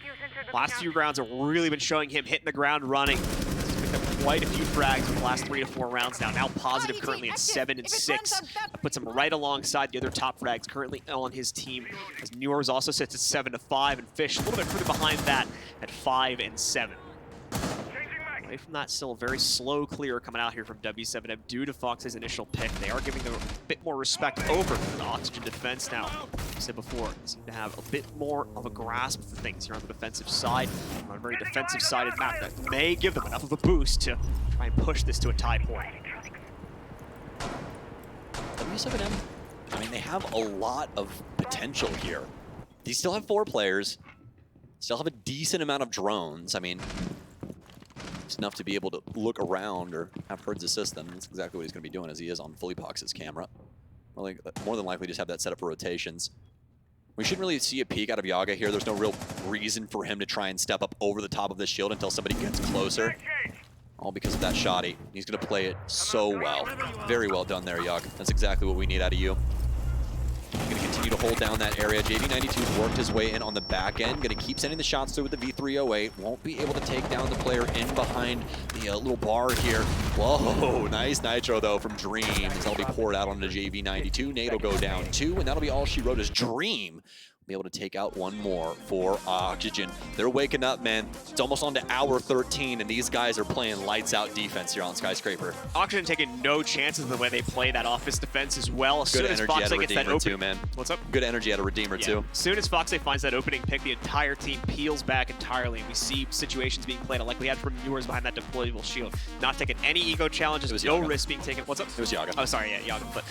Last few rounds have really been showing him hitting the ground running. He's picked up quite a few frags in the last 3 to 4 rounds now. Now positive currently at 7 and 6. That puts him right alongside the other top frags currently on his team. As Newars also sits at 7 to 5 and Fish a little bit further behind that at 5 and 7. Away from that, still a very slow clear coming out here from W7M due to Fox's initial pick. They are giving them a bit more respect over the Oxygen defense now. Like I said before, they seem to have a bit more of a grasp for things here on the defensive side. On a very defensive-sided map that may give them enough of a boost to try and push this to a tie point. W7M, I mean, they have a lot of potential here. They still have 4 players, still have a decent amount of drones. I mean, it's enough to be able to look around or have Herds assist them. That's exactly what he's going to be doing as he is on Felipox's camera. More than likely just have that set up for rotations. We shouldn't really see a peek out of Yaga here. There's no real reason for him to try and step up over the top of the shield until somebody gets closer. All because of that shoddy. He's going to play it so well. Very well done there, Yug. That's exactly what we need out of you. Going to continue to hold down that area. JV92 worked his way in on the back end. Going to keep sending the shots through with the V308. Won't be able to take down the player in behind the little bar here. Whoa, nice nitro though from Dream. That'll be poured out onto JV92. Nate will go down 2, and that'll be all she wrote as Dream. Be able to take out one more for Oxygen. They're waking up, man. It's almost on to hour 13, and these guys are playing lights out defense here on Skyscraper. Oxygen taking no chances in the way they play that office defense as well. As Good soon as energy out Foxe of gets that Redeemer open, too, man. What's up? Good energy out of Redeemer too. As soon as Foxe finds that opening pick, the entire team peels back entirely, and we see situations being played out like we had from viewers behind that deployable shield. Not taking any ego challenges, no risk being taken. What's up? It was Yaga. Oh, sorry, yeah, Yaga. But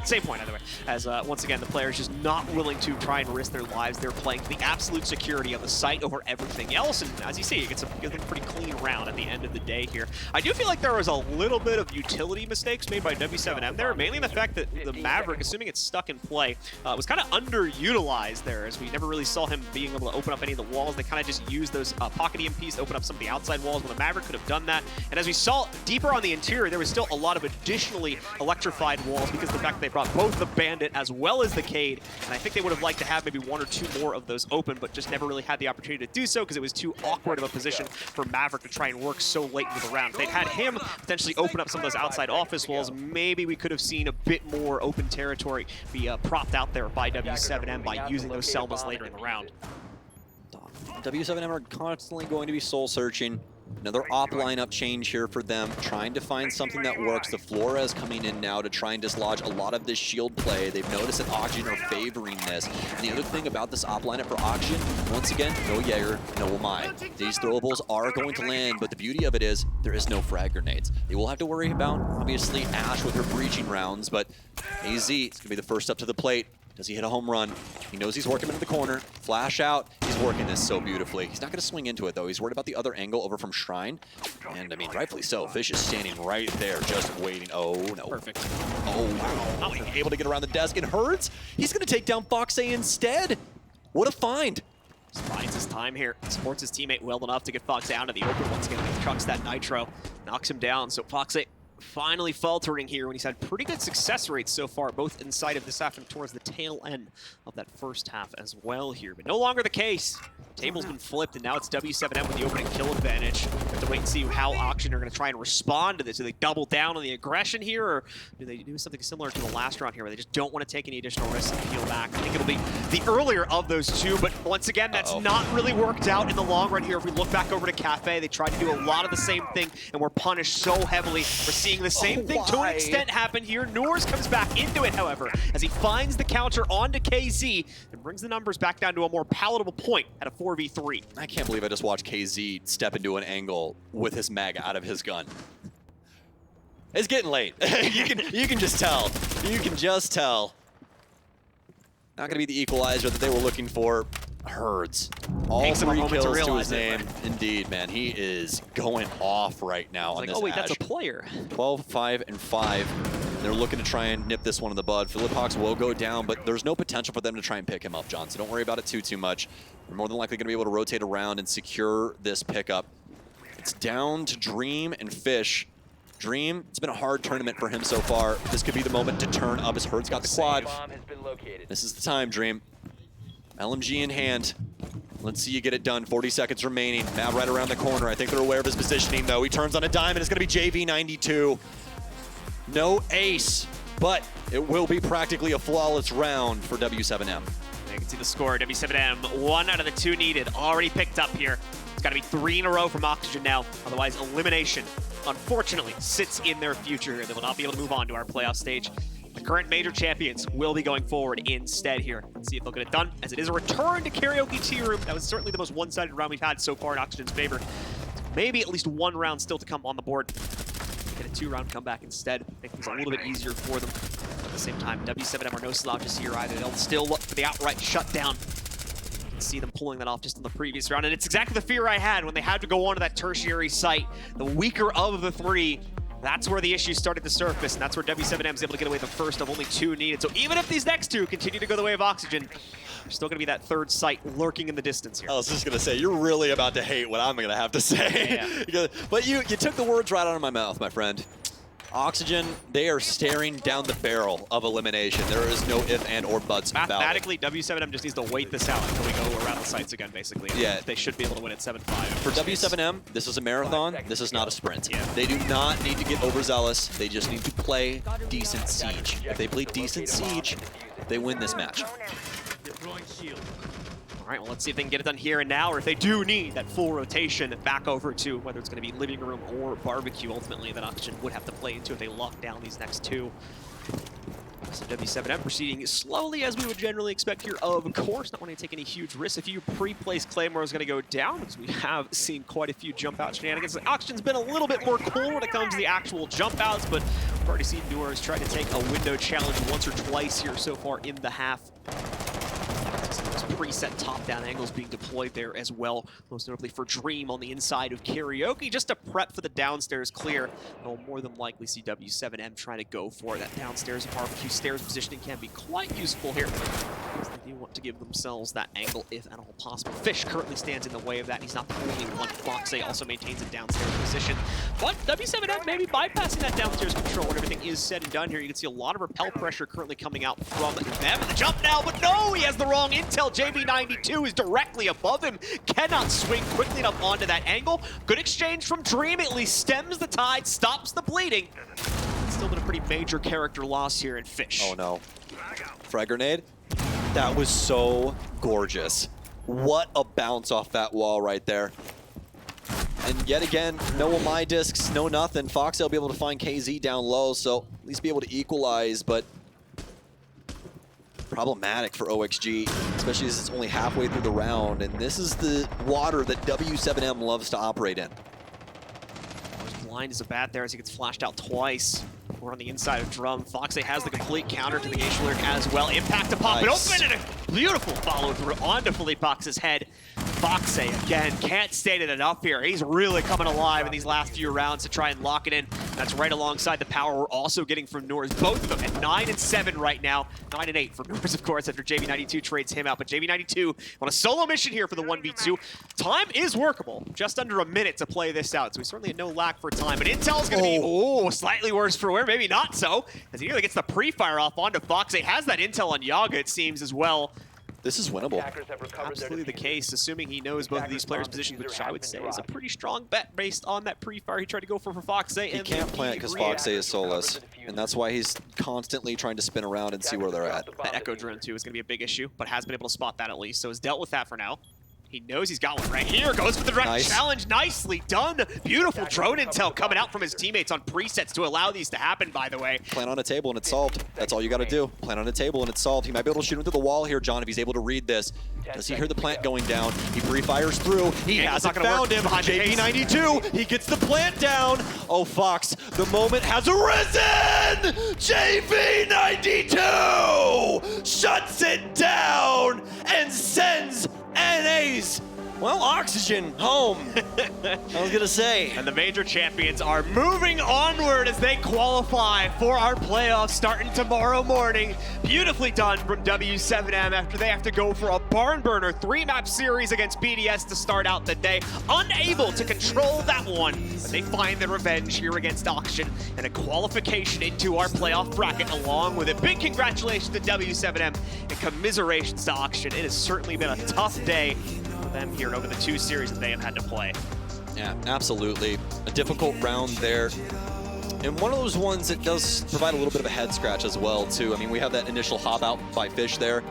same point either way. As once again, the players just not willing to try and risk their lives. They're playing the absolute security of the site over everything else, and as you see, it gets a pretty clean round at the end of the day here. I do feel like there was a little bit of utility mistakes made by w7m there, mainly in the fact that the Maverick, assuming it's stuck in play, was kind of underutilized there, as we never really saw him being able to open up any of the walls. They kind of just used those pocket EMPs to open up some of the outside walls, when the Maverick could have done that. And as we saw deeper on the interior, there was still a lot of additionally electrified walls because of the fact that they brought both the Bandit as well as the Cade, and I think they would have liked to have maybe 1 or 2 more of those open, but just never really had the opportunity to do so because it was too awkward of a position for Maverick to try and work so late into the round. If they'd had him potentially open up some of those outside office walls, maybe we could have seen a bit more open territory be propped out there by w7m by using those Selmas later in the round. w7m are constantly going to be soul searching. Another op lineup change here for them, trying to find something that works. The Flores coming in now to try and dislodge a lot of this shield play. They've noticed that Oxygen are favoring this. And the other thing about this op lineup for Oxygen, once again, no Jaeger, no Amai. These throwables are going to land, but the beauty of it is there is no frag grenades. They will have to worry about, obviously, Ash with her breaching rounds, but AZ is going to be the first up to the plate. Does he hit a home run? He knows he's working into the corner. Flash out. He's working this so beautifully. He's not going to swing into it, though. He's worried about the other angle over from Shrine. And, I mean, rightfully so. Fish is standing right there, just waiting. Oh, no. Perfect. Oh, wow. Not able to get around the desk. It hurts. He's going to take down Foxe instead. What a find. Just finds his time here. Supports his teammate well enough to get Foxe down to the open. Once again, he trucks that nitro. Knocks him down. So Foxe finally faltering here when he's had pretty good success rates so far, both inside of this half and towards the tail end of that first half as well here. But no longer the case. Table's been flipped, and now it's w7m with the opening kill advantage. Have to wait and see how Oxygen are going to try and respond to this. Do they double down on the aggression here, or do they do something similar to the last round here, where they just don't want to take any additional risks and peel back? I think it'll be the earlier of those two, but once again, that's not really worked out in the long run here. If we look back over to Cafe, they tried to do a lot of the same thing, and were punished so heavily. We're seeing the same thing to an extent happen here. Noors comes back into it, however, as he finds the counter onto KZ and brings the numbers back down to a more palatable point at a 4v3. I can't believe I just watched KZ step into an angle with his mag out of his gun. It's getting late. you can just tell. You can just tell. Not going to be the equalizer that they were looking for. Herds. All 3 kills to his name. Indeed, man. He is going off right now on this oh wait, Ash. that's a player. 12, 5, and 5. They're looking to try and nip this one in the bud. Philip Hawks will go down, but there's no potential for them to try and pick him up, John. So don't worry about it too much. They're more than likely going to be able to rotate around and secure this pickup. It's down to Dream and Fish. Dream, it's been a hard tournament for him so far. This could be the moment to turn up as Herd's got the quad. This is the time, Dream. LMG in hand. Let's see you get it done. 40 seconds remaining. Mav right around the corner. I think they're aware of his positioning, though. He turns on a dime, and it's going to be JV92. No ace, but it will be practically a flawless round for w7m. You can see the score. w7m, 1 out of the 2 needed. Already picked up here. It's got to be 3 in a row from Oxygen now. Otherwise, elimination, unfortunately, sits in their future here. They will not be able to move on to our playoff stage. The current major champions will be going forward instead here. Let's see if they'll get it done, as it is a return to Karaoke Tea Room. That was certainly the most one-sided round we've had so far in Oxygen's favor. Maybe at least 1 round still to come on the board. Get a 2-round comeback instead. Make things a little bit easier for them. At the same time, w7m are no slouches here either. They'll still look for the outright shutdown. You can see them pulling that off just in the previous round, and it's exactly the fear I had when they had to go onto that tertiary site. The weaker of the 3. That's where the issues started to surface, and that's where w7m is able to get away the first of only 2 needed. So even if these next 2 continue to go the way of Oxygen, there's still going to be that third site lurking in the distance here. I was just going to say, you're really about to hate what I'm going to have to say. Yeah. But you took the words right out of my mouth, my friend. Oxygen, they are staring down the barrel of elimination. There is no if and or buts about it. Mathematically, w7m just needs to wait this out until we go around the sites again, basically. Yeah. They should be able to win at 7-5. For w7m, this is a marathon. This is not a sprint. Yeah. They do not need to get overzealous. They just need to play decent Siege. If they play decent Siege, they win this match. All right, well, let's see if they can get it done here and now, or if they do need that full rotation back over to whether it's going to be living room or barbecue, ultimately, that Oxygen would have to play into if they lock down these next 2. So w7m proceeding slowly as we would generally expect here, of course, not wanting to take any huge risks. A few pre-placed Claymore is going to go down, because we have seen quite a few jump out shenanigans. Oxygen's been a little bit more cool when it comes to the actual jump outs, but we've already seen Noors try to take a window challenge once or twice here so far in the half. Preset top-down angles being deployed there as well, most notably for Dream on the inside of Karaoke, just to prep for the downstairs clear. We'll more than likely see w7m trying to go for that downstairs barbecue. Stairs positioning can be quite useful here, because they do want to give themselves that angle if at all possible. Fish currently stands in the way of that. He's not the only one. Foxay also maintains a downstairs position, but w7m maybe bypassing that downstairs control when everything is said and done here. You can see a lot of repel pressure currently coming out from them. And the jump now, but no, he has the wrong intel. JB92 is directly above him, cannot swing quickly enough onto that angle. Good exchange from Dream, at least stems the tide, stops the bleeding. It's still been a pretty major character loss here in Fish. Oh no. Frag grenade? That was so gorgeous. What a bounce off that wall right there. And yet again, no my discs, no nothing. Foxy will be able to find KZ down low, so at least be able to equalize, but problematic for OXG, especially as it's only halfway through the round, and this is the water that w7m loves to operate in. Blind is a bat there as he gets flashed out twice. We're on the inside of Drum. Foxay has the complete counter to the Geisha Lyric as well. Impact to pop it open, and a beautiful follow through onto Philippe Box's head. Foxay, again, can't state it enough here. He's really coming alive in these last few rounds to try and lock it in. That's right alongside the power we're also getting from Noors. Both of them at 9 and 7 right now. 9 and 8 for Noors, of course, after JB92 trades him out. But JB92 on a solo mission here for the 1v2. Time is workable. Just under a minute to play this out. So we certainly had no lack for time. But Intel's going to be, slightly worse for wear. Maybe not so, as he nearly gets the pre-fire off onto Foxay. Has that intel on Yaga, it seems, as well. This is winnable. Absolutely the case, assuming he knows both of these players' positions, which I would say is a pretty strong bet based on that pre-fire he tried to go for Foxay. He can't plant because Foxay is soulless, and that's why he's constantly trying to spin around and see where they're at. That Echo drone, too, is going to be a big issue, but has been able to spot that at least, so has dealt with that for now. He knows he's got one right here. Goes for the direct challenge. Nicely done. Beautiful drone intel coming out from his teammates on presets to allow these to happen, by the way. Plant on a table and it's solved. That's all you got to do. Plant on a table and it's solved. He might be able to shoot him through the wall here, John, if he's able to read this. Does he hear the plant going down? He pre-fires through. He hasn't found him. JB92, he gets the plant down. Oh, Fox, the moment has arisen! JB92 shuts it down and sends NA's, well, Oxygen home. I was gonna say. And the major champions are moving onward as they qualify for our playoffs starting tomorrow morning. Beautifully done from w7m after they have to go for a barn burner 3-map series against BDS to start out the day. Unable to control that one, but they find their revenge here against Oxygen and a qualification into our playoff bracket along with it. Big congratulations to w7m and commiserations to Oxygen. It has certainly been a tough day for them here over the 2 series that they have had to play. Yeah, absolutely. A difficult round there. And one of those ones that does provide a little bit of a head scratch as well, too. I mean, we have that initial hop out by Fish there.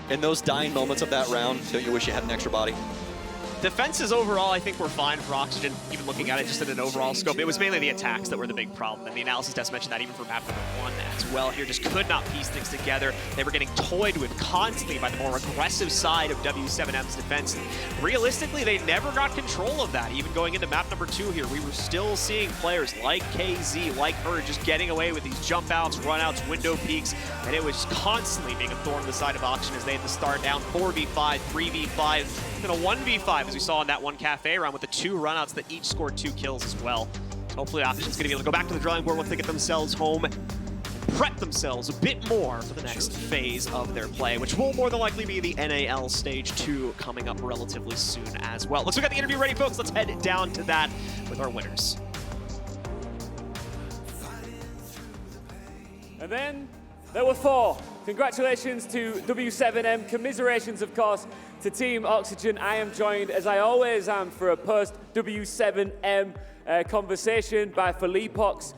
In those dying moments of that round, don't you wish you had an extra body? Defenses overall, I think we're fine for Oxygen, even looking at it just at an overall scope. It was mainly the attacks that were the big problem, and the analysis desk mentioned that even for map number 1 as well. Here just could not piece things together. They were getting toyed with constantly by the more aggressive side of w7m's defense. And realistically, they never got control of that. Even going into map number 2 here, we were still seeing players like KZ, like her, just getting away with these jump outs, run outs, window peeks, and it was constantly being a thorn in the side of Oxygen as they had to start down 4v5, 3v5, and a 1v5 as we saw in that one cafe round with the 2 runouts that each scored 2 kills as well. Hopefully Oxygen's going to be able to go back to the drawing board once they get themselves home, prep themselves a bit more for the next phase of their play, which will more than likely be the NAL Stage 2 coming up relatively soon as well. Let's look at the interview ready, folks. Let's head down to that with our winners. And then there were 4. Congratulations to W7M. Commiserations, of course, to Team Oxygen. I am joined, as I always am, for a post-W7M conversation by Felipox.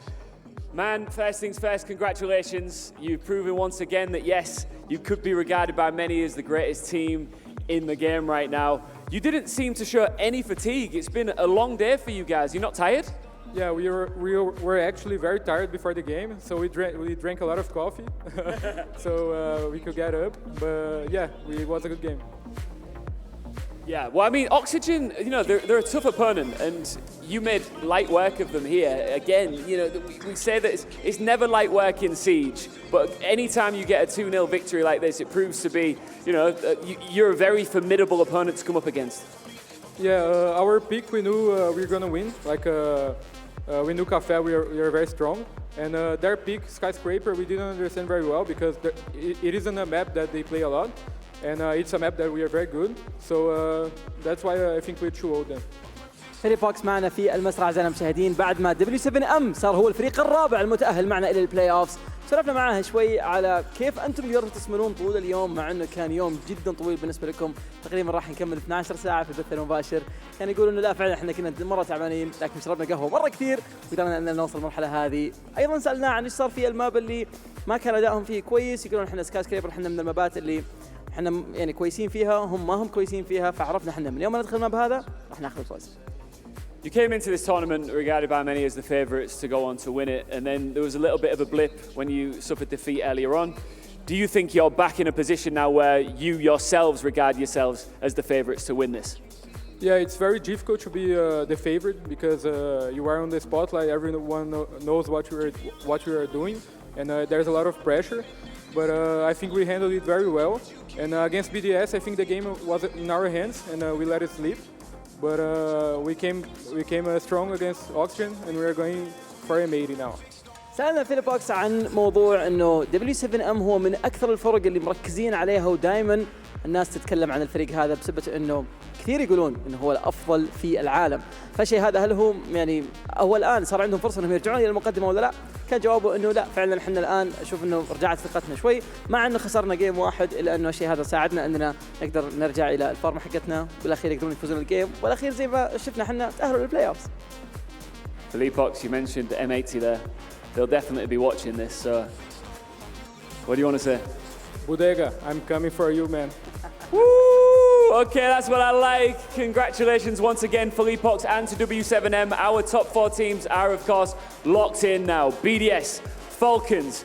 Man, first things first, congratulations. You've proven once again that, yes, you could be regarded by many as the greatest team in the game right now. You didn't seem to show any fatigue. It's been a long day for you guys. You're not tired? Yeah, we were actually very tired before the game, so we drank a lot of coffee, so we could get up. But yeah, it was a good game. Yeah, well, I mean, Oxygen, you know, they're a tough opponent, and you made light work of them here. Again, you know, we say that it's never light work in Siege, but anytime you get a 2-0 victory like this, it proves to be, you know, you're a very formidable opponent to come up against. Yeah, our pick, we knew we were gonna win. Like, we knew Café, we are very strong. And their pick, Skyscraper, we didn't understand very well because it isn't a map that they play a lot. And it's a map that we are very good. So that's why I think we should them. فيليبوكس معنا في المسرح أعزائنا المشاهدين بعد ما W7M صار هو الفريق الرابع المتأهل معنا إلى البلاي أوفز. سولفنا معاه شوي على كيف أنتم قدرتوا تستمرون طول اليوم مع أنه كان يوم جدا طويل بالنسبة لكم. تقريبا راح نكمل 12 ساعة في البث المباشر. كان يقولوا إنه لا فعلا إحنا كنا مرة تعبانين لكن شربنا قهوة مرة كثير وقدرنا أن نوصل المرحلة هذه. أيضا سألناه عن إيش صار في الماب اللي ما كان أدائهم فيه كويس. يقولون إحنا سكايسكريبر إحنا من المابات اللي إحنا يعني كويسين فيها هم ما هم كويسين فيها فعرفنا إحنا من يوم ما ندخل الماب هذا راح ناخذ الفوز. You came into this tournament regarded by many as the favourites to go on to win it, and then there was a little bit of a blip when you suffered defeat earlier on. Do you think you're back in a position now where you yourselves regard yourselves as the favourites to win this? Yeah, it's very difficult to be the favorite because you are on the spotlight. Everyone knows what you are doing, and there's a lot of pressure. But I think we handled it very well. And against BDS, I think the game was in our hands, and we let it slip. But we came strong against Oxygen, and we are going for M80 now. سألنا فيليبوكس عن موضوع انه W7M هو من اكثر الفرق اللي مركزين عليها ودائما الناس تتكلم عن الفريق هذا بسبب انه كثير يقولون انه هو الافضل في العالم. فالشيء هذا هل هو يعني هو الان صار عندهم فرصه انهم يرجعون الى المقدمه ولا لا؟ كان جوابه انه لا فعلا احنا الان اشوف انه رجعت ثقتنا شوي مع انه خسرنا جيم واحد الا انه الشيء هذا ساعدنا اننا نقدر نرجع الى الفورمه حقتنا بالاخير يقدرون يفوزون الجيم والاخير زي ما شفنا احنا تاهلوا للبلاي اوفز. Felipox, you mentioned the M80 there. They'll definitely be watching this, so what do you want to say? Bodega, I'm coming for you, man. Woo! Okay, that's what I like. Congratulations once again, Felipox and to W7M. Our top 4 teams are, of course, locked in now. BDS, Falcons,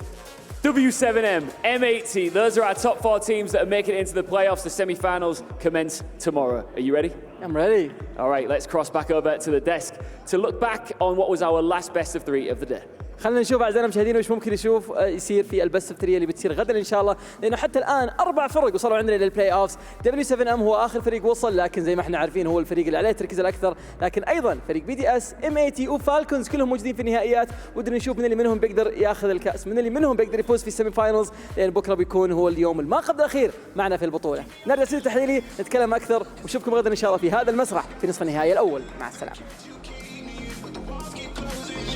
W7M, M80. Those are our top 4 teams that are making it into the playoffs. The semi-finals commence tomorrow. Are you ready? I'm ready. All right, let's cross back over to the desk to look back on what was our last best of 3 of the day. خلينا نشوف اعزائنا المشاهدين وش ممكن يصير في البث الثريه اللي بتصير غدا ان شاء الله لانه حتى الان 4 فرق وصلوا عندنا للبلاي اوفز. W7M هو اخر فريق وصل لكن زي ما احنا عارفين هو الفريق اللي عليه التركيز الاكثر لكن ايضا فريق BDS M80 وفالكونز كلهم موجودين في النهائيات ودنا نشوف من اللي منهم بيقدر ياخذ الكاس من اللي منهم بيقدر يفوز في السيمي فاينلز لان بكره بيكون هو اليوم ما قبل الاخير معنا في البطوله. نرجع سيد التحليلي نتكلم اكثر ونشوفكم غدا ان شاء الله في هذا المسرح في نصف النهائي الاول. مع السلامه.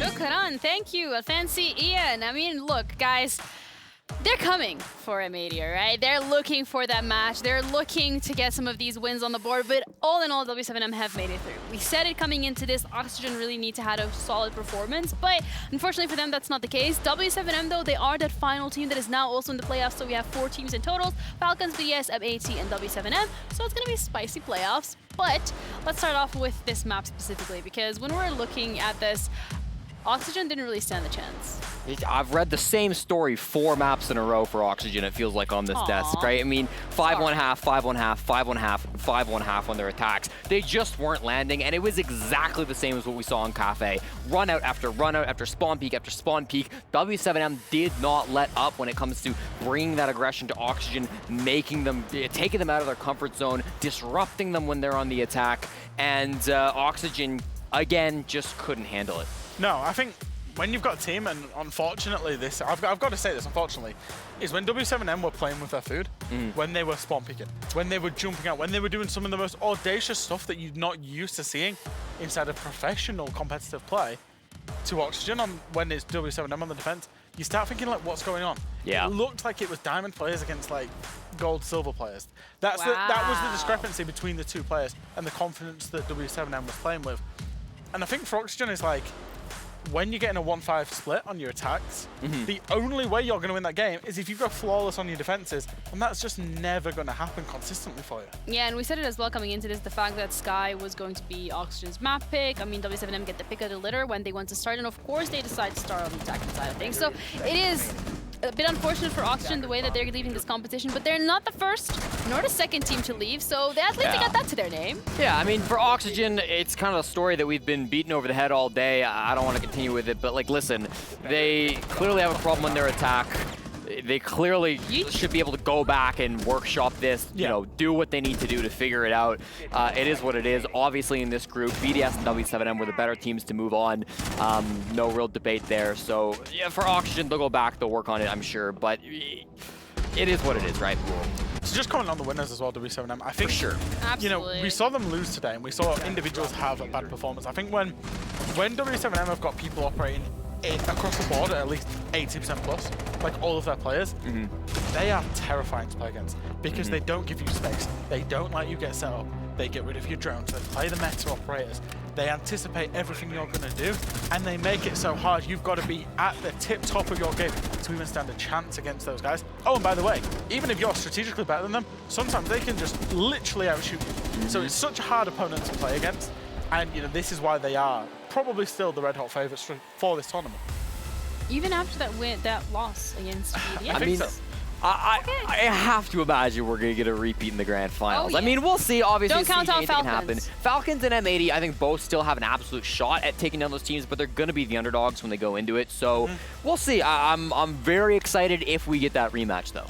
Shukran, thank you, Fancy Ian. I mean, look, guys, they're coming for M80, right? They're looking for that match. They're looking to get some of these wins on the board, but all in all, W7M have made it through. We said it coming into this, Oxygen really need to have a solid performance, but unfortunately for them, that's not the case. W7M, though, they are that final team that is now also in the playoffs, so we have 4 teams in total, Falcons, BDS, M80, and W7M, so it's going to be spicy playoffs. But let's start off with this map specifically, because when we're looking at this, Oxygen didn't really stand a chance. I've read the same story 4 maps in a row for Oxygen, it feels like, on this desk, right? I mean, 5-1-half, 5-1-half, 5-1-half, 5-1-half on their attacks. They just weren't landing, and it was exactly the same as what we saw in Cafe. Run out after spawn peak after spawn peak. W7M did not let up when it comes to bringing that aggression to Oxygen, taking them out of their comfort zone, disrupting them when they're on the attack, and Oxygen, again, just couldn't handle it. No, I think when you've got a team, and unfortunately this, I've got to say this, unfortunately, is when W7M were playing with their food, when they were spawn picking, when they were jumping out, when they were doing some of the most audacious stuff that you're not used to seeing inside of professional competitive play, to Oxygen when it's W7M on the defense, you start thinking like, what's going on? Yeah. It looked like it was Diamond players against like gold, silver players. That was the discrepancy between the two players and the confidence that W7M was playing with. And I think for Oxygen is like, when you're getting a 1-5 split on your attacks, the only way you're going to win that game is if you go flawless on your defenses, and that's just never going to happen consistently for you. Yeah, and we said it as well coming into this, the fact that Sky was going to be Oxygen's map pick. I mean, W7M get the pick of the litter when they want to start, and of course they decide to start on the attacking side of things. So it is a bit unfortunate for Oxygen the way that they're leaving this competition, but they're not the first nor the second team to leave, so they at least they got that to their name. Yeah, I mean, for Oxygen, it's kind of a story that we've been beaten over the head all day. I don't want to continue with it, but like, listen, they clearly have a problem in their attack. They clearly should be able to go back and workshop this, you know, do what they need to do to figure it out. It is what it is. Obviously, in this group, BDS and W7M were the better teams to move on. No real debate there. So, yeah, for Oxygen, they'll go back, they'll work on it, I'm sure. But it is what it is, right? So just comment on the winners as well, W7M. I think, for sure. You know, we saw them lose today, and we saw individuals have a bad performance. I think when W7M have got people operating across the board at least 80% plus, like all of their players, they are terrifying to play against because they don't give you space. They don't let you get set up. They get rid of your drones. They play the meta operators. They anticipate everything you're going to do, and they make it so hard. You've got to be at the tip-top of your game to even stand a chance against those guys. Oh, and by the way, even if you're strategically better than them, sometimes they can just literally outshoot you. So it's such a hard opponent to play against, and you know this is why they are probably still the red-hot favourites for this tournament. Even after that loss against BDS. I mean, so. I have to imagine we're going to get a repeat in the grand finals. Oh, yeah. I mean, we'll see. Obviously, don't count out Falcons. Happen. Falcons and M80, I think both still have an absolute shot at taking down those teams, but they're going to be the underdogs when they go into it. So we'll see. I'm very excited if we get that rematch, though.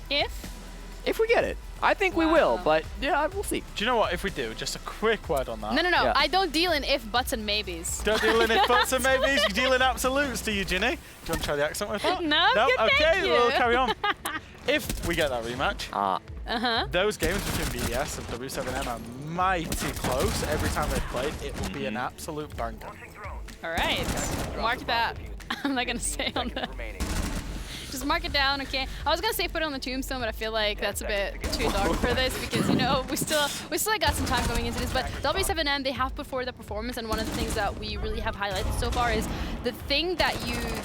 If we get it. I think we will, but yeah, we'll see. Do you know what? If we do, just a quick word on that. No. Yeah. I don't deal in if, buts, and maybes. Don't deal in if, buts, and maybes. You deal in absolutes, do you, Ginny? Do you want to try the accent with that? No, Nope. good, Okay, thank you. we'll carry on. If we get that rematch, those games between BDS and W7M are mighty close. Every time they've played, it will be an absolute banger. All right, mark that. I'm not gonna say on the. Just mark it down, okay? I was gonna say put it on the tombstone, but I feel like that's a bit too dark for this because you know we still got some time going into this. But W7M, they have put forward the performance, and one of the things that we really have highlighted so far is the thing that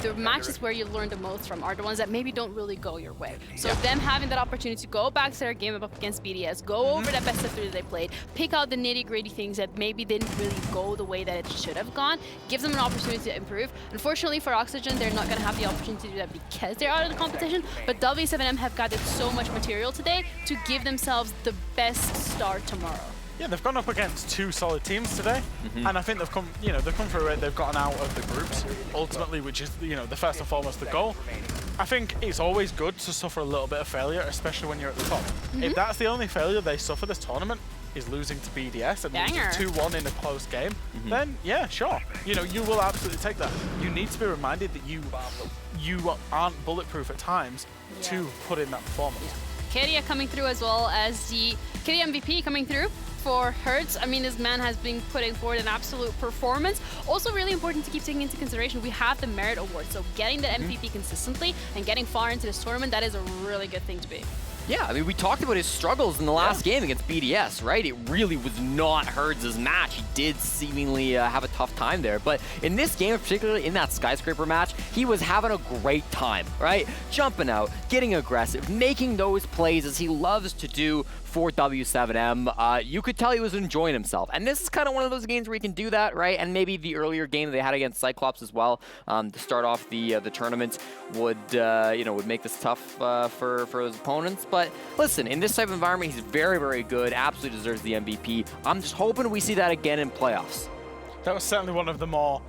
the matches where you learn the most from are the ones that maybe don't really go your way. So them having that opportunity to go back to their game up against BDS, go over that best of 3 that they played, pick out the nitty-gritty things that maybe didn't really go the way that it should have gone, gives them an opportunity to improve. Unfortunately for Oxygen, they're not gonna have the opportunity to do that because they're out of the competition, but W7M have gathered so much material today to give themselves the best start tomorrow. Yeah, they've gone up against 2 solid teams today, and I think they've come, they've come through it. They've gotten out of the groups ultimately, which is, the first and foremost the goal. I think it's always good to suffer a little bit of failure, especially when you're at the top. If that's the only failure they suffer this tournament is losing to BDS and losing 2-1 in a close game, then yeah, sure. You will absolutely take that. You need to be reminded that you aren't bulletproof at times to put in that performance. Keria coming through as well as the Keria MVP coming through for Hertz. I mean, this man has been putting forward an absolute performance. Also really important to keep taking into consideration, we have the Merit Award. So getting the MVP consistently and getting far into this tournament, that is a really good thing to be. Yeah, I mean, we talked about his struggles in the last game against BDS, right? It really was not Hertz' match. He did seemingly have a tough time there. But in this game, particularly in that Skyscraper match, he was having a great time, right? Jumping out, getting aggressive, making those plays as he loves to do for W7M. You could tell he was enjoying himself. And this is kind of one of those games where you can do that, right? And maybe the earlier game they had against Cyclops as well to start off the tournament would make this tough for his opponents. But listen, in this type of environment, he's very, very good. Absolutely deserves the MVP. I'm just hoping we see that again in playoffs. That was certainly one of the more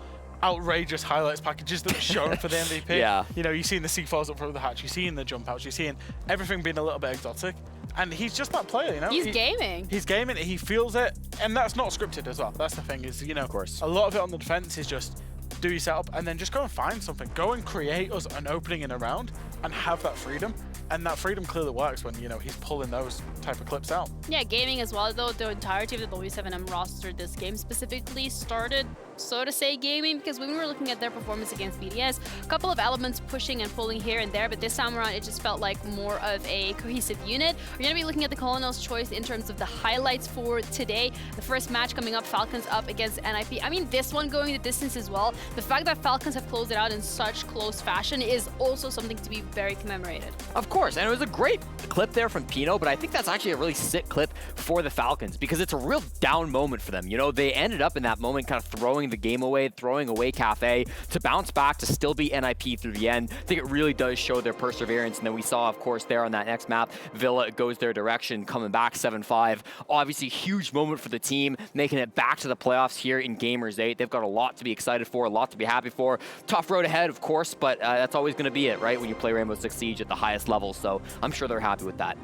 outrageous highlights packages that was shown for the MVP. Yeah. You're seeing the C4s up through the hatch, you're seeing the jump outs, you're seeing everything being a little bit exotic. And he's just that player, He's gaming. He's gaming, he feels it, and that's not scripted as well. That's the thing is, of course, a lot of it on the defense is just do your setup, and then just go and find something. Go and create us an opening in a round and have that freedom. And that freedom clearly works when, you know, he's pulling those type of clips out. Yeah, gaming as well, though. The entirety of the w7m roster this game specifically started, so to say, gaming, because when we were looking at their performance against BDS, a couple of elements pushing and pulling here and there, but this time around it just felt like more of a cohesive unit. We're going to be looking at the Colonel's choice in terms of the highlights for today. The first match coming up, Falcons up against NIP. I mean, this one going the distance as well. The fact that Falcons have closed it out in such close fashion is also something to be very commemorated. Of course, and it was a great clip there from Pino, but I think that's actually a really sick clip for the Falcons because it's a real down moment for them. You know, they ended up in that moment kind of throwing the game away, throwing away Cafe to bounce back to still be NIP through the end. I think it really does show their perseverance, and then we saw, of course, there on that next map, Villa goes their direction, coming back 7-5. Obviously, huge moment for the team, making it back to the playoffs here in Gamers8. They've got a lot to be excited for, a lot to be happy for. Tough road ahead, of course, but that's always going to be it, right, when you play Rainbow Six Siege at the highest level, so I'm sure they're happy with that.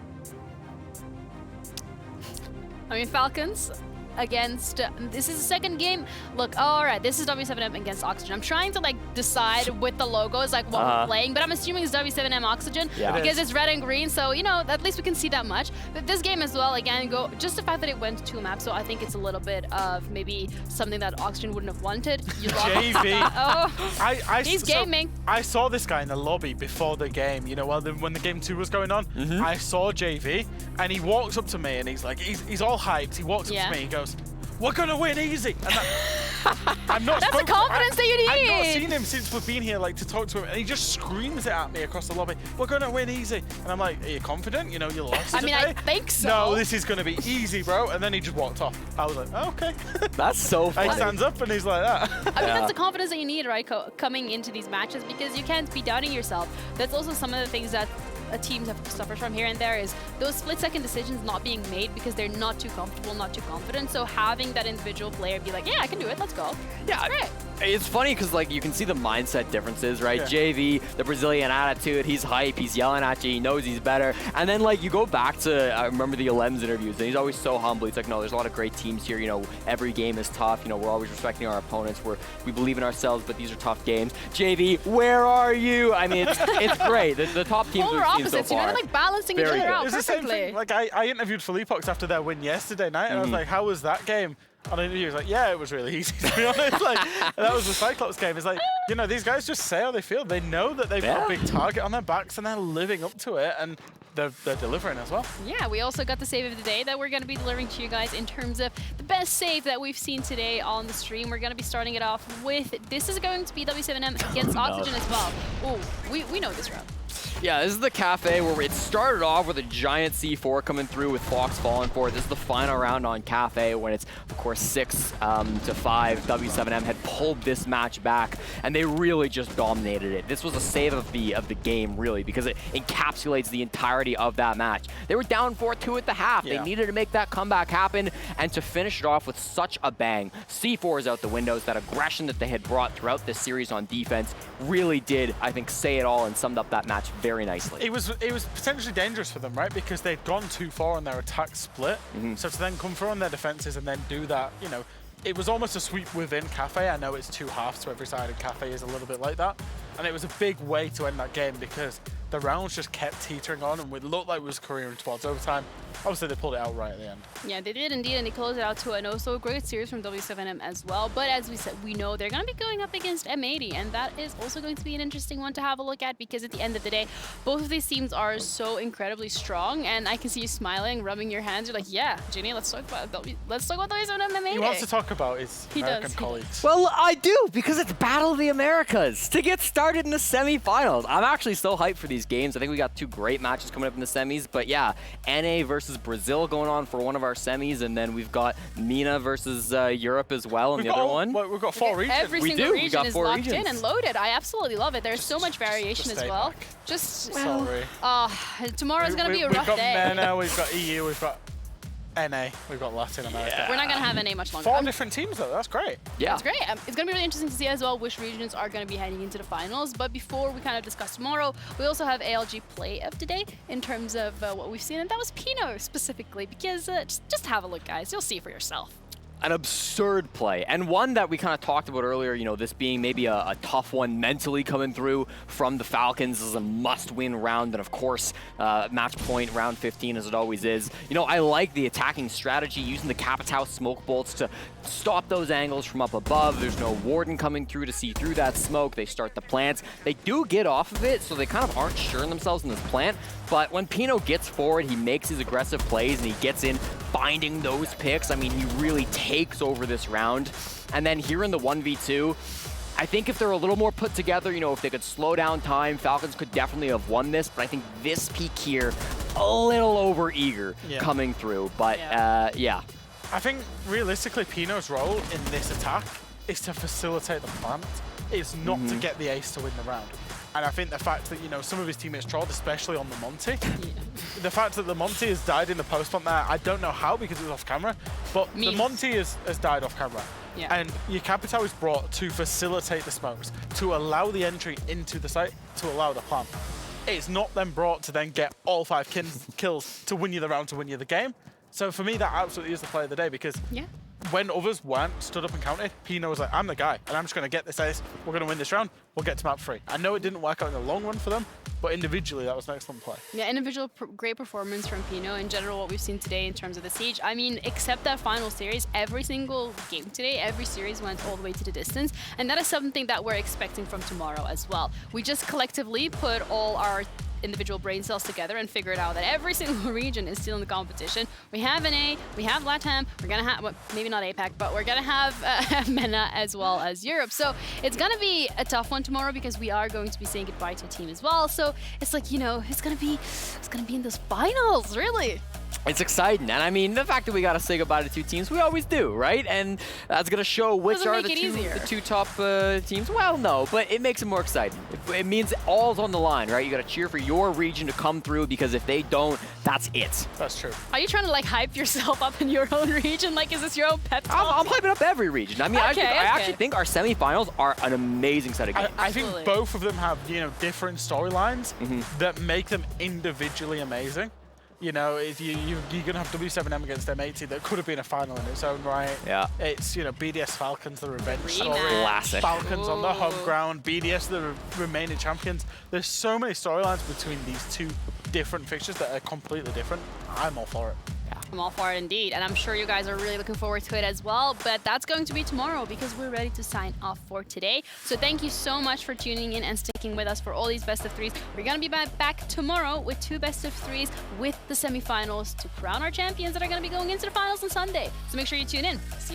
I mean, Falcons against, this is the second game. Look, all right, this is w7m against Oxygen. I'm trying to like decide with the logos like what we're playing, but I'm assuming it's w7m Oxygen because it's red and green, so you know, at least we can see that much. But this game as well, again, just the fact that it went to 2 maps, so I think it's a little bit of maybe something that Oxygen wouldn't have wanted. JV. He's gaming. I saw this guy in the lobby before the game, you know, when the game 2 was going on. I saw JV, and he walks up to me, and he's like, he's all hyped. He walks up to me, he goes, "We're gonna win easy." And I'm not. That's the confidence that you need. I've not seen him since we've been here, like to talk to him, and he just screams it at me across the lobby. "We're gonna win easy," and I'm like, "Are you confident? You know, you lost today." I think so. No, this is gonna be easy, bro. And then he just walked off. I was like, oh, "Okay." That's so funny. He stands up and he's like that. I mean, that's the confidence that you need, right, coming into these matches, because you can't be doubting yourself. That's also some of the things that teams have suffered from here and there, is those split-second decisions not being made because they're not too comfortable, not too confident. So having that individual player be like, yeah, I can do it, let's go. Yeah, that's great. It's funny because like you can see the mindset differences, right? JV, the Brazilian attitude, he's hype, he's yelling at you, he knows he's better. And then like you go back to, I remember the Alems interviews, and he's always so humble. He's like, no, there's a lot of great teams here. You know, every game is tough. You know, we're always respecting our opponents. We believe in ourselves, but these are tough games. JV, where are you? I mean, it's great. The top teams we've seen so far. You know, they're like balancing each other out It's perfectly. the same thing. Like I interviewed Felipox after their win yesterday night, and I was like, "How was that game?" On an interview, he was like, "Yeah, it was really easy, to be honest." Like, that was the Cyclops game. It's like, you know, these guys just say how they feel. They know that they've got a big target on their backs, and they're living up to it, and they're delivering as well. Yeah, we also got the save of the day that we're going to be delivering to you guys in terms of the best save that we've seen today on the stream. We're going to be starting it off with, this is going to be w7m against Oxygen as well. Oh, we know this round. Yeah, this is the Cafe where it started off with a giant C4 coming through with Fox falling for it. This is the final round on Cafe when it's, of course, 6-5. w7m had pulled this match back, and they really just dominated it. This was a save of the game, really, because it encapsulates the entirety of that match. They were down 4-2 at the half. They needed to make that comeback happen, and to finish it off with such a bang. C4 is out the windows. That aggression that they had brought throughout this series on defense really did, I think, say it all and summed up that match very nicely. It was potentially dangerous for them, right? Because they'd gone too far on their attack split. So to then come through on their defenses and then do that, you know, it was almost a sweep within Cafe. I know it's 2 halves to every side, and Cafe is a little bit like that. And it was a big way to end that game because the rounds just kept teetering on, and it looked like it was careering towards overtime. Obviously, they pulled it out right at the end. Yeah, they did indeed, and they closed it out to an also great series from w7m as well. But as we said, we know they're going to be going up against M80, and that is also going to be an interesting one to have a look at, because at the end of the day, both of these teams are so incredibly strong, and I can see you smiling, rubbing your hands. You're like, yeah, Ginny, let's talk about w7m and M80. He wants to talk about his American colleagues. Well, I do, because it's Battle of the Americas to get started in the semifinals. I'm actually so hyped for these games. I think we got 2 great matches coming up in the semis, but yeah, NA versus Brazil going on for one of our semis, and then we've got MENA versus Europe as well in the other one. We've got 4 regions. Every single region is locked in and loaded. I absolutely love it. There's so much variation as well. Back. Just, sorry. Tomorrow's going to be a rough day. We've got MENA, we've got EU, we've got NA, we've got Latin America. We're not going to have NA much longer. 4 different teams though, that's great. Yeah. It's great. It's going to be really interesting to see as well which regions are going to be heading into the finals. But before we kind of discuss tomorrow, we also have ALG play of today in terms of what we've seen. And that was Pino specifically, because just have a look, guys. You'll see for yourself. an absurd play, and one that we kind of talked about earlier, you know, this being maybe a tough one mentally coming through from the Falcons. This is a must-win round, and of course, match point round 15 as it always is. You know, I like the attacking strategy, using the Capitao smoke bolts to stop those angles from up above. There's no Warden coming through to see through that smoke. They start the plants. They do get off of it, so they kind of aren't suring themselves in this plant, but when Pino gets forward, he makes his aggressive plays, and he gets in, finding those picks. I mean, he really takes over this round. And then here in the 1v2, I think if they're a little more put together, you know, if they could slow down time, Falcons could definitely have won this, but I think this peak here, a little over-eager coming through, but yeah. I think realistically, Pino's role in this attack is to facilitate the plant. It's not to get the ace to win the round. And I think the fact that, you know, some of his teammates trolled, especially on the Monty, the fact that the Monty has died in the post plant there, I don't know how because it was off camera, but the Monty has died off camera. And your Capitao is brought to facilitate the smokes, to allow the entry into the site, to allow the plant. It's not then brought to then get all 5 kills to win you the round, to win you the game. So for me, that absolutely is the play of the day, because when others weren't stood up and counted, Pino was like, I'm the guy, and I'm just going to get this ace. We're going to win this round. We'll get to map 3. I know it didn't work out in the long run for them, but individually, that was an excellent play. Yeah, individual great performance from Pino. In general, what we've seen today in terms of the Siege, I mean, except that final series, every single game today, every series went all the way to the distance, and that is something that we're expecting from tomorrow as well. We just collectively put all our individual brain cells together and figured out that every single region is still in the competition. We have NA, we have LATAM, we're gonna have, well, maybe not APAC, but we're gonna have MENA as well as Europe. So it's gonna be a tough one tomorrow because we are going to be saying goodbye to a team as well. So it's like, you know, it's gonna be in those finals, really. It's exciting, and I mean, the fact that we got to say goodbye to 2 teams, we always do, right? And that's going to show which are the two top teams. Well, no, but it makes it more exciting. It means all's on the line, right? You got to cheer for your region to come through, because if they don't, that's it. That's true. Are you trying to like hype yourself up in your own region? Like, is this your own pep talk? I'm hyping up every region. I mean, I actually think our semifinals are an amazing set of games. I think both of them have, you know, different storylines that make them individually amazing. You know, if you're going to have w7m against M80 that could have been a final in its own right. Yeah. It's, you know, BDS Falcons, the revenge story. Classic. Falcons on the home ground, BDS, the remaining champions. There's so many storylines between these 2 different fixtures that are completely different. I'm all for it. I'm all for it indeed, and I'm sure you guys are really looking forward to it as well, but that's going to be tomorrow because we're ready to sign off for today. So thank you so much for tuning in and sticking with us for all these best of 3s. We're going to be back tomorrow with 2 best of 3s with the semifinals to crown our champions that are going to be going into the finals on Sunday. So make sure you tune in. See you